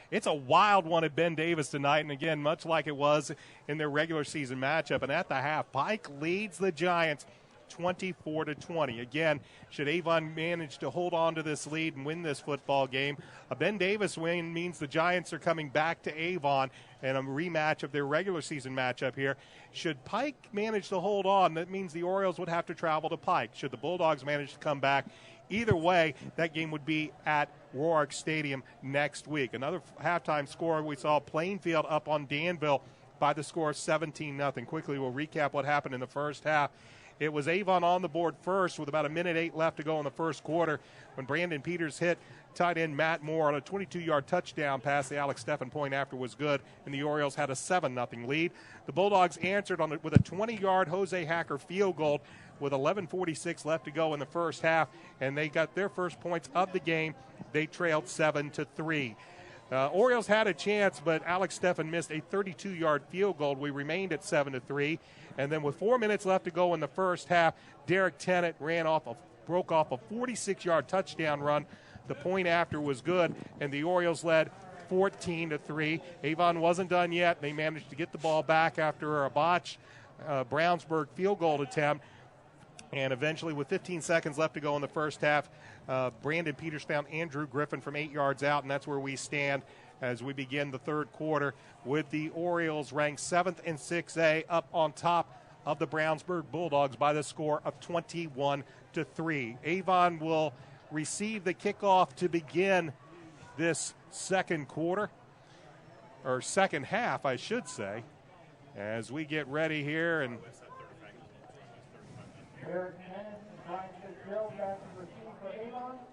Speaker 2: It's a wild one at Ben Davis tonight, and again, much like it was in their regular season matchup. And at the half, Pike leads the Giants 24-20. Again, should Avon manage to hold on to this lead and win this football game, a Ben Davis win means the Giants are coming back to Avon in a rematch of their regular season matchup here. Should Pike manage to hold on, that means the Orioles would have to travel to Pike. Should the Bulldogs manage to come back, either way, that game would be at Roark Stadium next week. Another halftime score, we saw Plainfield up on Danville by the score of 17-0. Quickly, we'll recap what happened in the first half. It was Avon on the board first with about 1:08 left to go in the first quarter when Brandon Peters hit tight end Matt Moore on a 22-yard touchdown pass. The Alex Steffen point after was good, and the Orioles had a 7-0 lead. The Bulldogs answered on it with a 20-yard Jose Hacker field goal with 11:46 left to go in the first half, and they got their first points of the game. They trailed 7-3. Orioles had a chance, but Alex Steffen missed a 32-yard field goal. We remained at 7-3. And then with 4 minutes left to go in the first half, Derek Tennant broke off a 46-yard touchdown run. The point after was good, and the Orioles led 14-3. Avon wasn't done yet. They managed to get the ball back after a botch Brownsburg field goal attempt. And eventually, with 15 seconds left to go in the first half, Brandon Peters found Andrew Griffin from 8 yards out, and that's where we stand as we begin the third quarter with the Orioles ranked 7th in 6A up on top of the Brownsburg Bulldogs by the score of 21-3. Avon will receive the kickoff to begin this second quarter, or second half, I should say, as we get ready here. And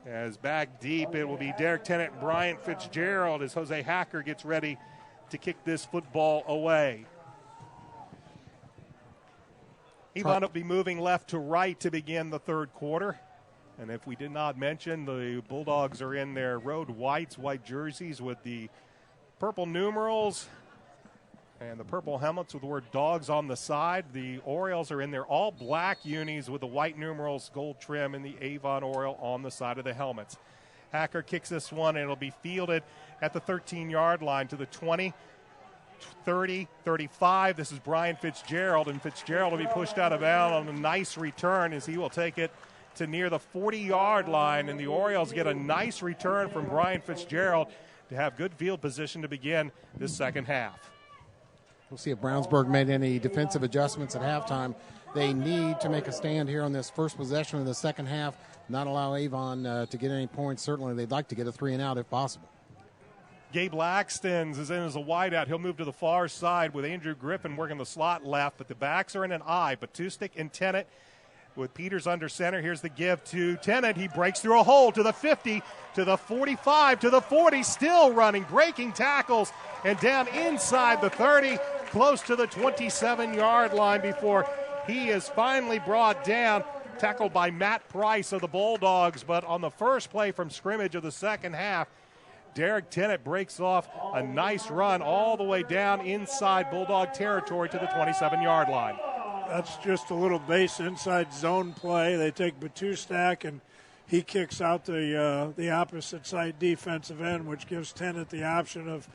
Speaker 2: as back deep, it will be Derek Tennant and Bryant Fitzgerald as Jose Hacker gets ready to kick this football away. Avon will be moving left to right to begin the third quarter. And if we did not mention, the Bulldogs are in their road white jerseys with the purple numerals and the purple helmets with the word dogs on the side. The Orioles are in their all black unis with the white numerals, gold trim, and the Avon Oriole on the side of the helmets. Hacker kicks this one, and it'll be fielded at the 13-yard line to the 20, 30, 35. This is Brian Fitzgerald, and Fitzgerald will be pushed out of bounds on a nice return as he will take it to near the 40-yard line, and the Orioles get a nice return from Brian Fitzgerald to have good field position to begin this second half.
Speaker 5: We'll see if Brownsburg made any defensive adjustments at halftime. They need to make a stand here on this first possession of the second half, not allow Avon to get any points. Certainly they'd like to get a 3-and-out if possible.
Speaker 2: Gabe Laxton is in as a wideout. He'll move to the far side with Andrew Griffin working the slot left, but the backs are in an I. Batustik and Tennant with Peters under center. Here's the give to Tennant. He breaks through a hole to the 50, to the 45, to the 40, still running, breaking tackles, and down inside the 30, close to the 27-yard line before he is finally brought down, tackled by Matt Price of the Bulldogs. But on the first play from scrimmage of the second half, Derek Tennant breaks off a nice run all the way down inside Bulldog territory to the 27-yard line.
Speaker 6: That's just a little base inside zone play. They take Batustak, and he kicks out the opposite side defensive end, which gives Tennant the option of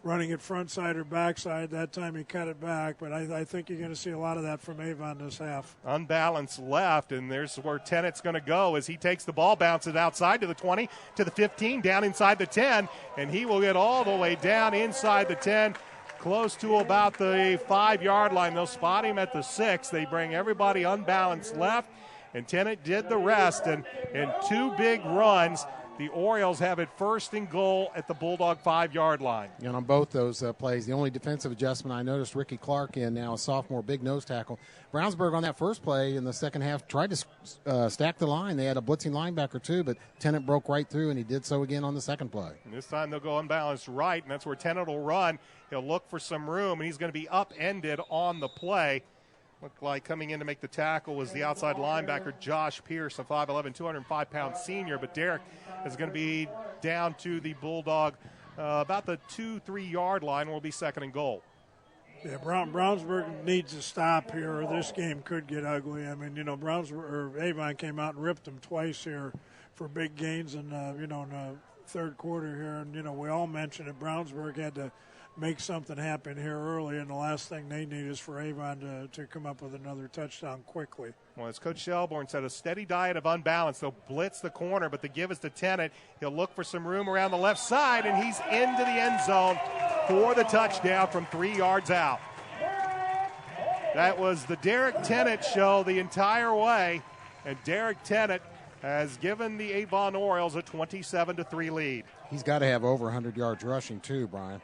Speaker 6: running it front side or back side. That time he cut it back, but I think you're going to see a lot of that from Avon this half.
Speaker 2: Unbalanced left, and there's where Tennant's going to go as he takes the ball, bounces outside to the 20, to the 15, down inside the 10, and he will get all the way down inside the 10, close to about the 5-yard line. They'll spot him at the 6. They bring everybody unbalanced left, and Tennant did the rest, and in two big runs, The Orioles have it first and goal at the Bulldog 5-yard line.
Speaker 5: And on both those plays, the only defensive adjustment I noticed, Ricky Clark in now, a sophomore, big nose tackle. Brownsburg on that first play in the second half tried to stack the line. They had a blitzing linebacker too, but Tennant broke right through, and he did so again on the second play.
Speaker 2: And this time they'll go unbalanced right, and that's where Tennant will run. He'll look for some room, and he's going to be upended on the play. Looked like coming in to make the tackle was the outside linebacker, Josh Pierce, a 5'11", 205-pound senior. But Derek is going to be down to the Bulldog about the 2-3-yard line. Will be second and goal.
Speaker 6: Yeah, Brownsburg needs to stop here, or this game could get ugly. I mean, Avon came out and ripped them twice here for big gains, in the third quarter here. And we all mentioned that Brownsburg had to make something happen here early, and the last thing they need is for Avon to come up with another touchdown quickly.
Speaker 2: Well, as Coach Shelbourne said, a steady diet of unbalance. They'll blitz the corner, but the give is to Tennant. He'll look for some room around the left side, and he's into the end zone for the touchdown from 3 yards out. That was the Derek Tennant show the entire way, and Derek Tennant has given the Avon Orioles a 27-3 lead.
Speaker 5: He's got to have over 100 yards rushing too, Brian.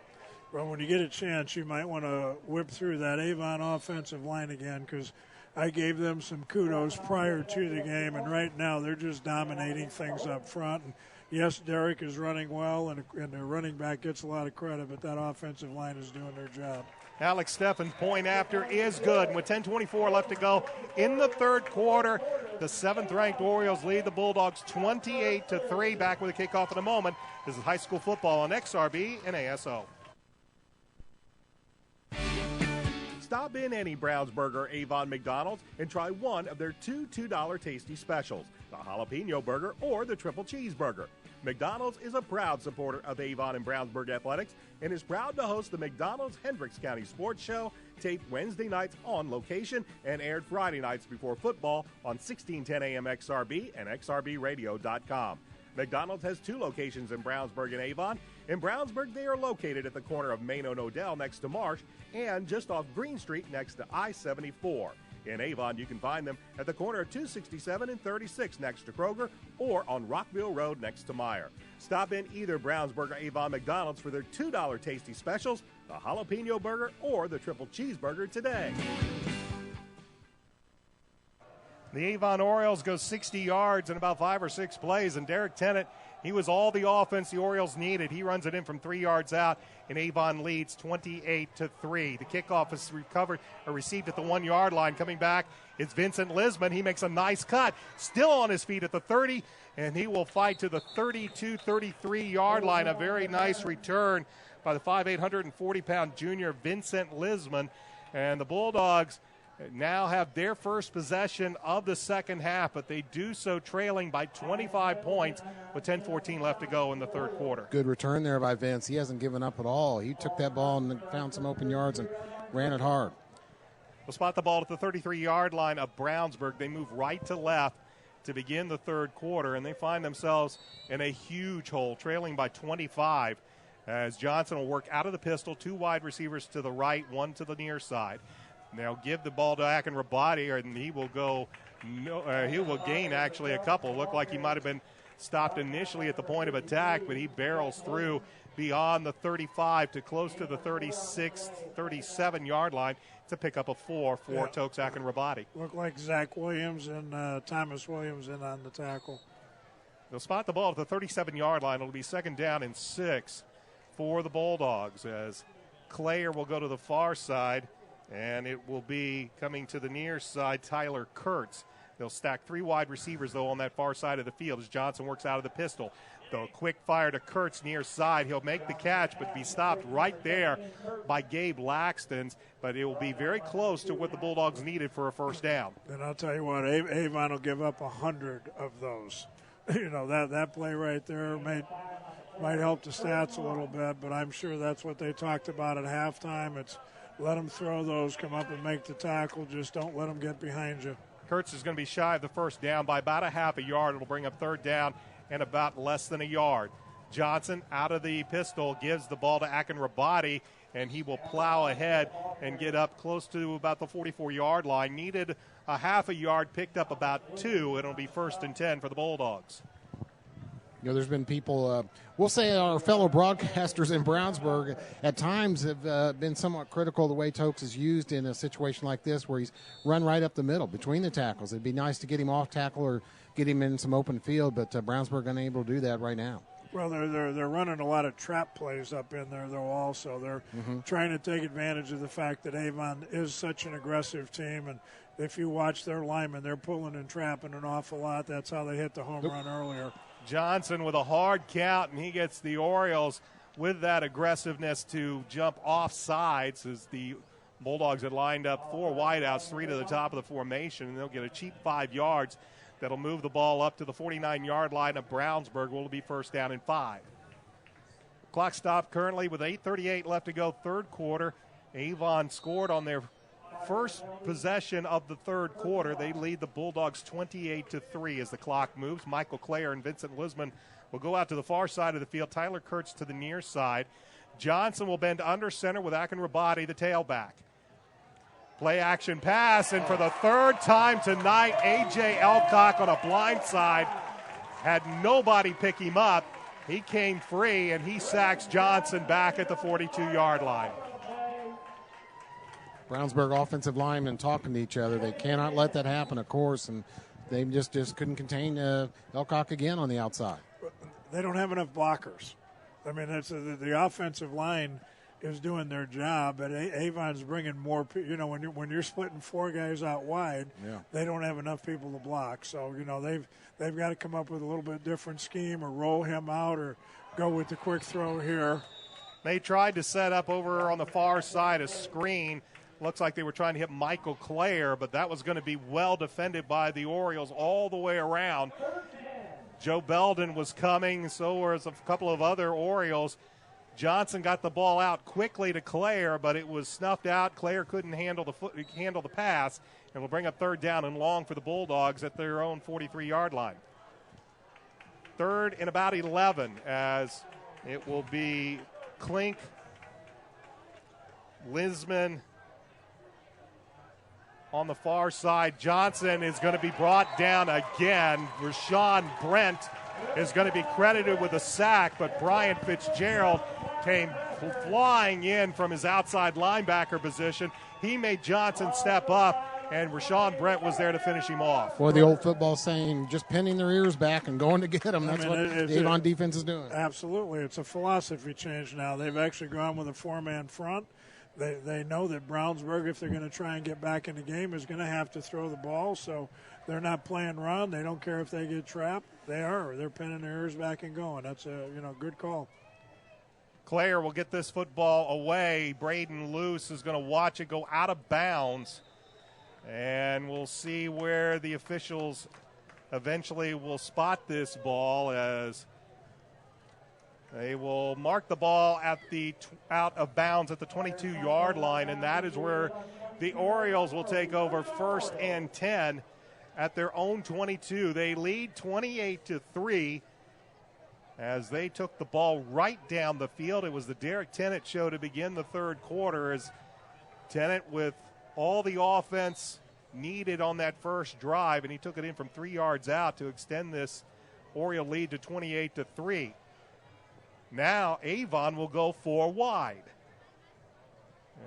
Speaker 6: Well, when you get a chance, you might want to whip through that Avon offensive line again, because I gave them some kudos prior to the game, and right now they're just dominating things up front. And yes, Derek is running well, and the running back gets a lot of credit, but that offensive line is doing their job.
Speaker 2: Alex Steffen's point after is good. And with 10:24 left to go in the third quarter, the 7th-ranked Orioles lead the Bulldogs 28-3. Back with a kickoff in a moment. This is high school football on XRB and ASO. Stop in any Brownsburg or Avon McDonald's and try one of their two $2 tasty specials, the jalapeno burger or the triple cheeseburger. McDonald's is a proud supporter of Avon and Brownsburg athletics and is proud to host the McDonald's Hendricks County Sports Show, taped Wednesday nights on location and aired Friday nights before football on 1610 AM XRB and xrbradio.com. McDonald's has 2 locations in Brownsburg and Avon. In Brownsburg, they are located at the corner of Main and Odell next to Marsh and just off Green Street next to I-74. In Avon, you can find them at the corner of 267 and 36 next to Kroger or on Rockville Road next to Meyer. Stop in either Brownsburg or Avon McDonald's for their $2 tasty specials, the jalapeno burger or the triple cheeseburger today. The Avon Orioles go 60 yards in about 5 or 6 plays, and Derek Tennant, he was all the offense the Orioles needed. He runs it in from 3 yards out, and Avon leads 28-3. The kickoff is received at the 1-yard line. Coming back is Vincent Lisman. He makes a nice cut, still on his feet at the 30, and he will fight to the 32-33-yard line. A very nice return by the 5'8", 140-pound junior Vincent Lisman, and the Bulldogs now have their first possession of the second half, but they do so trailing by 25 points with 10:14 left to go in the third quarter.
Speaker 5: Good return there by Vince. He hasn't given up at all. He took that ball and found some open yards and ran it hard.
Speaker 2: We'll spot the ball at the 33-yard line of Brownsburg. They move right to left to begin the third quarter, and they find themselves in a huge hole, trailing by 25, as Johnson will work out of the pistol, 2 wide receivers to the right, 1 to the near side. Now give the ball to Akin Rabati, and he will go. He will gain actually a couple. Looked like he might have been stopped initially at the point of attack, but he barrels through beyond the 35 to close to the 36, 37-yard line to pick up a 4 for Tokes Akin Rabati.
Speaker 6: Looked like Zach Williams and Thomas Williams in on the tackle.
Speaker 2: They'll spot the ball at the 37-yard line. It'll be 2nd down and 6 for the Bulldogs, as Clayer will go to the far side. And it will be coming to the near side, Tyler Kurtz. They'll stack 3 wide receivers, though, on that far side of the field as Johnson works out of the pistol. The quick fire to Kurtz near side. He'll make the catch, but be stopped right there by Gabe Laxton. But it will be very close to what the Bulldogs needed for a first down.
Speaker 6: And I'll tell you what, Avon will give up 100 of those. That play right there might help the stats a little bit, but I'm sure that's what they talked about at halftime. It's let them throw those, come up and make the tackle. Just don't let them get behind you.
Speaker 2: Kurtz is going to be shy of the first down by about a half a yard. It'll bring up 3rd down and about less than a yard. Johnson out of the pistol gives the ball to Akin Rabati, and he will plow ahead and get up close to about the 44-yard line. Needed a half a yard, picked up about 2, and it'll be 1st and 10 for the Bulldogs.
Speaker 5: there's been people, we'll say our fellow broadcasters in Brownsburg at times have been somewhat critical of the way Tokes is used in a situation like this where he's run right up the middle between the tackles. It'd be nice to get him off tackle or get him in some open field, but Brownsburg unable to do that right now.
Speaker 6: Well, they're running a lot of trap plays up in there, though, also. They're trying to take advantage of the fact that Avon is such an aggressive team, and if you watch their linemen, they're pulling and trapping an awful lot. That's how they hit the home run earlier.
Speaker 2: Johnson with a hard count, and he gets the Orioles with that aggressiveness to jump off sides as the Bulldogs had lined up 4 wideouts, 3 to the top of the formation, and they'll get a cheap 5 yards. That'll move the ball up to the 49-yard line of Brownsburg. Will be first down and 5. Clock stopped currently with 8:38 left to go, third quarter. Avon scored on their first possession of the third quarter. They lead the Bulldogs 28-3 as the clock moves. Michael Clare and Vincent Lisman will go out to the far side of the field. Tyler Kurtz to the near side. Johnson will bend under center with Akin Rabati, the tailback. Play action pass, and for the third time tonight, A.J. Elcock on a blind side had nobody pick him up. He came free, and he sacks Johnson back at the 42-yard line.
Speaker 5: Brownsburg offensive linemen talking to each other. They cannot let that happen, of course, and they just couldn't contain Elcock again on the outside.
Speaker 6: They don't have enough blockers. I mean, the offensive line is doing their job, but Avon's bringing more. When you're splitting 4 guys out wide, they don't have enough people to block. So they've got to come up with a little bit different scheme, or roll him out, or go with the quick throw here.
Speaker 2: They tried to set up over on the far side a screen. Looks like they were trying to hit Michael Clare, but that was going to be well defended by the Orioles all the way around. Joe Belden was coming, so was a couple of other Orioles. Johnson got the ball out quickly to Clare, but it was snuffed out. Clare couldn't handle the pass, and will bring up third down and long for the Bulldogs at their own 43-yard line. Third and about 11, as it will be Klink, Lisman on the far side. Johnson is going to be brought down again. Rashawn Brent is going to be credited with a sack, but Brian Fitzgerald came flying in from his outside linebacker position. He made Johnson step up, and Rashawn Brent was there to finish him off.
Speaker 5: Boy, the old football saying, just pinning their ears back and going to get them. That's what the Avon defense is doing.
Speaker 6: Absolutely. It's a philosophy change now. They've actually gone with a 4-man front. They know that Brownsburg, if they're going to try and get back in the game, is going to have to throw the ball. So they're not playing run. They don't care if they get trapped. They're pinning their ears back and going. That's a good call.
Speaker 2: Clare will get this football away. Braden Luce is going to watch it go out of bounds. And we'll see where the officials eventually will spot this ball, as they will mark the ball at the out of bounds at the 22-yard line, and that is where the Orioles will take over first and 10 at their own 22. They lead 28-3 as they took the ball right down the field. It was the Derek Tennant show to begin the third quarter, as Tennant with all the offense needed on that first drive, and he took it in from 3 yards out to extend this Oriole lead to 28-3. Now Avon will go 4 wide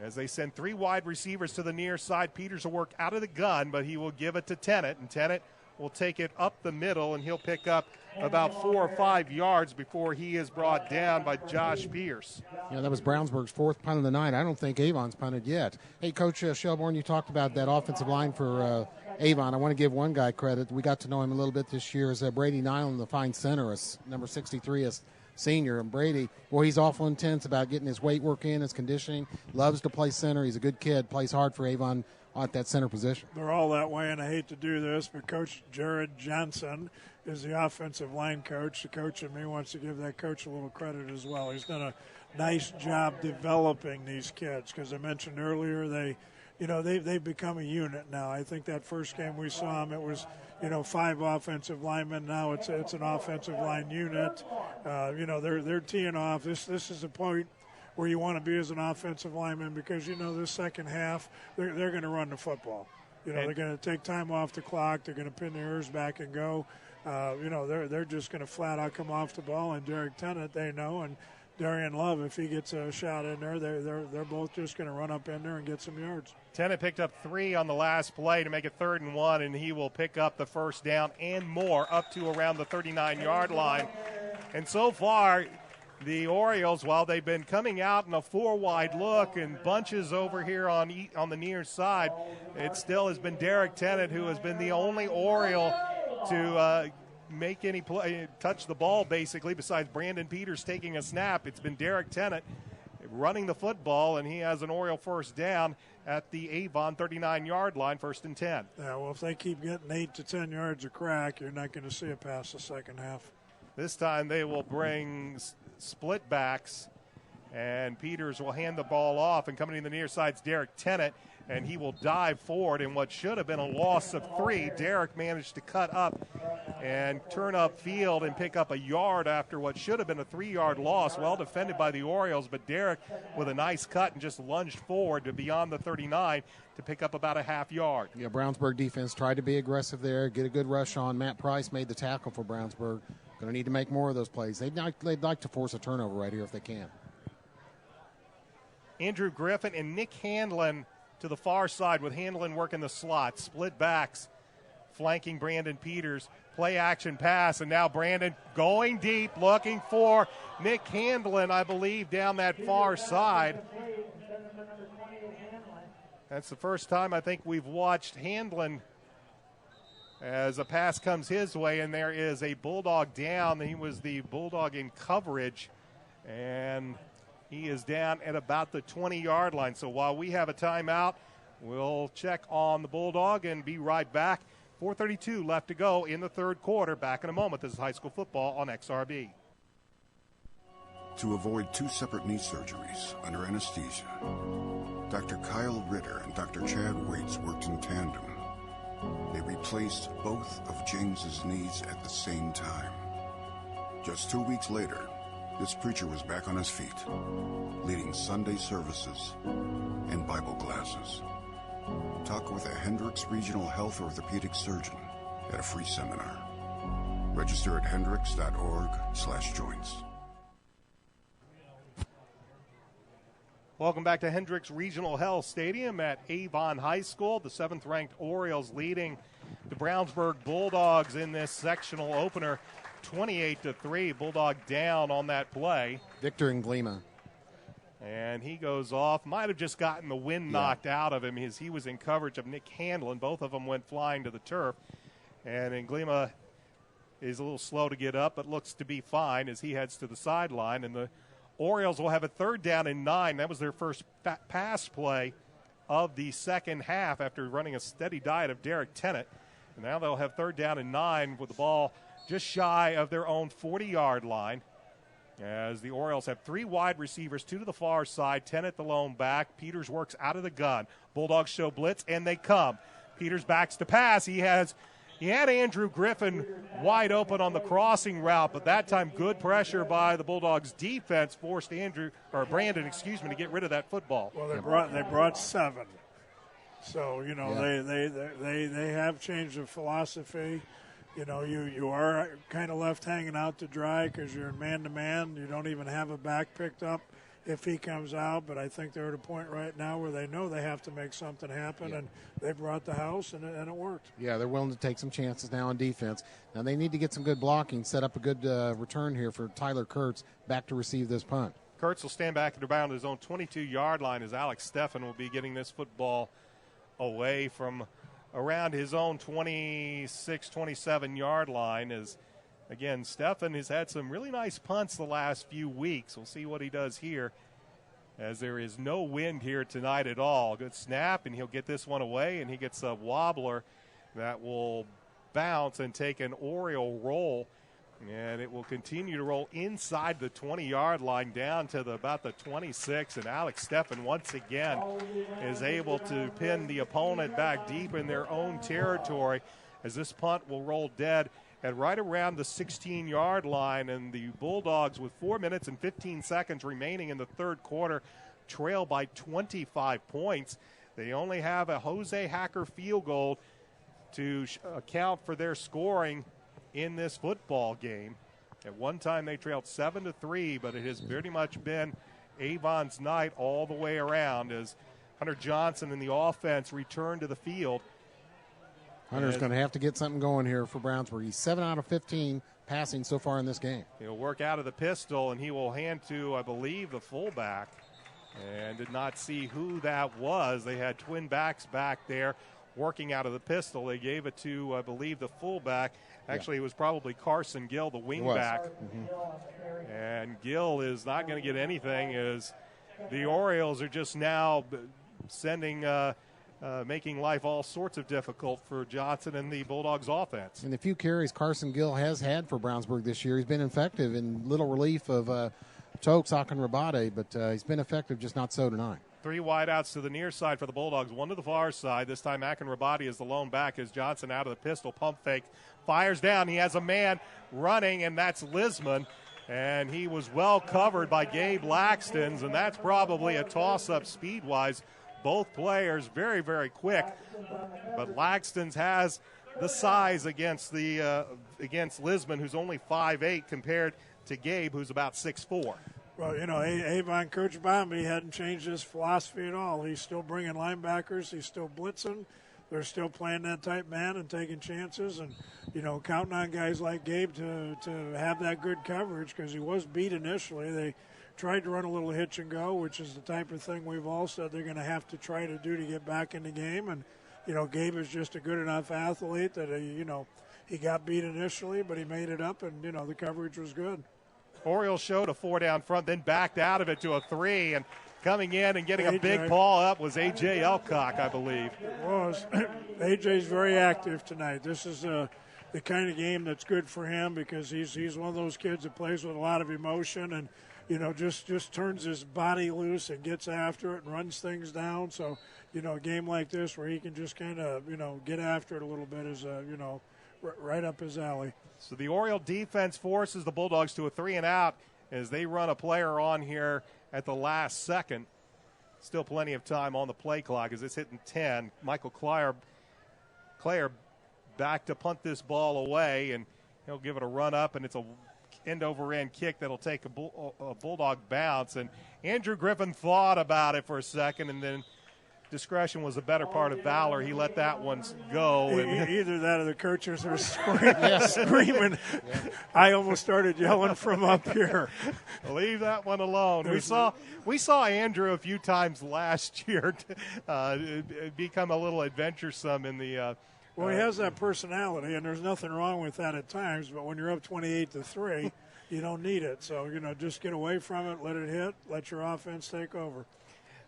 Speaker 2: as they send 3 wide receivers to the near side. Peters will work out of the gun, but he will give it to Tennant, and Tennant will take it up the middle, and he'll pick up about 4 or 5 yards before he is brought down by Josh Pierce.
Speaker 5: Yeah, that was Brownsburg's 4th punt of the night. I don't think Avon's punted yet. Hey, Coach Shelbourne, you talked about that offensive line for Avon. I want to give one guy credit. We got to know him a little bit this year, as Brady Nyland, the fine center, number 63, is senior. And Brady, boy, he's awful intense about getting his weight work in, his conditioning, loves to play center. He's a good kid, plays hard for Avon at that center position.
Speaker 6: They're all that way, and I hate to do this, but Coach Jared Johnson is the offensive line coach. The coach in me wants to give that coach a little credit as well. He's done a nice job developing these kids, because I mentioned earlier they've become a unit now. I think that first game we saw them, it was 5 offensive linemen. Now it's an offensive line unit. They're teeing off. This is a point where you want to be as an offensive lineman, because this second half they're going to run the football. They're going to take time off the clock. They're going to pin their ears back and go. They're just going to flat out come off the ball. And Derek Tennant, they know, and Darian Love, if he gets a shot in there, they're both just going to run up in there and get some yards.
Speaker 2: Tennant picked up 3 on the last play to make it 3rd and 1, and he will pick up the first down and more up to around the 39-yard line. And so far, the Orioles, while they've been coming out in a 4-wide look and bunches over here on the near side, it still has been Derek Tennant who has been the only Oriole to make any play, touch the ball basically, besides Brandon Peters taking a snap. It's been Derek Tennant running the football, and he has an Oriole first down at the Avon 39-yard line, 1st and 10.
Speaker 6: Yeah, well, if they keep getting 8 to 10 yards of crack, you're not going to see it past the second half.
Speaker 2: This time they will bring split backs, and Peters will hand the ball off, and coming in the near side is Derek Tennant, and he will dive forward in what should have been a loss of 3. Derek managed to cut up and turn up field and pick up a yard after what should have been a 3-yard loss. Well defended by the Orioles, but Derek with a nice cut and just lunged forward to beyond the 39 to pick up about a half yard.
Speaker 5: Yeah, Brownsburg defense tried to be aggressive there, get a good rush on. Matt Price made the tackle for Brownsburg. Going to need to make more of those plays. They'd like to force a turnover right here if they can.
Speaker 2: Andrew Griffin and Nick Handlin to the far side, with Handlin working the slot. Split backs, flanking Brandon Peters. Play action pass, and now Brandon going deep, looking for Nick Handlin, I believe, down that far side. That's the first time I think we've watched Handlin as a pass comes his way, and there is a Bulldog down. He was the Bulldog in coverage, and he is down at about the 20-yard line. So while we have a timeout, we'll check on the Bulldog and be right back. 4:32 left to go in the third quarter. Back in a moment. This is high school football on XRB.
Speaker 3: To avoid 2 separate knee surgeries under anesthesia, Dr. Kyle Ritter and Dr. Chad Waits worked in tandem. They replaced both of James's knees at the same time. Just 2 weeks later, this preacher was back on his feet, leading Sunday services and Bible classes. Talk with a Hendricks Regional Health Orthopedic Surgeon at a free seminar. Register at hendricks.org/joints.
Speaker 2: Welcome back to Hendricks Regional Health Stadium at Avon High School. The 7th-ranked Orioles leading the Brownsburg Bulldogs in this sectional opener, 28-3. Bulldog down on that play.
Speaker 5: Victor Nglima.
Speaker 2: And he goes off. Might have just gotten the wind knocked out of him as he was in coverage of Nick Handlin. Both of them went flying to the turf. And Nglima is a little slow to get up, but looks to be fine as he heads to the sideline. And the Orioles will have a 3rd down and 9. That was their first pass play of the second half after running a steady diet of Derek Tennant. And now they'll have 3rd down and 9 with the ball just shy of their own 40-yard line, as the Orioles have 3 wide receivers, 2 to the far side, Tennant the lone back. Peters works out of the gun. Bulldogs show blitz, and they come. Peters backs to pass. He had Andrew Griffin wide open on the crossing route, but that time good pressure by the Bulldogs defense forced Brandon, to get rid of that football.
Speaker 6: Well, they brought 7. So, they have changed the philosophy. You are kind of left hanging out to dry because you're man-to-man. You don't even have a back picked up if he comes out. But I think they're at a point right now where they know they have to make something happen, and they brought the house, and it worked.
Speaker 5: Yeah, they're willing to take some chances now on defense. Now they need to get some good blocking, set up a good return here for Tyler Kurtz back to receive this punt.
Speaker 2: Kurtz will stand back at around his own 22-yard line as Alex Steffen will be getting this football away from around his own 26, 27-yard line. As, again, Steffen has had some really nice punts the last few weeks. We'll see what he does here, as there is no wind here tonight at all. Good snap, and he'll get this one away, and he gets a wobbler that will bounce and take an Oriole roll, and it will continue to roll inside the 20-yard line down to about the 26, and Alex Steffen once again is able to pin the opponent back deep in their own territory, as this punt will roll dead at right around the 16-yard line, and the Bulldogs, with 4 minutes and 15 seconds remaining in the third quarter, trail by 25 points. They only have a Jose Hacker field goal to account for their scoring in this football game. At one time they trailed 7-3, but it has pretty much been Avon's night all the way around as Hunter Johnson and the offense return to the field.
Speaker 5: Hunter's going to have to get something going here for Brownsburg. He's 7 out of 15 passing so far in this game.
Speaker 2: He'll work out of the pistol, and he will hand to, I believe, the fullback. And did not see who that was. They had twin backs back there working out of the pistol. They gave it to, I believe, the fullback. Actually, it was probably Carson Gill, the wingback. And Gill is not going to get anything as the Orioles are just now sending making life all sorts of difficult for Johnson and the Bulldogs offense.
Speaker 5: And the few carries Carson Gill has had for Brownsburg this year, he's been effective in little relief of Tokes, Akinrabade, but he's been effective, just not so tonight.
Speaker 2: 3 wideouts to the near side for the Bulldogs, 1 to the far side. This time Akinrabade is the lone back as Johnson out of the pistol, pump fake, fires down. He has a man running, and that's Lisman. And he was well covered by Gabe Laxtons, and that's probably a toss-up speed-wise. Both players very, very quick. But Laxtons has the size against Lisman, who's only 5'8", compared to Gabe, who's about 6'4".
Speaker 6: Well, you know, Avon Coach Bombi hadn't changed his philosophy at all. He's still bringing linebackers. He's still blitzing. They're still playing that type man and taking chances and, you know, counting on guys like Gabe to have that good coverage because he was beat initially. They tried to run a little hitch and go, which is the type of thing we've all said they're going to have to try to do to get back in the game. And, you know, Gabe is just a good enough athlete that, he got beat initially, but he made it up and, you know, the coverage was good.
Speaker 2: Orioles showed a 4 down front, then backed out of it to a 3, and coming in and getting a big ball up was A.J. Elcock, I believe.
Speaker 6: It was. A.J.'s very active tonight. This is the kind of game that's good for him because he's one of those kids that plays with a lot of emotion and, you know, just turns his body loose and gets after it and runs things down. So, you know, a game like this where he can just kind of, you know, get after it a little bit is, right up his alley.
Speaker 2: So the Oriole defense forces the Bulldogs to a 3 and out as they run a player on here at the last second. Still plenty of time on the play clock as it's hitting 10. Michael Clare back to punt this ball away, and he'll give it a run up, and it's a end-over-end kick that'll take a Bulldog bounce. And Andrew Griffin thought about it for a second, and then discretion was a better part of valor. He let that one go.
Speaker 6: Either that or the coaches are screaming. Yeah. I almost started yelling from up here.
Speaker 2: Leave that one alone. We saw Andrew a few times last year become a little adventuresome in the
Speaker 6: well, he has that personality, and there's nothing wrong with that at times, but when you're up 28-3, you don't need it. So, you know, just get away from it, let it hit, let your offense take over.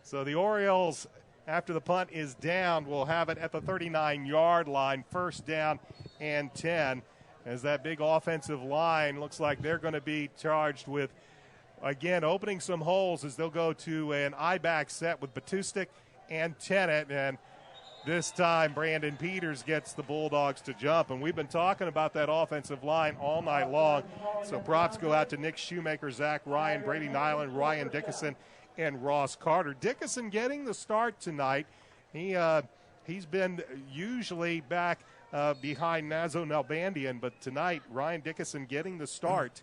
Speaker 2: So the Orioles, after the punt is down, will have it at the 39-yard line, 1st down and 10, as that big offensive line looks like they're going to be charged with, again, opening some holes as they'll go to an I-back set with Batustik and Tennant, and this time Brandon Peters gets the Bulldogs to jump, and we've been talking about that offensive line all night long, so props go out to Nick Shoemaker, Zach Ryan, Brady Nyland, Ryan Dickinson, and Ross Carter. Dickinson getting the start tonight. He's been usually back behind Nazo Nalbandian, but tonight Ryan Dickinson getting the start.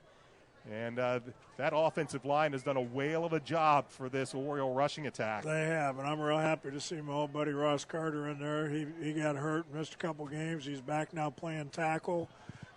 Speaker 2: And that offensive line has done a whale of a job for this Oriole rushing attack.
Speaker 6: They have, and I'm real happy to see my old buddy Ross Carter in there. He got hurt, missed a couple games. He's back now playing tackle.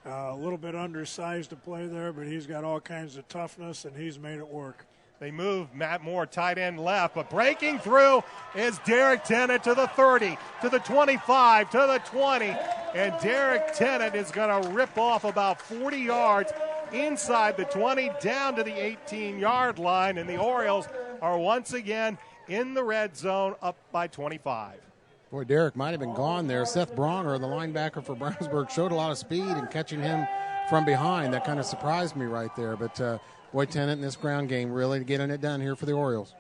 Speaker 6: A little bit undersized to play there, but he's got all kinds of toughness, and he's made it work.
Speaker 2: They move Matt Moore, tight end left, but breaking through is Derek Tennant to the 30, to the 25, to the 20, and Derek Tennant is going to rip off about 40 yards inside the 20, down to the 18-yard line, and the Orioles are once again in the red zone, up by 25.
Speaker 5: Boy, Derek might have been gone there. Seth Bronner, the linebacker for Brownsburg, showed a lot of speed and catching him from behind. That kind of surprised me right there, but boy, Tennant in this ground game really getting it done here for the Orioles.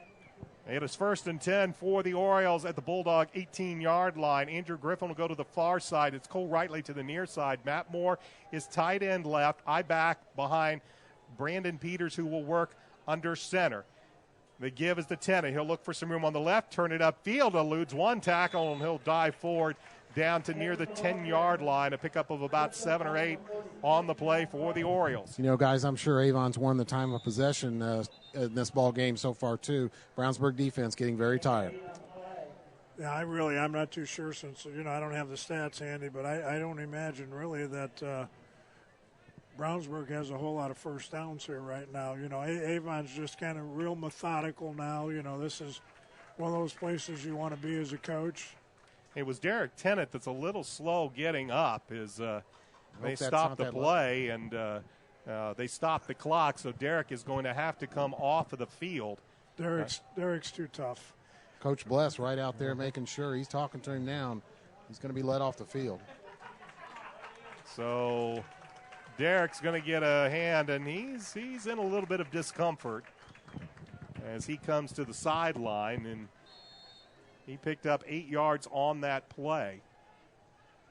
Speaker 2: It is 1st and 10 for the Orioles at the Bulldog 18-yard line. Andrew Griffin will go to the far side. It's Cole Wrightley to the near side. Matt Moore is tight end left. I back behind Brandon Peters, who will work under center. The give is to Tennant. He'll look for some room on the left, turn it upfield, eludes one tackle, and he'll dive forward down to near the 10-yard line, a pickup of about 7 or 8 on the play for the Orioles.
Speaker 5: You know, guys, I'm sure Avon's won the time of possession in this ball game so far, too. Brownsburg defense getting very tired.
Speaker 6: Yeah, I'm not too sure since, I don't have the stats handy, but I don't imagine really that Brownsburg has a whole lot of first downs here right now. Avon's just kind of real methodical now. This is one of those places you want to be as a coach.
Speaker 2: It was Derek Tennant that's a little slow getting up. They stopped the play, and they stopped the clock, so Derek is going to have to come off of the field.
Speaker 6: Derek's too tough.
Speaker 5: Coach Bless right out there making sure he's talking to him now. He's going to be let off the field.
Speaker 2: So Derek's going to get a hand, and he's in a little bit of discomfort as he comes to the sideline, and he picked up 8 yards on that play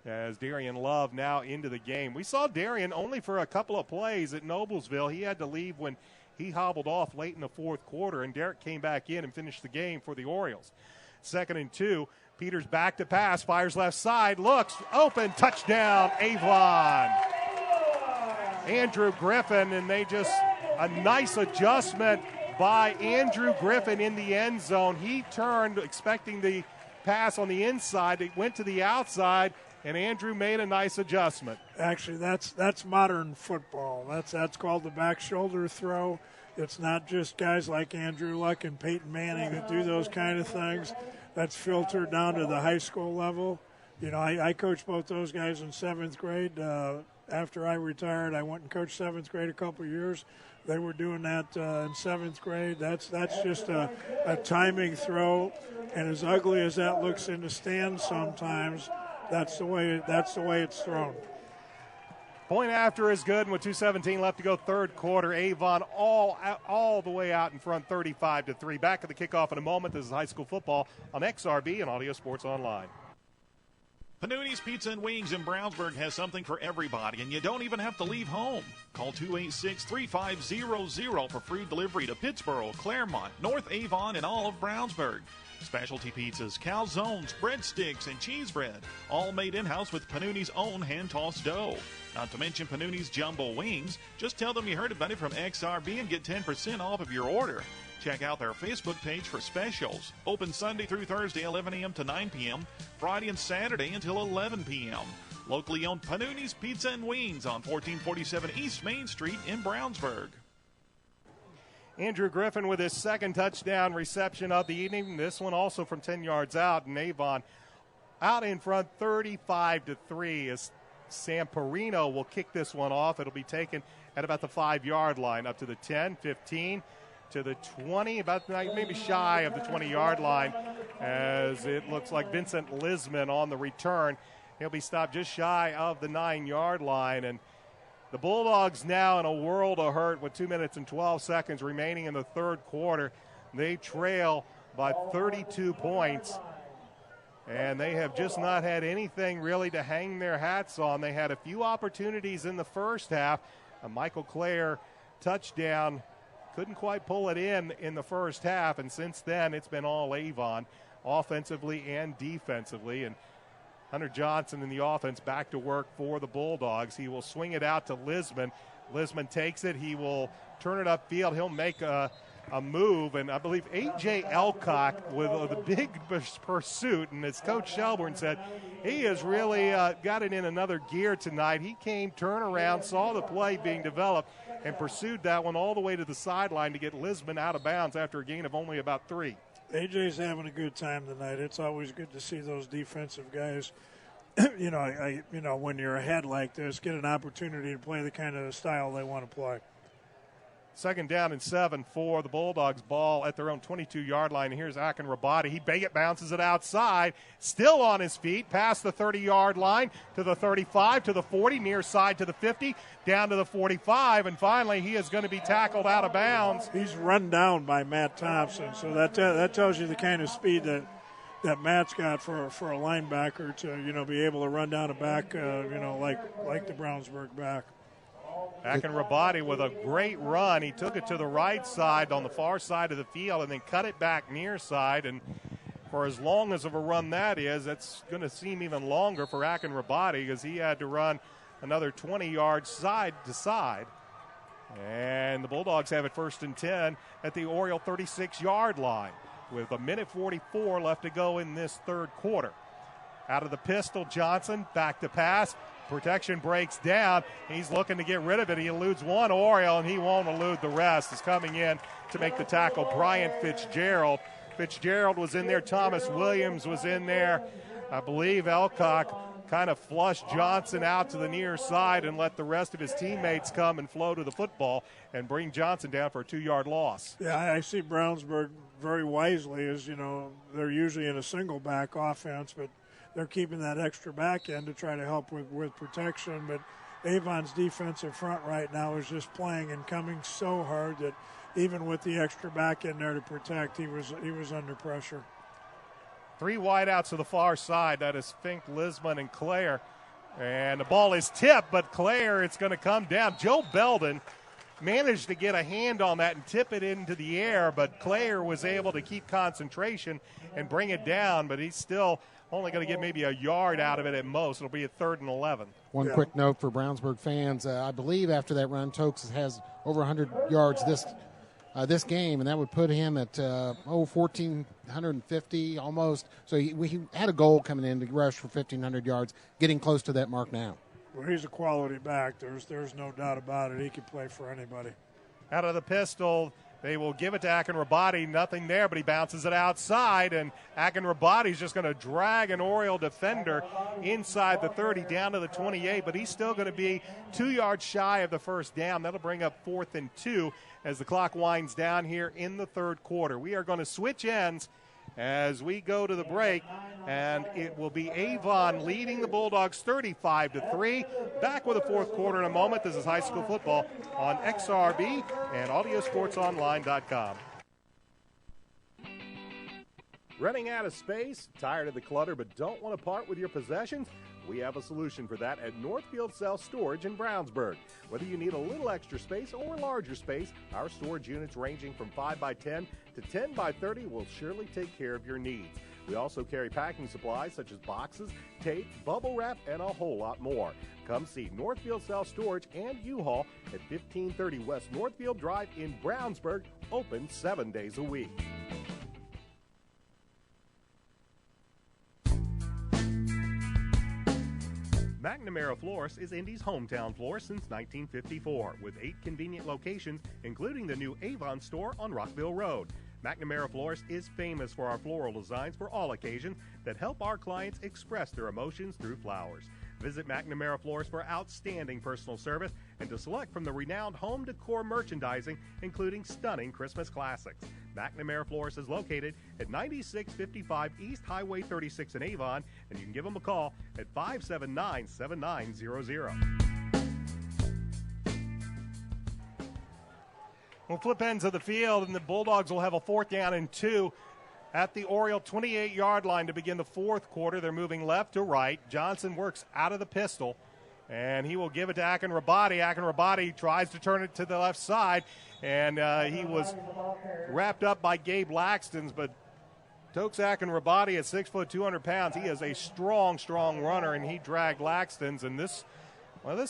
Speaker 2: as Darian Love now into the game. We saw Darian only for a couple of plays at Noblesville. He had to leave when he hobbled off late in the fourth quarter, and Derek came back in and finished the game for the Orioles. 2nd and 2. Peters back to pass, fires left side, looks open, touchdown, Avon. Andrew Griffin, and a nice adjustment by Andrew Griffin in the end zone. He turned expecting the pass on the inside. It went to the outside, and Andrew made a nice adjustment.
Speaker 6: Actually, that's modern football. That's called the back shoulder throw. It's not just guys like Andrew Luck and Peyton Manning that do those kind of things. That's filtered down to the high school level. I coached both those guys in 7th grade. After I retired, I went and coached 7th grade a couple of years. They were doing that in 7th grade. That's just a timing throw, and as ugly as that looks in the stands sometimes, that's the way it's thrown.
Speaker 2: Point after is good, and with 2:17 left to go, third quarter, Avon all the way out in front, 35-3. Back at the kickoff in a moment. This is high school football on XRB and Audio Sports Online.
Speaker 4: Panuni's Pizza and Wings in Brownsburg has something for everybody, and you don't even have to leave home. Call 286-3500 for free delivery to Pittsboro, Claremont, North Avon, and all of Brownsburg. Specialty pizzas, calzones, breadsticks, and cheese bread, all made in-house with Panuni's own hand-tossed dough. Not to mention Panuni's jumbo wings. Just tell them you heard about it from XRB and get 10% off of your order. Check out their Facebook page for specials. Open Sunday through Thursday, 11 a.m. to 9 p.m., Friday and Saturday until 11 p.m. Locally owned Panuni's Pizza and Wings on 1447 East Main Street in Brownsburg.
Speaker 2: Andrew Griffin with his second touchdown reception of the evening. This one also from 10 yards out, and Avon out in front 35-3 as Sam Perino will kick this one off. It'll be taken at about the 5-yard line, up to the 10, 15, to the 20, about maybe shy of the 20-yard line, as it looks like Vincent Lisman on the return. He'll be stopped just shy of the 9-yard line, and the Bulldogs now in a world of hurt with 2 minutes and 12 seconds remaining in the third quarter. They trail by 32 points, and they have just not had anything really to hang their hats on. They had a few opportunities in the first half. A Michael Clare touchdown, couldn't quite pull it in the first half, and since then it's been all Avon, offensively and defensively. And Hunter Johnson in the offense back to work for the Bulldogs. He will swing it out to Lisman. Lisman takes it. He will turn it upfield. He'll make a move, and I believe A.J. Elcock with a big pursuit, and as Coach Shelburne said, he has really got it in another gear tonight. He came, turned around, saw the play being developed, and pursued that one all the way to the sideline to get Lisman out of bounds after a gain of only about 3.
Speaker 6: AJ's having a good time tonight. It's always good to see those defensive guys, when you're ahead like this, get an opportunity to play the kind of style they want to play.
Speaker 2: 2nd down and 7 for the Bulldogs. Ball at their own 22-yard line. And here's Akin Rabati. He bounces it outside. Still on his feet. Past the 30-yard line to the 35, to the 40, near side to the 50, down to the 45. And finally, he is going to be tackled out of bounds.
Speaker 6: He's run down by Matt Thompson. So that tells you the kind of speed that Matt's got for a linebacker to, be able to run down a back, like the Brownsburg back.
Speaker 2: Akinrabadi with a great run. He took it to the right side on the far side of the field and then cut it back near side. And for as long as of a run that is, it's going to seem even longer for Akinrabadi because he had to run another 20 yards side to side. And the Bulldogs have it 1st and 10 at the Oriole 36-yard line with 1:44 left to go in this third quarter. Out of the pistol, Johnson back to pass. Protection breaks down. He's looking to get rid of it. He eludes one Oriole, and he won't elude the rest. Is coming in to make the tackle, Brian Fitzgerald. Fitzgerald was in there. Thomas Williams was in there. I believe Elcock kind of flushed Johnson out to the near side and let the rest of his teammates come and flow to the football and bring Johnson down for a 2-yard loss.
Speaker 6: Yeah, I see Brownsburg very wisely, as you know, they're usually in a single back offense, but they're keeping that extra back end to try to help with protection. But Avon's defensive front right now is just playing and coming so hard that even with the extra back end there to protect, he was under pressure.
Speaker 2: 3 wideouts to the far side. That is Fink, Lisman, and Clare. And the ball is tipped, but Clare, it's going to come down. Joe Belden managed to get a hand on that and tip it into the air, but Clare was able to keep concentration and bring it down, but he's still only going to get maybe a yard out of it at most. It'll be a 3rd and 11.
Speaker 5: One quick note for Brownsburg fans. I believe after that run, Tokes has over 100 yards this game, and that would put him at 1,450 almost. So he had a goal coming in to rush for 1,500 yards, getting close to that mark now.
Speaker 6: Well, he's a quality back. There's no doubt about it. He can play for anybody.
Speaker 2: Out of the pistol, they will give it to Akinrabadi. Nothing there, but he bounces it outside, and Akinrabadi's just going to drag an Oriole defender inside the 30 down to the 28, but he's still going to be 2 yards shy of the first down. That'll bring up 4th and 2 as the clock winds down here in the third quarter. We are going to switch ends as we go to the break, and it will be Avon leading the Bulldogs 35-3. Back with the fourth quarter in a moment. This is high school football on XRB and AudioSportsOnline.com. Running out of space, tired of the clutter, but don't want to part with your possessions? We have a solution for that at Northfield Self-Storage in Brownsburg. Whether you need a little extra space or larger space, our storage units ranging from 5x10 to 10x30 will surely take care of your needs. We also carry packing supplies such as boxes, tape, bubble wrap, and a whole lot more. Come see Northfield Self-Storage and U-Haul at 1530 West Northfield Drive in Brownsburg, open 7 days a week. McNamara Florist is Indy's hometown florist since 1954, with 8 convenient locations, including the new Avon store on Rockville Road. McNamara Florist is famous for our floral designs for all occasions that help our clients express their emotions through flowers. Visit McNamara Florist for outstanding personal service and to select from the renowned home decor merchandising, including stunning Christmas classics. McNamara Florist is located at 9655 East Highway 36 in Avon, and you can give them a call at 579-7900. We'll flip ends of the field, and the Bulldogs will have a 4th down and 2 at the Oriole 28-yard line to begin the fourth quarter. They're moving left to right. Johnson works out of the pistol, and he will give it to Akinrabadi. Akinrabadi tries to turn it to the left side, and he was wrapped up by Gabe Laxton's, but Tokes Akinrabadi at 6 foot, 200 pounds. He is a strong, strong runner, and he dragged Laxton's, and this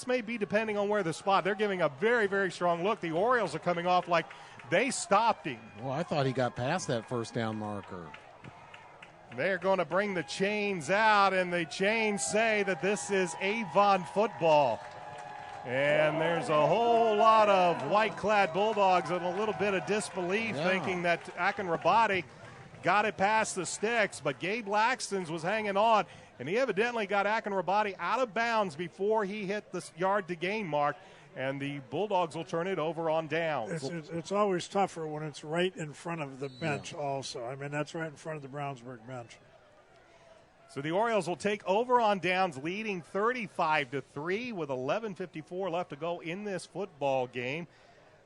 Speaker 2: may be depending on where the spot. They're giving a very, very strong look. The Orioles are coming off like they stopped him.
Speaker 5: Well, I thought he got past that first down marker.
Speaker 2: They're going to bring the chains out, and the chains say that this is Avon football. And there's a whole lot of white-clad Bulldogs and a little bit of disbelief, thinking that Akinrabadi got it past the sticks, but Gabe Laxton's was hanging on, and he evidently got Akinrabadi out of bounds before he hit the yard-to-gain mark, and the Bulldogs will turn it over on downs.
Speaker 6: It's always tougher when it's right in front of the bench also. I mean, that's right in front of the Brownsburg bench.
Speaker 2: So the Orioles will take over on downs, leading 35-3 with 11:54 left to go in this football game.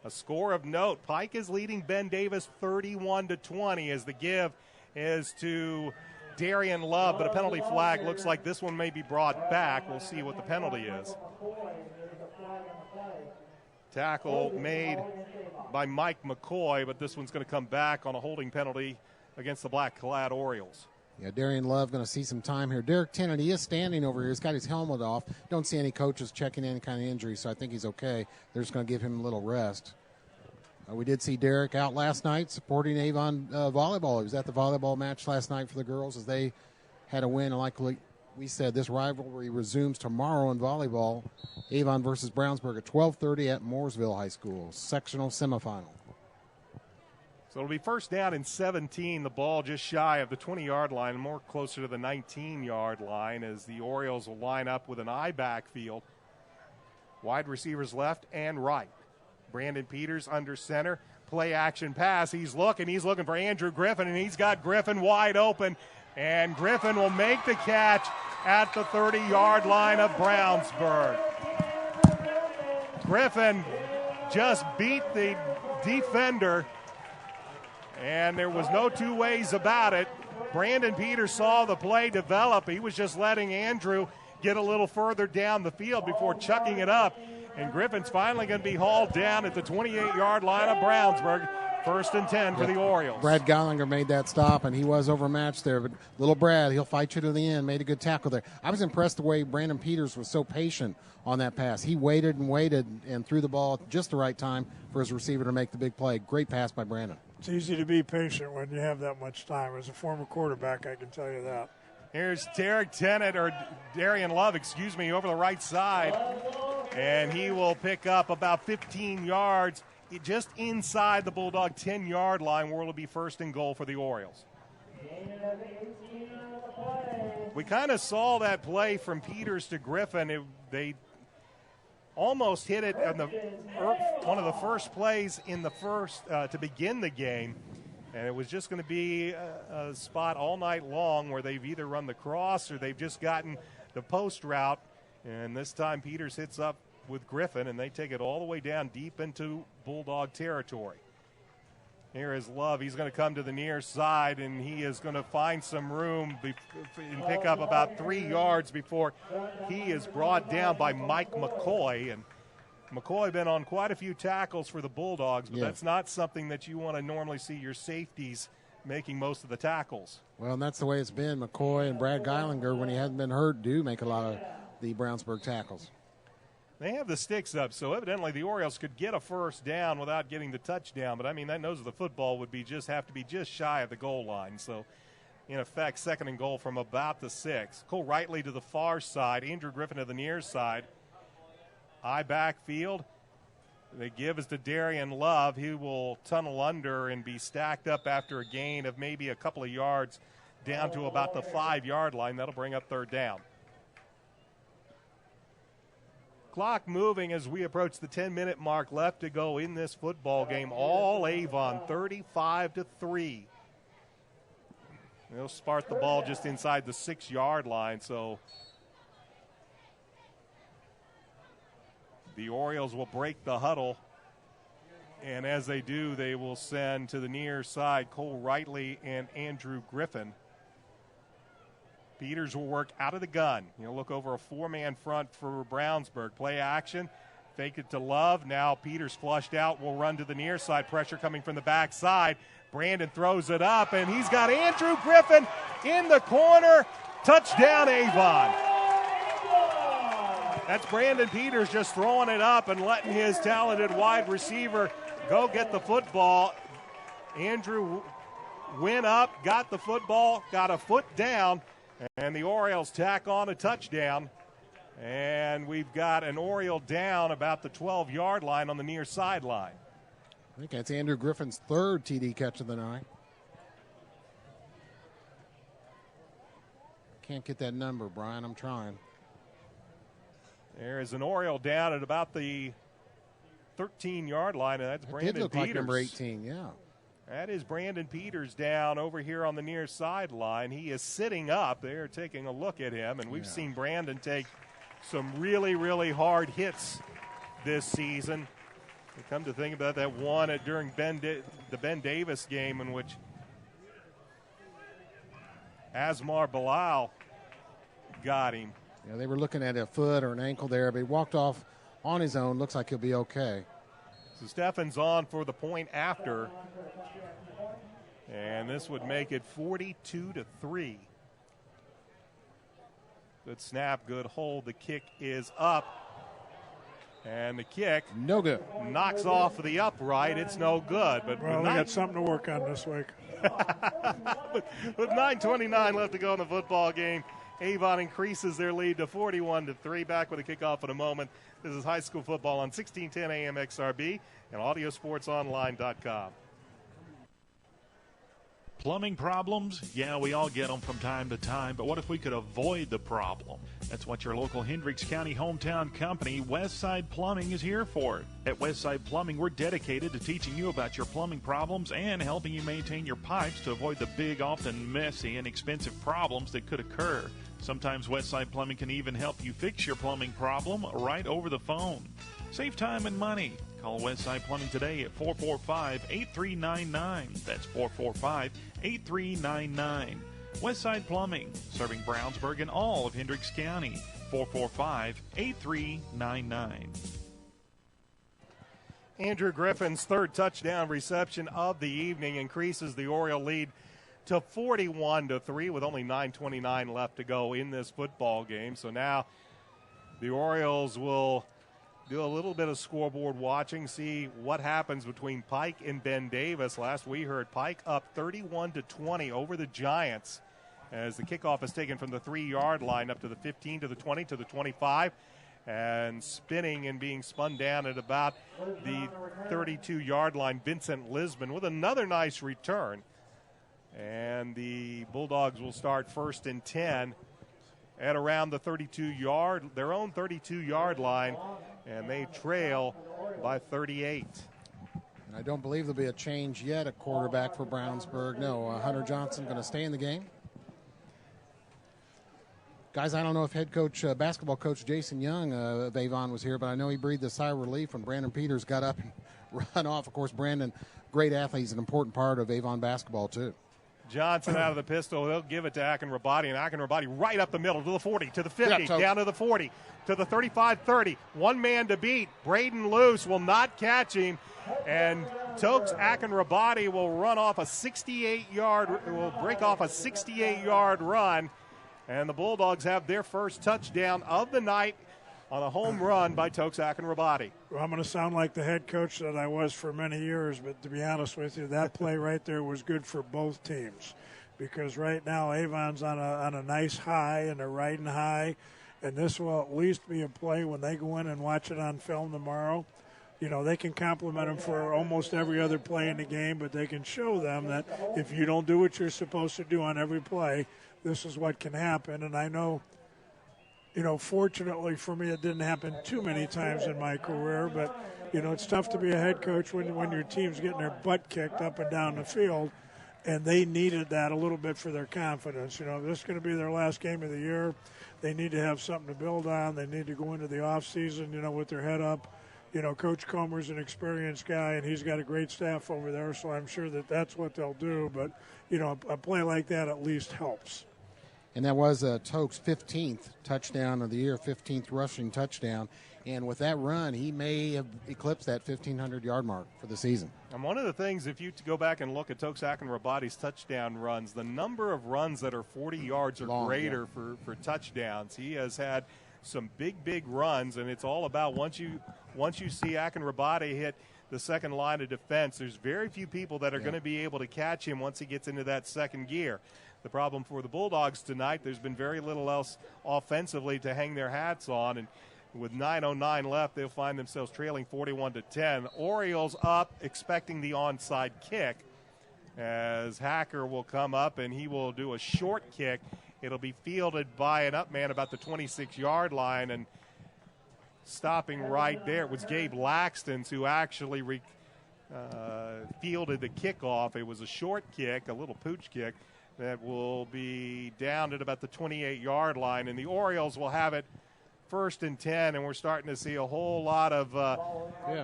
Speaker 2: A score of note, Pike is leading Ben Davis 31-20 as the give is to Darian Love, but a penalty flag looks like this one may be brought back. We'll see what the penalty is. Tackle made by Mike McCoy, but this one's going to come back on a holding penalty against the black-clad Orioles.
Speaker 5: Yeah, Darian Love going to see some time here. Derek Tennant, he is standing over here. He's got his helmet off. Don't see any coaches checking any kind of injury, so I think he's okay. They're just going to give him a little rest. We did see Derek out last night supporting Avon volleyball. He was at the volleyball match last night for the girls as they had a win. And like we said, this rivalry resumes tomorrow in volleyball. Avon versus Brownsburg at 12:30 at Mooresville High School, sectional semifinal.
Speaker 2: So it'll be first down and 17. The ball just shy of the 20-yard line, more closer to the 19-yard line as the Orioles will line up with an I backfield. Wide receivers left and right. Brandon Peters under center. Play action pass. He's looking for Andrew Griffin, and he's got Griffin wide open. And Griffin will make the catch at the 30-yard line of Brownsburg. Griffin just beat the defender, and there was no two ways about it. Brandon Peters saw the play develop. He was just letting Andrew get a little further down the field before chucking it up. And Griffin's finally going to be hauled down at the 28-yard line of Brownsburg. First and 10 for the Orioles.
Speaker 5: Brad Geilinger made that stop, and he was overmatched there. But little Brad, he'll fight you to the end, made a good tackle there. I was impressed the way Brandon Peters was so patient on that pass. He waited and threw the ball at just the right time for his receiver to make the big play. Great pass by Brandon.
Speaker 6: It's easy to be patient when you have that much time. As a former quarterback, I can tell you that.
Speaker 2: Here's Darian Love, over the right side. And he will pick up about 15 yards just inside the Bulldog 10-yard line, where it'll be first and goal for the Orioles. We kind of saw that play from Peters to Griffin. They almost hit it on one of the first plays in the first to begin the game. And it was just going to be a spot all night long where they've either run the cross or they've just gotten the post route. And this time Peters hits up with Griffin, and they take it all the way down deep into Bulldog territory. Here is Love. He's going to come to the near side, and he is going to find some room and pick up about 3 yards before he is brought down by Mike McCoy. And McCoy been on quite a few tackles for the Bulldogs, but that's not something that you want to normally see your safeties making most of the tackles.
Speaker 5: Well, and that's the way it's been. McCoy and Brad Geilinger, when he hasn't been hurt, do make a lot of the Brownsburg tackles.
Speaker 2: They have the sticks up, so evidently the Orioles could get a first down without getting the touchdown. But, I mean, that nose of the football would have to be just shy of the goal line. So, in effect, second and goal from about the 6. Cole Rightly to the far side. Andrew Griffin to the near side. I backfield. They give us to Darian Love. He will tunnel under and be stacked up after a gain of maybe a couple of yards down to about the 5-yard line. That'll bring up third down. Clock moving as we approach the 10-minute mark left to go in this football game. All Avon, 35-3. They'll spark the ball just inside the 6-yard line, so the Orioles will break the huddle. And as they do, they will send to the near side Cole Rightly and Andrew Griffin. Peters will work out of the gun. He'll look over a 4-man front for Brownsburg. Play action. Fake it to Love. Now Peters flushed out. Will run to the near side. Pressure coming from the backside. Brandon throws it up, and he's got Andrew Griffin in the corner. Touchdown, Avon. That's Brandon Peters just throwing it up and letting his talented wide receiver go get the football. Andrew went up, got the football, got a foot down, and the Orioles tack on a touchdown. And we've got an Oriole down about the 12-yard line on the near sideline.
Speaker 5: I think that's Andrew Griffin's third TD catch of the night. Can't get that number, Brian. I'm trying.
Speaker 2: There is an Oriole down at about the 13-yard line, and that's Brandon Peters.
Speaker 5: Did look like number 18, yeah.
Speaker 2: That is Brandon Peters down over here on the near sideline. He is sitting up. They're taking a look at him, and we've seen Brandon take some really, really hard hits this season. And come to think about that one during the Ben Davis game in which Asmar Bilal got him.
Speaker 5: Yeah, they were looking at a foot or an ankle there, but he walked off on his own. Looks like he'll be okay.
Speaker 2: So Steffens on for the point after. And this would make it 42-3. Good snap, good hold. The kick is up. And the kick
Speaker 5: no good.
Speaker 2: Knocks off the upright. It's no good. But
Speaker 6: well, we got something to work on this week.
Speaker 2: With 9:29 left to go in the football game, Avon increases their lead to 41-3. Back with a kickoff in a moment. This is high school football on 1610 AM XRB and AudioSportsOnline.com.
Speaker 4: Plumbing problems? Yeah, we all get them from time to time, but what if we could avoid the problem? That's what your local Hendricks County hometown company, Westside Plumbing, is here for. At Westside Plumbing, we're dedicated to teaching you about your plumbing problems and helping you maintain your pipes to avoid the big, often messy and expensive problems that could occur. Sometimes Westside Plumbing can even help you fix your plumbing problem right over the phone. Save time and money. Call Westside Plumbing today at 445-8399. That's 445-8399. Westside Plumbing, serving Brownsburg and all of Hendricks County. 445-8399.
Speaker 2: Andrew Griffin's third touchdown reception of the evening increases the Oriole lead to 41-3 with only 9:29 left to go in this football game. So now the Orioles will do a little bit of scoreboard watching, see what happens between Pike and Ben Davis. Last we heard, Pike up 31-20 over the Giants as the kickoff is taken from the 3-yard line up to the 15, to the 20, to the 25, and spinning and being spun down at about the 32-yard line. Vincent Lisbon with another nice return. And the Bulldogs will start 1st and 10 at around the their own 32-yard line, and they trail by 38.
Speaker 5: And I don't believe there'll be a change yet at quarterback for Brownsburg. No, Hunter Johnson going to stay in the game. Guys, I don't know if head coach, basketball coach Jason Young of Avon was here, but I know he breathed a sigh of relief when Brandon Peters got up and run off. Of course, Brandon, great athlete, he's an important part of Avon basketball too.
Speaker 2: Johnson out of the pistol. He'll give it to Akinrabadi, and Akinrabadi right up the middle to the 40, to the 50, down to the 40, to the 35-30. One man to beat. Braden Luce will not catch him, and Tokes Akinrabadi will run off a 68-yard, will break off a 68-yard run, and the Bulldogs have their first touchdown of the night on a home run by Tokes Akinrabadi.
Speaker 6: Well, I'm going to sound like the head coach that I was for many years, but to be honest with you, that play right there was good for both teams, because right now Avon's on a nice high and they're riding high, and this will at least be a play when they go in and watch it on film tomorrow. You know, they can compliment them for almost every other play in the game, but they can show them that if you don't do what you're supposed to do on every play, this is what can happen. And I know, you know, fortunately for me, it didn't happen too many times in my career, but, you know, it's tough to be a head coach when your team's getting their butt kicked up and down the field, and they needed that a little bit for their confidence. You know, this is going to be their last game of the year. They need to have something to build on. They need to go into the offseason, you know, with their head up. You know, Coach Comer's an experienced guy, and he's got a great staff over there, so I'm sure that that's what they'll do. But, you know, a play like that at least helps.
Speaker 5: And that was Tokes' 15th touchdown of the year, 15th rushing touchdown. And with that run, he may have eclipsed that 1,500-yard mark for the season.
Speaker 2: And one of the things, if you go back and look at Tokes Akinrabadi's touchdown runs, the number of runs that are 40 yards or greater for touchdowns, he has had some big runs, and it's all about once you see Akinrabadi hit the second line of defense, there's very few people that are going to be able to catch him once he gets into that second gear. The problem for the Bulldogs tonight, there's been very little else offensively to hang their hats on, and with 9:09 left, they'll find themselves trailing 41-10. Orioles up, expecting the onside kick, as Hacker will come up and he will do a short kick. It'll be fielded by an up man about the 26-yard line, and stopping right there, it was Gabe Laxton who actually fielded the kickoff. It was a short kick, a little pooch kick, that will be down at about the 28-yard line, and the Orioles will have it 1st and 10, and we're starting to see a whole lot of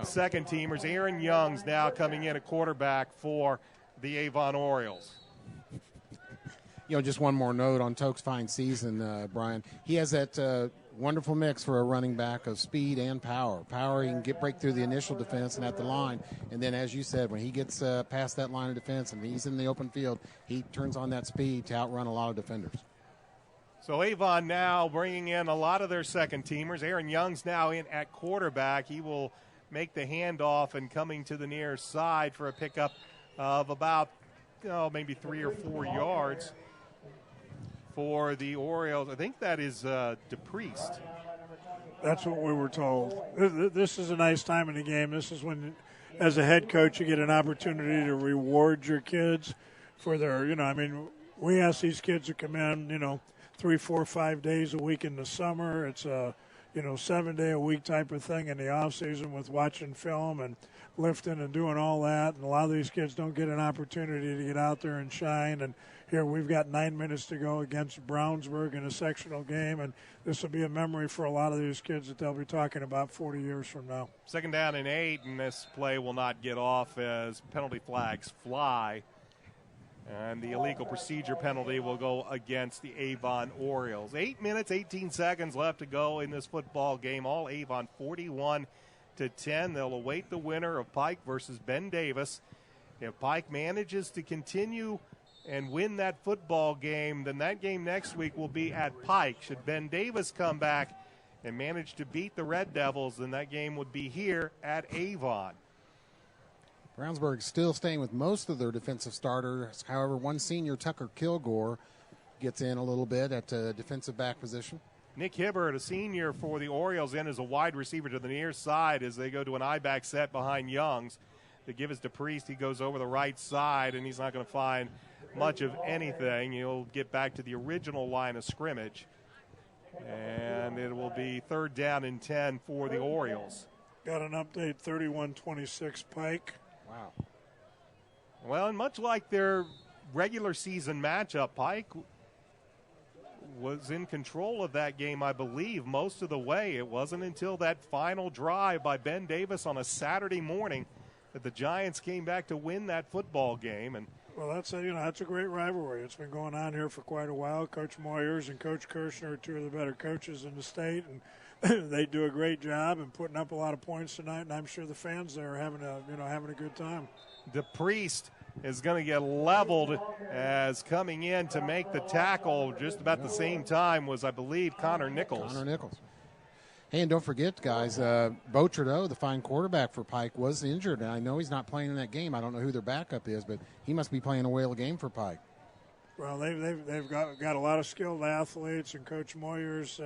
Speaker 2: second teamers. Aaron Young's now coming in at quarterback for the Avon Orioles.
Speaker 5: just one more note on Toke's fine season, Brian. He has that wonderful mix for a running back of speed and power. Power, he can break through the initial defense and at the line. And then, as you said, when he gets past that line of defense and he's in the open field, he turns on that speed to outrun a lot of defenders.
Speaker 2: So Avon now bringing in a lot of their second-teamers. Aaron Young's now in at quarterback. He will make the handoff and coming to the near side for a pickup of about maybe 3 or 4 yards for the Orioles. I think that is DePriest.
Speaker 6: That's what we were told. This is a nice time in the game. This is when, as a head coach, you get an opportunity to reward your kids for their, we ask these kids to come in, 3, 4, 5 days a week in the summer. It's a, 7-day-a-week type of thing in the off season with watching film and lifting and doing all that. And a lot of these kids don't get an opportunity to get out there and shine. And here we've got 9 minutes to go against Brownsburg in a sectional game, and this will be a memory for a lot of these kids that they'll be talking about 40 years from now.
Speaker 2: 2nd down and 8, and this play will not get off as penalty flags fly. And the illegal procedure penalty will go against the Avon Orioles. 8 minutes, 18 seconds left to go in this football game. All Avon 41-10. They'll await the winner of Pike versus Ben Davis. If Pike manages to continue and win that football game, then that game next week will be at Pike. Should Ben Davis come back and manage to beat the Red Devils, then that game would be here at Avon.
Speaker 5: Brownsburg still staying with most of their defensive starters. However, one senior, Tucker Kilgore, gets in a little bit at defensive back position.
Speaker 2: Nick Hibbert, a senior for the Orioles, in as a wide receiver to the near side as they go to an I-back set behind Youngs. To give us DePriest, he goes over the right side, and he's not going to find much of anything. He'll get back to the original line of scrimmage. And it will be 3rd down and 10 for the Orioles.
Speaker 6: Got an update, 31-26 Pike.
Speaker 5: Wow.
Speaker 2: Well, and much like their regular season matchup, Pike was in control of that game, I believe, most of the way. It wasn't until that final drive by Ben Davis on a Saturday morning that the Giants came back to win that football game. And
Speaker 6: well, that's a great rivalry. It's been going on here for quite a while. Coach Moyers and Coach Kirshner are two of the better coaches in the state, and they do a great job and putting up a lot of points tonight. And I'm sure the fans there are having a good time.
Speaker 2: DePriest is going to get leveled as coming in to make the tackle just about the same time was, I believe, Connor Nichols.
Speaker 5: Hey, and don't forget, guys, Bo Trudeau, the fine quarterback for Pike, was injured. And I know he's not playing in that game. I don't know who their backup is, but he must be playing a whale of a game for Pike.
Speaker 6: Well, they've got a lot of skilled athletes, and Coach Moyers,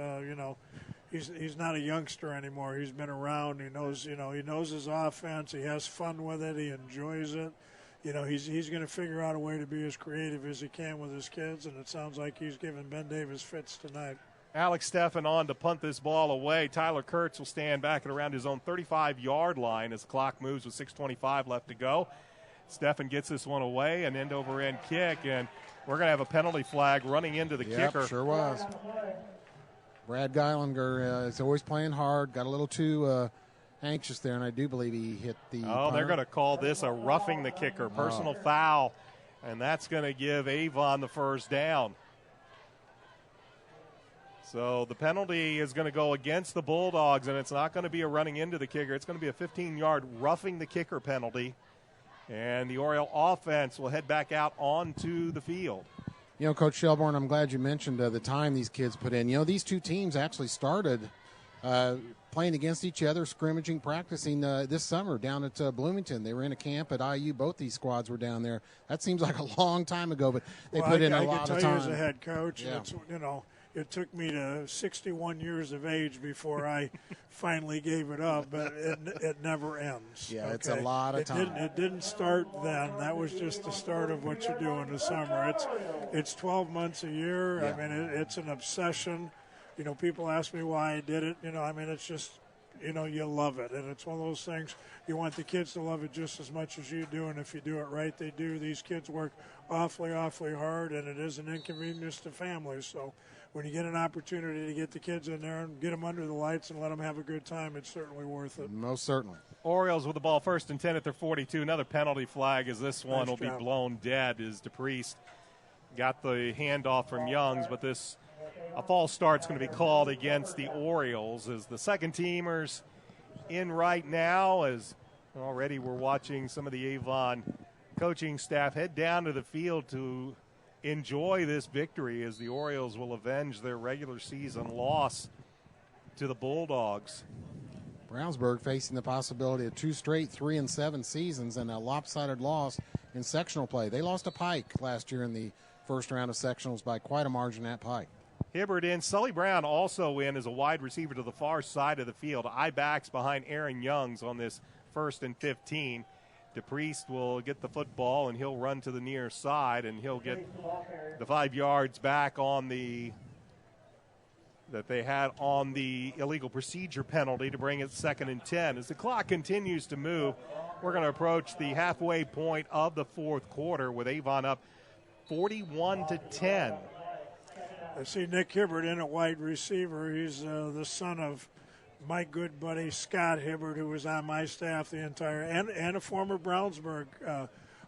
Speaker 6: he's not a youngster anymore. He's been around. He knows his offense. He has fun with it. He enjoys it. He's going to figure out a way to be as creative as he can with his kids, and it sounds like he's giving Ben Davis fits tonight.
Speaker 2: Alex Steffen on to punt this ball away. Tyler Kurtz will stand back at around his own 35-yard line as the clock moves with 6:25 left to go. Steffen gets this one away, an end-over-end kick, and we're going to have a penalty flag running into the kicker.
Speaker 5: Sure was. Brad Geilinger is always playing hard, got a little too anxious there, and I do believe he hit the punter.
Speaker 2: They're going to call this a roughing the kicker, personal foul, and that's going to give Avon the first down. So the penalty is going to go against the Bulldogs, and it's not going to be a running into the kicker. It's going to be a 15-yard roughing the kicker penalty, and the Oriole offense will head back out onto the field.
Speaker 5: Coach Shelbourne, I'm glad you mentioned the time these kids put in. These two teams actually started playing against each other, scrimmaging, practicing this summer down at Bloomington. They were in a camp at IU. Both these squads were down there. That seems like a long time ago, but they put in a lot of time.
Speaker 6: I can tell you as a head coach, it took me to 61 years of age before I finally gave it up, but it never ends.
Speaker 5: Yeah, okay? It's a lot of time.
Speaker 6: It didn't start then. That was just the start of what you do in the summer. It's 12 months a year.
Speaker 5: Yeah.
Speaker 6: I mean, it's an obsession. People ask me why I did it. It's just, you love it. And it's one of those things, you want the kids to love it just as much as you do, and if you do it right, they do. These kids work awfully, awfully hard, and it is an inconvenience to families. So when you get an opportunity to get the kids in there and get them under the lights and let them have a good time, it's certainly worth it.
Speaker 5: Most certainly.
Speaker 2: Orioles with the ball 1st and 10 at their 42. Another penalty flag as this one will be blown dead as DePriest got the handoff from Youngs, but a false start's going to be called against the Orioles as the second teamers in right now, as already we're watching some of the Avon coaching staff head down to the field to enjoy this victory as the Orioles will avenge their regular season loss to the Bulldogs.
Speaker 5: Brownsburg facing the possibility of 2 straight 3-7 seasons and a lopsided loss in sectional play. They lost to Pike last year in the first round of sectionals by quite a margin at Pike.
Speaker 2: Hibbert in. Sully Brown also in as a wide receiver to the far side of the field. I-backs behind Aaron Youngs on this 1st and 15. DePriest will get the football, and he'll run to the near side, and he'll get the 5 yards back on that they had on the illegal procedure penalty to bring it 2nd and 10. As the clock continues to move, we're going to approach the halfway point of the 4th quarter with Avon up 41-10.
Speaker 6: I see Nick Hibbert in at wide receiver. He's the son of my good buddy Scott Hibbert, who was on my staff the entire, and a former Brownsburg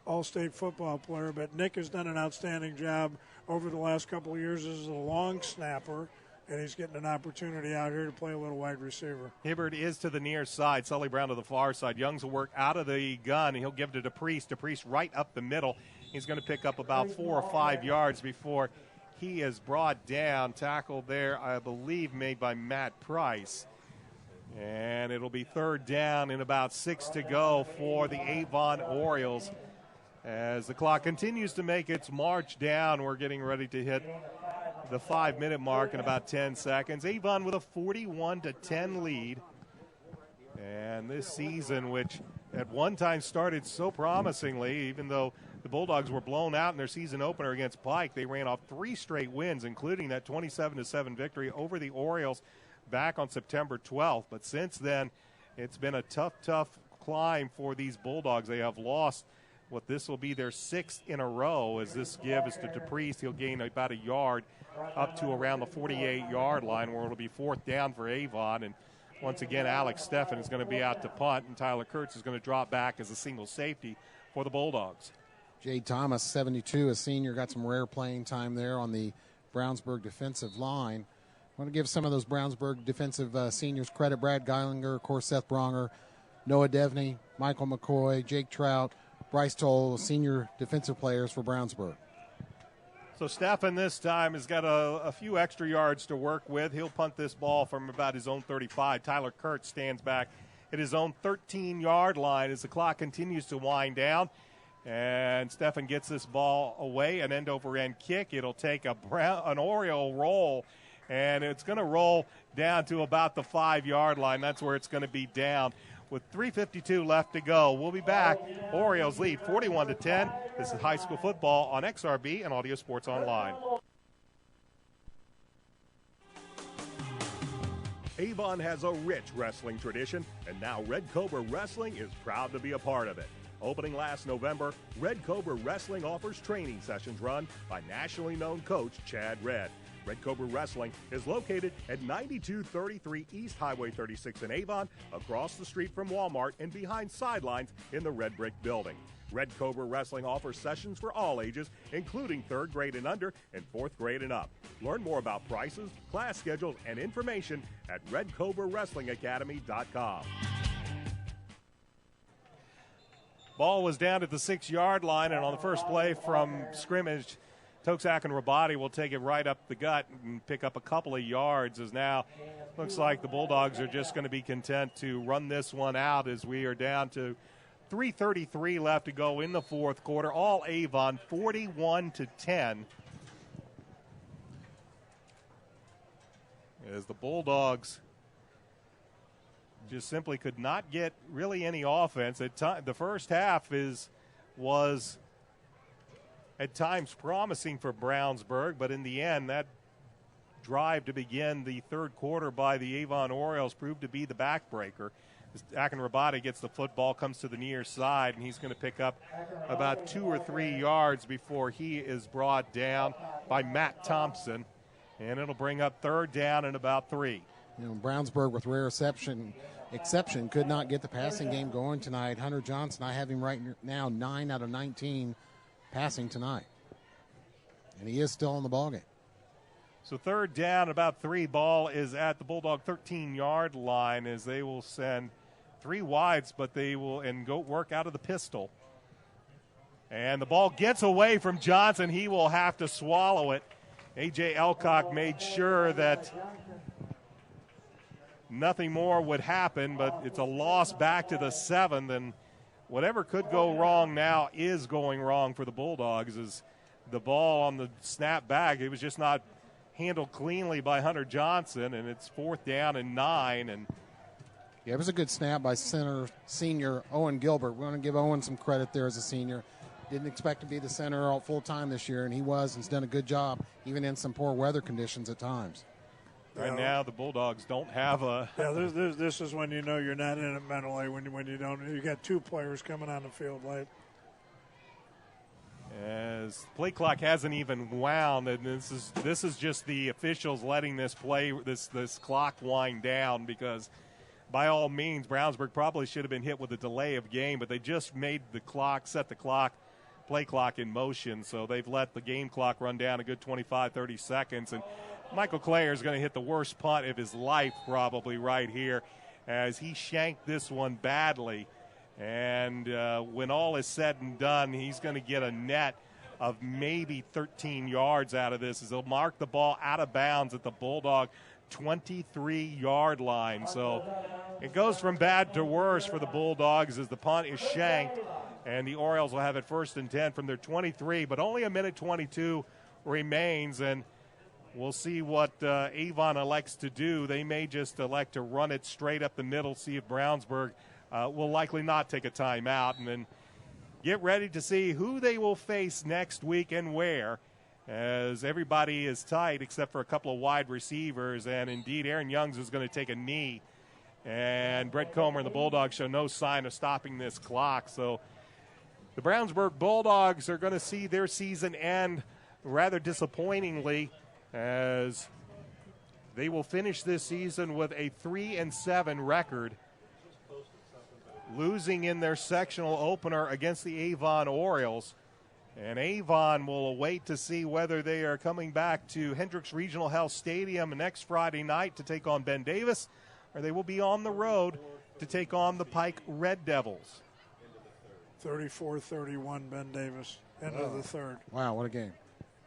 Speaker 6: all-state football player. But Nick has done an outstanding job over the last couple of years as a long snapper, and he's getting an opportunity out here to play a little wide receiver.
Speaker 2: Hibbert is to the near side. Sully Brown to the far side. Youngs will work out of the gun, and he'll give it to DePriest. DePriest right up the middle. He's going to pick up about 4 or 5 yards before he is brought down. Tackle there, I believe, made by Matt Price. And it'll be 3rd down and about 6 to go for the Avon Orioles. As the clock continues to make its march down, we're getting ready to hit the 5-minute mark in about 10 seconds. Avon with a 41-10 lead. And this season, which at one time started so promisingly, even though the Bulldogs were blown out in their season opener against Pike, they ran off 3 straight wins, including that 27-7 victory over the Orioles back on September 12th. But since then, it's been a tough climb for these Bulldogs. They have lost what this will be their 6th in a row, as this give is to DePriest. He'll gain about a yard up to around the 48-yard line, where it'll be 4th down for Avon. And once again, Alex Steffen is going to be out to punt, and Tyler Kurtz is going to drop back as a single safety for the Bulldogs.
Speaker 5: Jade Thomas, 72, a senior, got some rare playing time there on the Brownsburg defensive line. I want to give some of those Brownsburg defensive seniors credit. Brad Geilinger, of course, Seth Bronger, Noah Devney, Michael McCoy, Jake Trout, Bryce Toll, senior defensive players for Brownsburg.
Speaker 2: So Steffen this time has got a few extra yards to work with. He'll punt this ball from about his own 35. Tyler Kurtz stands back at his own 13-yard line as the clock continues to wind down. And Steffen gets this ball away, an end-over-end kick. It'll take an Oriole roll, and it's going to roll down to about the 5-yard line. That's where it's going to be down with 3:52 left to go. We'll be back. Orioles lead 41-10. This is high school football on XRB and Audio Sports Online.
Speaker 1: Avon has a rich wrestling tradition, and now Red Cobra Wrestling is proud to be a part of it. Opening last November, Red Cobra Wrestling offers training sessions run by nationally known coach Chad Red. Red Cobra Wrestling is located at 9233 East Highway 36 in Avon, across the street from Walmart and behind sidelines in the Red Brick Building. Red Cobra Wrestling offers sessions for all ages, including 3rd grade and under and 4th grade and up. Learn more about prices, class schedules, and information at RedCobraWrestlingAcademy.com.
Speaker 2: Ball was down at the 6-yard line, and on the first play from scrimmage, Toksak and Rabati will take it right up the gut and pick up a couple of yards, as now looks like the Bulldogs are just going to be content to run this one out, as we are down to 3:33 left to go in the 4th quarter. All Avon 41-10. As the Bulldogs just simply could not get really any offense. The first half was at times promising for Brownsburg, but in the end, that drive to begin the 3rd quarter by the Avon Orioles proved to be the backbreaker. Akin Rabati gets the football, comes to the near side, and he's going to pick up about 2 or 3 yards before he is brought down by Matt Thompson, and it'll bring up 3rd down and about 3.
Speaker 5: You know, Brownsburg, with rare exception, could not get the passing game going tonight. Hunter Johnson, I have him right now 9 out of 19 passing tonight. and he is still in the ballgame.
Speaker 2: So third down, about 3. Ball is at the Bulldog 13-yard line as they will send 3 wides, but they will go work out of the pistol. And the ball gets away from Johnson. He will have to swallow it. A.J. Elcock made sure that nothing more would happen, but it's a loss back to the 7th, and whatever could go wrong now is going wrong for the Bulldogs. As the ball on the snap back, it was just not handled cleanly by Hunter Johnson, and it's 4th down and 9. And
Speaker 5: yeah, it was a good snap by senior Owen Gilbert. We want to give Owen some credit there as a senior. Didn't expect to be the center all full-time this year, and he was. He's done a good job, even in some poor weather conditions at times.
Speaker 2: Right now, the Bulldogs don't have a.
Speaker 6: Yeah, this is when you know you're not in it mentally. When you don't, you got 2 players coming on the field late.
Speaker 2: As play clock hasn't even wound, and this is just the officials letting this clock wind down, because by all means Brownsburg probably should have been hit with a delay of game, but they just made set the play clock in motion, so they've let the game clock run down a good 25-30 seconds. And Michael Clayer is going to hit the worst punt of his life probably right here, as he shanked this one badly. And when all is said and done, he's going to get a net of maybe 13 yards out of this, as they'll mark the ball out of bounds at the Bulldog 23-yard line. So it goes from bad to worse for the Bulldogs as the punt is shanked, and the Orioles will have it 1st and 10 from their 23, but only a minute 22 remains, and we'll see what Avon elects to do. They may just elect to run it straight up the middle, see if Brownsburg will likely not take a timeout, and then get ready to see who they will face next week and where, as everybody is tight except for a couple of wide receivers, and indeed Aaron Youngs is going to take a knee, and Brett Comer and the Bulldogs show no sign of stopping this clock. So the Brownsburg Bulldogs are going to see their season end rather disappointingly, as they will finish this season with a 3-7 record, losing in their sectional opener against the Avon Orioles. And Avon will await to see whether they are coming back to Hendricks Regional Health Stadium next Friday night to take on Ben Davis, or they will be on the road to take on the Pike Red Devils.
Speaker 6: 34-31 Ben Davis, end of the 3rd.
Speaker 5: Wow, what a game.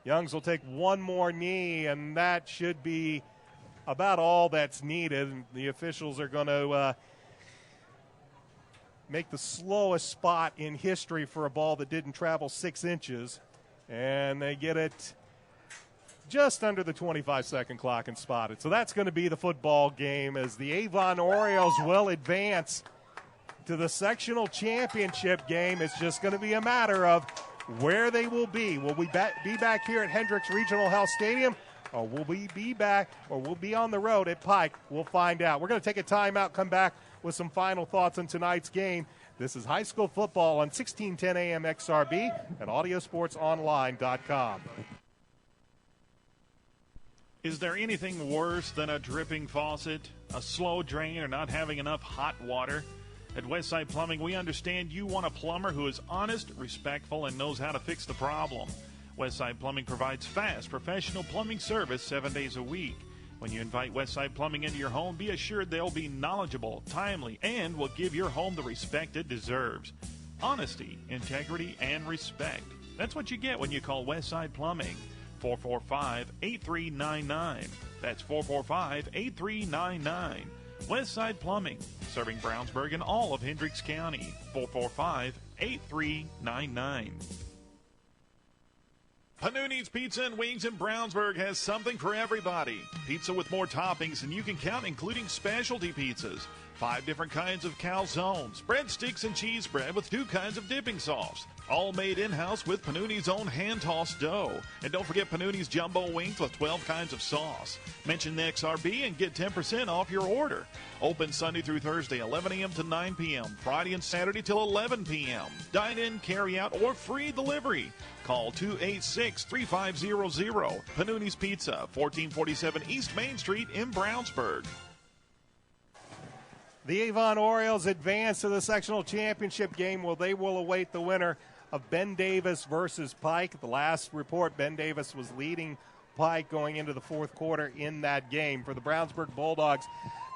Speaker 2: Youngs will take one more knee, and that should be about all that's needed. And the officials are going to make the slowest spot in history for a ball that didn't travel 6 inches, and they get it just under the 25-second clock and spot it. So that's going to be the football game, as the Avon Orioles will advance to the sectional championship game. It's just going to be a matter of where they will be. Will we be back here at Hendricks Regional Health Stadium, or will we be back, or we'll be on the road at Pike? We'll find out. We're going to take a timeout, come back with some final thoughts on tonight's game. This is high school football on 1610 AM XRB and AudioSportsOnline.com.
Speaker 4: Is there anything worse than a dripping faucet, a slow drain, or not having enough hot water? At Westside Plumbing, we understand you want a plumber who is honest, respectful, and knows how to fix the problem. Westside Plumbing provides fast, professional plumbing service 7 days a week. When you invite Westside Plumbing into your home, be assured they'll be knowledgeable, timely, and will give your home the respect it deserves. Honesty, integrity, and respect. That's what you get when you call Westside Plumbing. 445-8399. That's 445-8399. Westside Plumbing, serving Brownsburg and all of Hendricks County. 445-8399. Panuni's Pizza and Wings in Brownsburg has something for everybody. Pizza with more toppings than you can count, including specialty pizzas. 5 different kinds of calzones, breadsticks, and cheese bread with 2 kinds of dipping sauce. All made in-house with Panuni's own hand-tossed dough. And don't forget Panuni's Jumbo Wings with 12 kinds of sauce. Mention the XRB and get 10% off your order. Open Sunday through Thursday, 11 a.m. to 9 p.m. Friday and Saturday till 11 p.m. Dine-in, carry-out, or free delivery. Call 286-3500. Panuni's Pizza, 1447 East Main Street in Brownsburg.
Speaker 2: The Avon Orioles advance to the sectional championship game. Well, they will await the winner of Ben Davis versus Pike. The last report, Ben Davis was leading Pike going into the fourth quarter in that game. For the Brownsburg Bulldogs,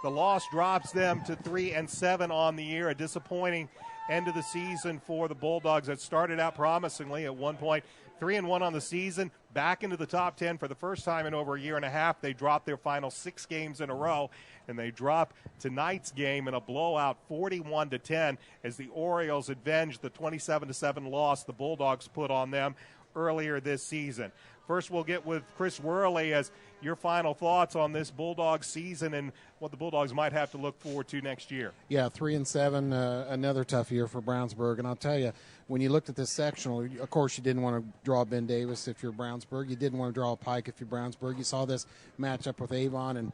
Speaker 2: the loss drops them to 3-7 on the year, a disappointing end of the season for the Bulldogs that started out promisingly at one point. 3-1 on the season, back into the top 10 for the first time in over a year and a half. They dropped their final 6 games in a row, and they drop tonight's game in a blowout 41-10 as the Orioles avenge the 27-7 loss the Bulldogs put on them earlier this season. First, we'll get with Chris Worley as your final thoughts on this Bulldogs season and what the Bulldogs might have to look forward to next year.
Speaker 5: Yeah, 3-7, another tough year for Brownsburg. And I'll tell you, when you looked at this sectional, of course you didn't want to draw Ben Davis if you're Brownsburg. You didn't want to draw Pike if you're Brownsburg. You saw this matchup with Avon, and,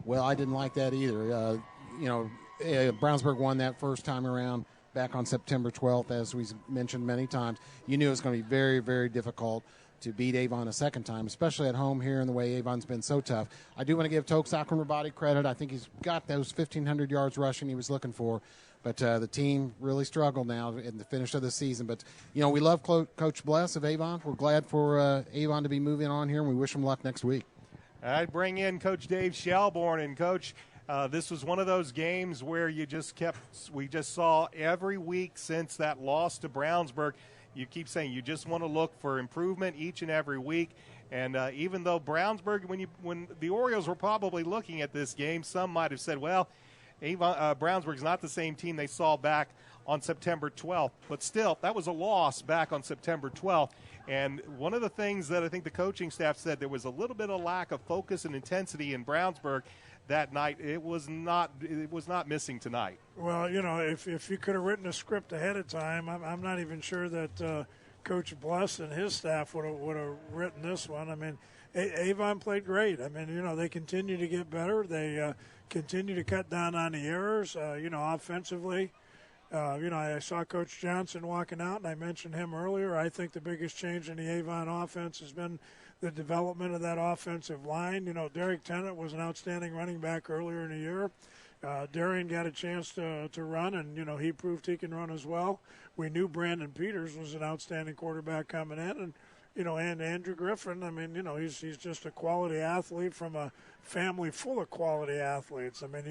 Speaker 5: well, I didn't like that either. Brownsburg won that first time around back on September 12th, as we mentioned many times. You knew it was going to be very, very difficult to beat Avon a second time, especially at home here and the way Avon's been so tough. I do want to give Tokes Akron-Rabati credit. I think he's got those 1,500 yards rushing he was looking for. But the team really struggled now in the finish of the season. But, we love Coach Bless of Avon. We're glad for Avon to be moving on here, and we wish him luck next week.
Speaker 2: I bring in Coach Dave Shelbourne. And, Coach, this was one of those games where we just saw every week since that loss to Brownsburg. You keep saying you just want to look for improvement each and every week. And even though Brownsburg, when the Orioles were probably looking at this game, some might have said, well, Brownsburg's not the same team they saw back on September 12th. But still, that was a loss back on September 12th. And one of the things that I think the coaching staff said, there was a little bit of lack of focus and intensity in Brownsburg that night. It was not missing tonight.
Speaker 6: Well, if you could have written a script ahead of time, I'm not even sure that Coach Bless and his staff would have written this one. I mean, Avon played great. I mean, they continue to get better. They continue to cut down on the errors. Offensively, I saw Coach Johnson walking out, and I mentioned him earlier. I think the biggest change in the Avon offense has been the development of that offensive line. Derek Tennant was an outstanding running back earlier in the year. Darian got a chance to run, and, he proved he can run as well. We knew Brandon Peters was an outstanding quarterback coming in, and, and Andrew Griffin, I mean, he's just a quality athlete from a family full of quality athletes. I mean,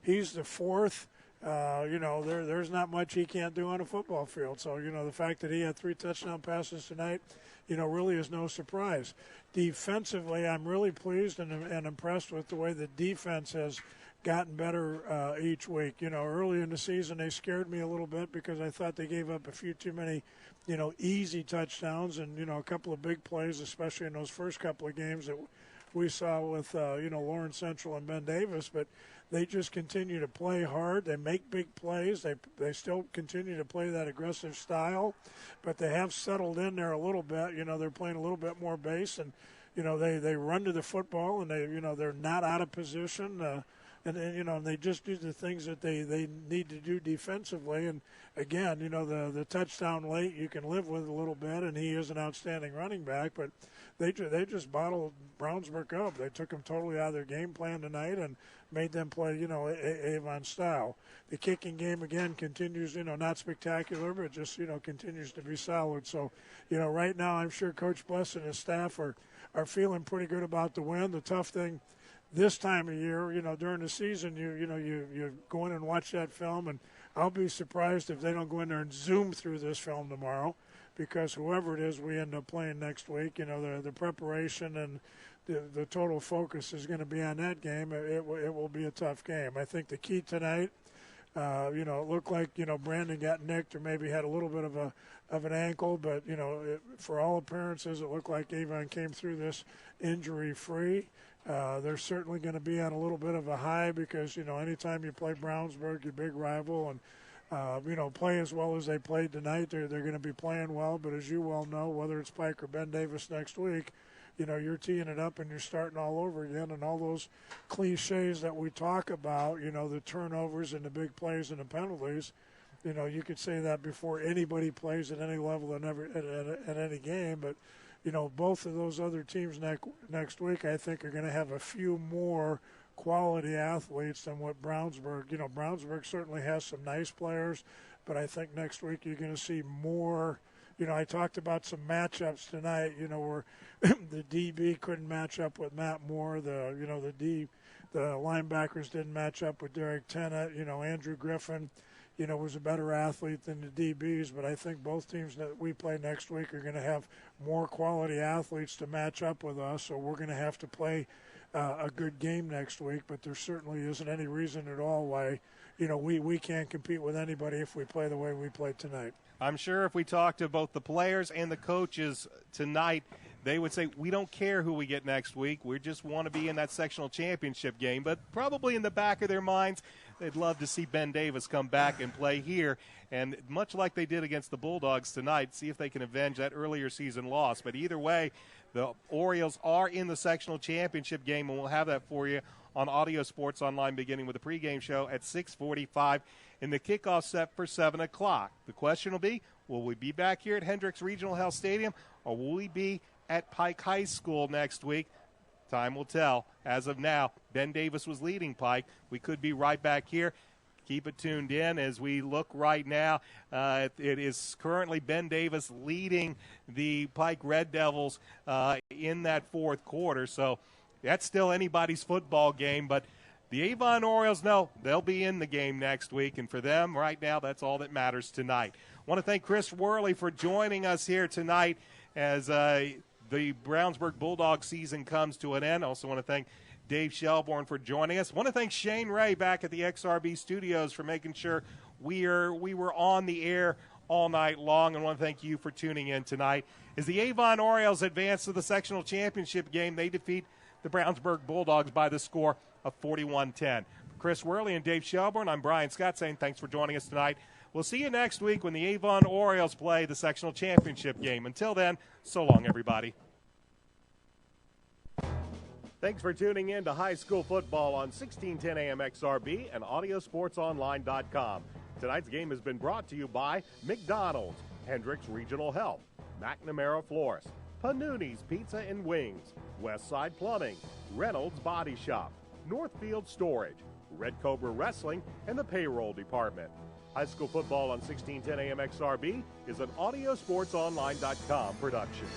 Speaker 6: he's the fourth. There's not much he can't do on a football field. So, the fact that he had 3 touchdown passes tonight, really is no surprise. Defensively, I'm really pleased and impressed with the way the defense has gotten better each week. Early in the season, they scared me a little bit because I thought they gave up a few too many, easy touchdowns and, a couple of big plays, especially in those first couple of games that we saw with, Lawrence Central and Ben Davis. But they just continue to play hard. They make big plays. They still continue to play that aggressive style, but they have settled in there a little bit. They're playing a little bit more base, and, they run to the football, and they're not out of position. And they just do the things that they need to do defensively. And again, the touchdown late you can live with a little bit, and he is an outstanding running back. But they just bottled Brownsburg up. They took them totally out of their game plan tonight and made them play, Avon style. The kicking game again continues, not spectacular, but just continues to be solid. So, right now I'm sure Coach Bless and his staff are feeling pretty good about the win. The tough thing this time of year, during the season, you go in and watch that film, and I'll be surprised if they don't go in there and zoom through this film tomorrow, because whoever it is we end up playing next week, the preparation and the total focus is going to be on that game. It will be a tough game. I think the key tonight, it looked like, Brandon got nicked or maybe had a little bit of an ankle, but, for all appearances, it looked like Avon came through this injury-free. They're certainly going to be on a little bit of a high because, anytime you play Brownsburg, your big rival, and, play as well as they played tonight, they're going to be playing well. But as you well know, whether it's Pike or Ben Davis next week, you're teeing it up and you're starting all over again. And all those cliches that we talk about, the turnovers and the big plays and the penalties, you could say that before anybody plays at any level and at any game. But, both of those other teams next week, I think, are going to have a few more quality athletes than what Brownsburg. Brownsburg certainly has some nice players, but I think next week you're going to see more, I talked about some matchups tonight, where the DB couldn't match up with Matt Moore. The linebackers didn't match up with Derek Tennant. Andrew Griffin, was a better athlete than the DBs, but I think both teams that we play next week are going to have more quality athletes to match up with us, so we're going to have to play a good game next week, but there certainly isn't any reason at all why, we can't compete with anybody if we play the way we played tonight.
Speaker 2: I'm sure if we talk to both the players and the coaches tonight, they would say, we don't care who we get next week. We just want to be in that sectional championship game. But probably in the back of their minds, they'd love to see Ben Davis come back and play here. And much like they did against the Bulldogs tonight, see if they can avenge that earlier season loss. But either way, the Orioles are in the sectional championship game, and we'll have that for you on Audio Sports Online beginning with the pregame show at 6:45 and the kickoff set for 7 o'clock. The question will be, will we be back here at Hendricks Regional Health Stadium, or will we be at Pike High School next week? Time will tell. As of now, Ben Davis was leading Pike. We could be right back here. Keep it tuned in as we look right now. It is currently Ben Davis leading the Pike Red Devils in that fourth quarter. So that's still anybody's football game, but the Avon Orioles know they'll be in the game next week, and for them right now, that's all that matters tonight. I want to thank Chris Worley for joining us here tonight as the Brownsburg Bulldogs season comes to an end. I also want to thank Dave Shelbourne for joining us. I want to thank Shane Ray back at the XRB studios for making sure we were on the air all night long, and I want to thank you for tuning in tonight. As the Avon Orioles advance to the sectional championship game, they defeat the Brownsburg Bulldogs by the score of 41-10. Chris Worley and Dave Shelbourne, I'm Brian Scott saying thanks for joining us tonight. We'll see you next week when the Avon Orioles play the sectional championship game. Until then, so long, everybody.
Speaker 1: Thanks for tuning in to high school football on 1610 AM XRB and AudioSportsOnline.com. Tonight's game has been brought to you by McDonald's, Hendricks Regional Health, McNamara Florist, Panuni's Pizza and Wings, Westside Plumbing, Reynolds Body Shop, Northfield Storage, Red Cobra Wrestling, and the Payroll Department. High school football on 1610 AM XRB is an AudioSportsOnline.com production.